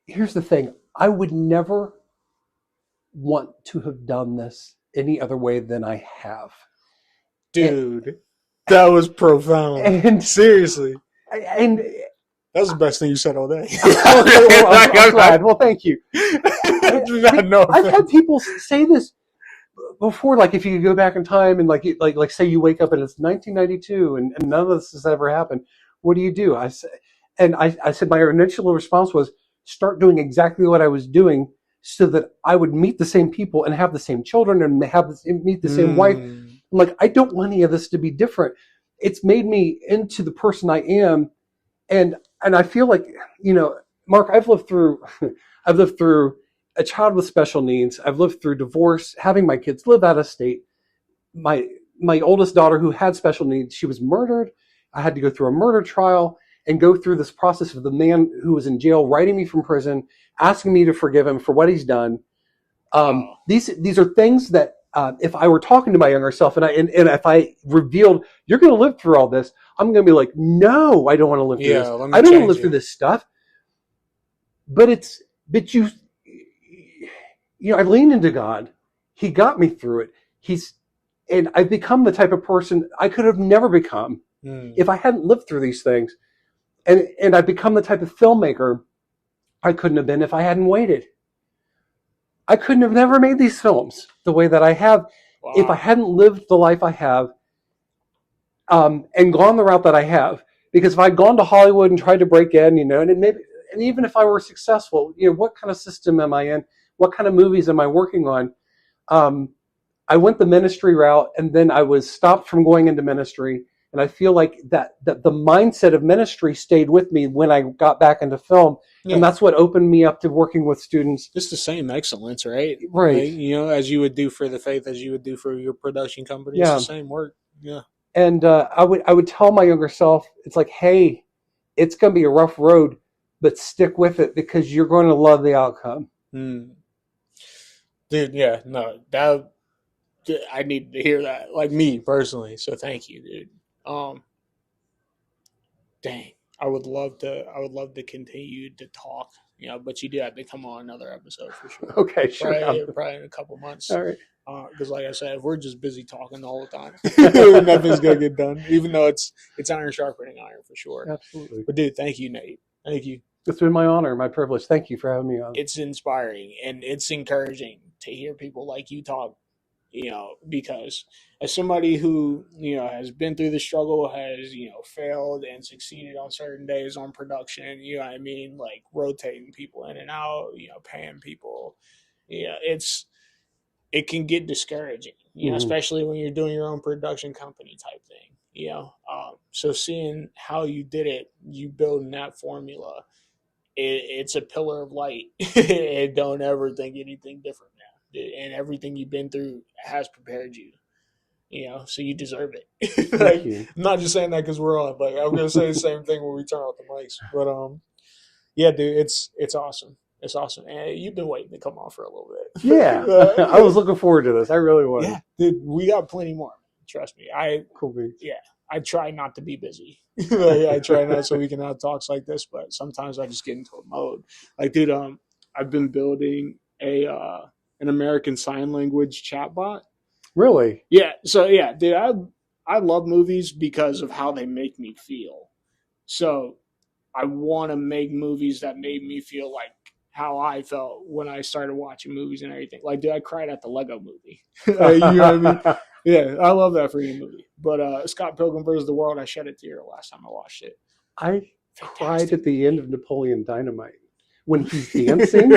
B: here's the thing. I would never want to have done this any other way than I have.
A: Dude, that was profound. And seriously.
B: And
A: that was the best thing you said all day.
B: I'm glad. Well, thank you. I've had people say this before, like if you could go back in time and like say you wake up and it's 1992 and none of this has ever happened, what do you do? I said my initial response was start doing exactly what I was doing so that I would meet the same people and have the same children and meet the same wife. I'm like, I don't want any of this to be different. It's made me into the person I am. And I feel like, Mark, I've lived through a child with special needs. I've lived through divorce, having my kids live out of state. My oldest daughter who had special needs, she was murdered. I had to go through a murder trial and go through this process of the man who was in jail writing me from prison, asking me to forgive him for what he's done. These are things that if I were talking to my younger self and if I revealed you're going to live through all this, I'm going to be like, no, I don't want to live through this. I don't want to live through this stuff. But I leaned into God. He got me through it. And I've become the type of person I could have never become if I hadn't lived through these things. And I've become the type of filmmaker I couldn't have been if I hadn't waited. I couldn't have never made these films the way that I have if I hadn't lived the life I have and gone the route that I have. Because if I'd gone to Hollywood and tried to break in, and even if I were successful, what kind of system am I in? What kind of movies am I working on? I went the ministry route, and then I was stopped from going into ministry. And I feel like that the mindset of ministry stayed with me when I got back into film. Yeah. And that's what opened me up to working with students.
A: It's the same excellence, right?
B: Right.
A: Like, as you would do for the faith, as you would do for your production company. It's the same work. Yeah.
B: And I would tell my younger self, it's like, hey, it's going to be a rough road, but stick with it because you're going to love the outcome.
A: Dude, yeah, no, I need to hear that, like me personally. So thank you, dude. Dang, I would love to continue to talk, but you do have to come on another episode for sure.
B: Okay, sure.
A: Probably in a couple months.
B: All right.
A: Because like I said, if we're just busy talking the whole time, nothing's gonna get done. Even though it's iron sharpening iron for sure.
B: Absolutely.
A: But dude, thank you, Nate. Thank you.
B: It's been my honor, my privilege. Thank you for having me on.
A: It's inspiring and it's encouraging to hear people like you talk. Because as somebody who, has been through the struggle, has, failed and succeeded on certain days on production, like rotating people in and out, paying people, it can get discouraging, especially when you're doing your own production company type thing, so seeing how you did it, you building that formula, it's a pillar of light. And don't ever think anything different now. And everything you've been through has prepared you, so you deserve it. Like, I'm not just saying that because we're on, but I'm going to say the same thing when we turn off the mics. But, yeah, dude, it's awesome. It's awesome. And you've been waiting to come on for a little bit.
B: Yeah. I was looking forward to this. I really was.
A: Yeah, dude, we got plenty more. Trust me.
B: Cool beans.
A: Yeah. I try not to be busy. I try not so we can have talks like this, but sometimes I just get into a mode. Like, dude, I've been building an American Sign Language chatbot.
B: Really?
A: Yeah. So yeah, dude, I love movies because of how they make me feel. So I want to make movies that made me feel like how I felt when I started watching movies and everything. Like, dude, I cried at the Lego movie. You know what I mean? Yeah, I love that freaking movie. But Scott Pilgrim vs. the World, I shed a tear last time I watched it.
B: I cried at the end of Napoleon Dynamite. When he's dancing,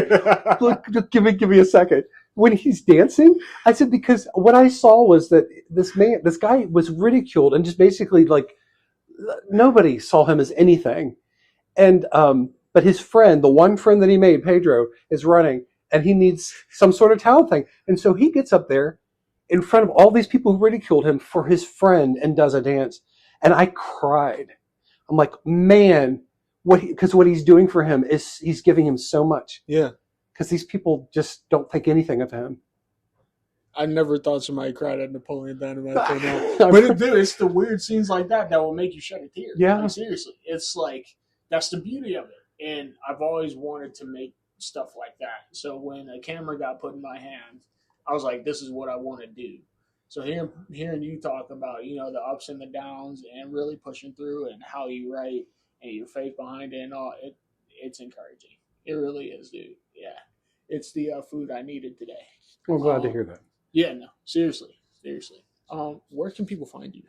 B: look, give me a second. When he's dancing, I said, because what I saw was that this guy was ridiculed and just basically like nobody saw him as anything. And but his friend, the one friend that he made, Pedro, is running and he needs some sort of talent thing. And so he gets up there in front of all these people who ridiculed him for his friend and does a dance. And I cried. I'm like, man. Because what he's doing for him is he's giving him so much.
A: Yeah.
B: Because these people just don't think anything of him.
A: I never thought somebody cried at Napoleon Dynamite till now. But it's the weird scenes like that will make you shed a tear.
B: Yeah.
A: Like, seriously. It's like, that's the beauty of it. And I've always wanted to make stuff like that. So when a camera got put in my hand, I was like, this is what I want to do. So hearing you talk about, the ups and the downs and really pushing through and how you write and your faith behind it and all, it's encouraging. It really is, dude. Yeah. It's the food I needed today.
B: I'm glad to hear that.
A: Yeah, no, seriously. Where can people find you?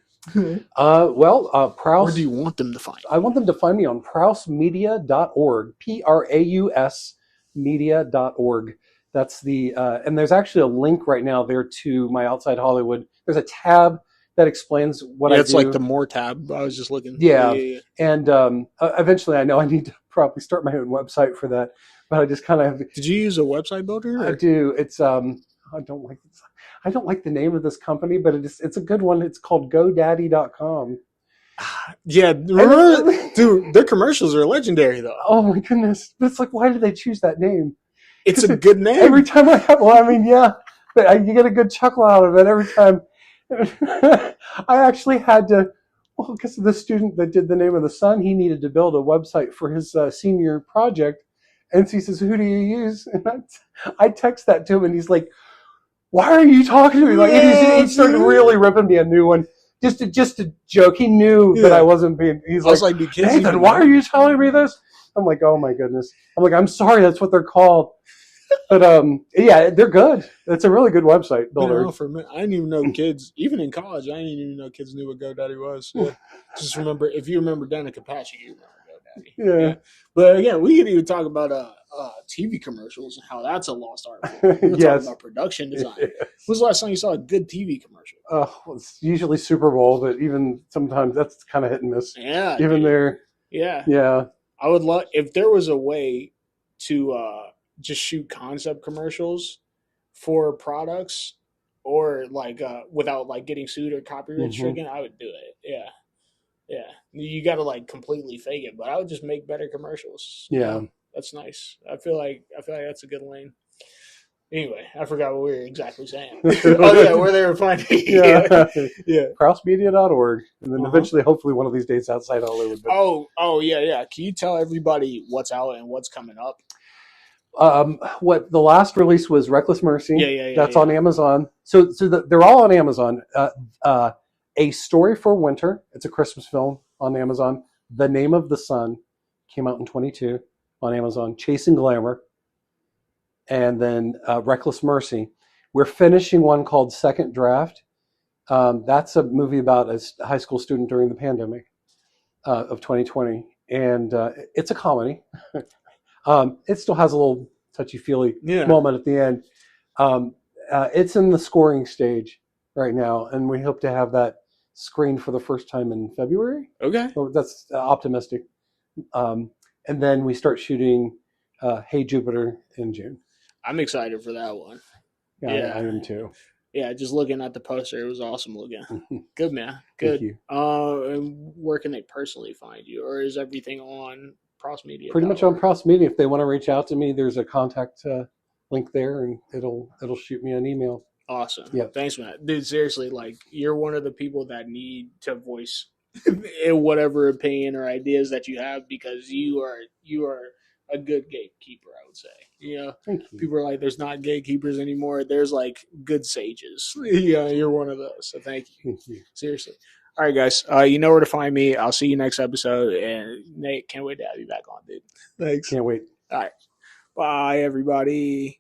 B: Praus.
A: Where do you want them to find you?
B: I want them to find me on prausmedia.org. Praus media.org. That's and there's actually a link right now there to my Outside Hollywood. There's a tab that explains what I do.
A: It's like the more tab. I was just looking.
B: Yeah. And eventually I know I need to probably start my own website for that, but I just kind of.
A: Did you use a website builder?
B: I do. It's I don't like the name of this company, but it's a good one. It's called GoDaddy.com.
A: Yeah, remember, dude, their commercials are legendary though.
B: Oh my goodness. But it's like, why did they choose that name?
A: It's a good name.
B: Every time yeah, but you get a good chuckle out of it every time. I actually had to, because the student that did the name of the son, he needed to build a website for his senior project. And so he says, who do you use? And I text that to him and he's like, why are you talking to me? Like, he started really ripping me a new one. Just to joke. He knew that I wasn't being, he's like, Nathan, why are you telling me this? I'm like, oh my goodness. I'm like, I'm sorry, that's what they're called. But yeah, they're good. It's a really good website builder.
A: I didn't even know kids, even in college, I didn't even know kids knew what GoDaddy was. Yeah. Just remember, if you remember Danica Patch, you remember GoDaddy.
B: Yeah.
A: But again, we could even talk about TV commercials and how that's a lost art. We're talking about production design. Yes. When was the last time you saw a good TV commercial?
B: Well, it's usually Super Bowl, but even sometimes that's kind of hit and miss.
A: Yeah.
B: Even there.
A: Yeah.
B: Yeah.
A: I would love, if there was a way to just shoot concept commercials for products or like without like getting sued or copyright stricken, I would do it. Yeah. Yeah. You got to like completely fake it, but I would just make better commercials.
B: Yeah.
A: That's nice. I feel like that's a good lane. Anyway, I forgot what we were exactly saying. Oh yeah, where they were finding. Yeah.
B: Prausmedia.org, and then eventually, hopefully, one of these days outside Hollywood.
A: Oh yeah. Can you tell everybody what's out and what's coming up?
B: What the last release was, Reckless Mercy.
A: Yeah.
B: That's on Amazon. So they're all on Amazon. A Story for Winter. It's a Christmas film on Amazon. The Name of the Sun came out in 2022 on Amazon. Chasing Glamour. And then Reckless Mercy. We're finishing one called Second Draft. That's a movie about a high school student during the pandemic of 2020. And it's a comedy. It still has a little touchy-feely moment at the end. It's in the scoring stage right now, and we hope to have that screened for the first time in February.
A: Okay.
B: So that's optimistic. And then we start shooting Hey Jupiter in June.
A: I'm excited for that one.
B: Yeah, I am too.
A: Yeah, just looking at the poster, it was awesome looking. Good, man. Good.
B: Thank you.
A: And where can they personally find you, or is everything on Praus Media?
B: Pretty much on Praus Media. If they want to reach out to me, there's a contact link there, and it'll shoot me an email.
A: Awesome.
B: Yeah.
A: Thanks, man. Dude, seriously, like, you're one of the people that need to voice whatever opinion or ideas that you have, because you are a good gatekeeper, I would say.
B: Thank you.
A: People are like, there's not gatekeepers anymore. There's like good sages. Yeah, you're one of those. So thank you.
B: Thank you.
A: Seriously. All right, guys. You know where to find me. I'll see you next episode. And Nate, can't wait to have you back on, dude. Thanks.
B: Can't wait.
A: All right. Bye, everybody.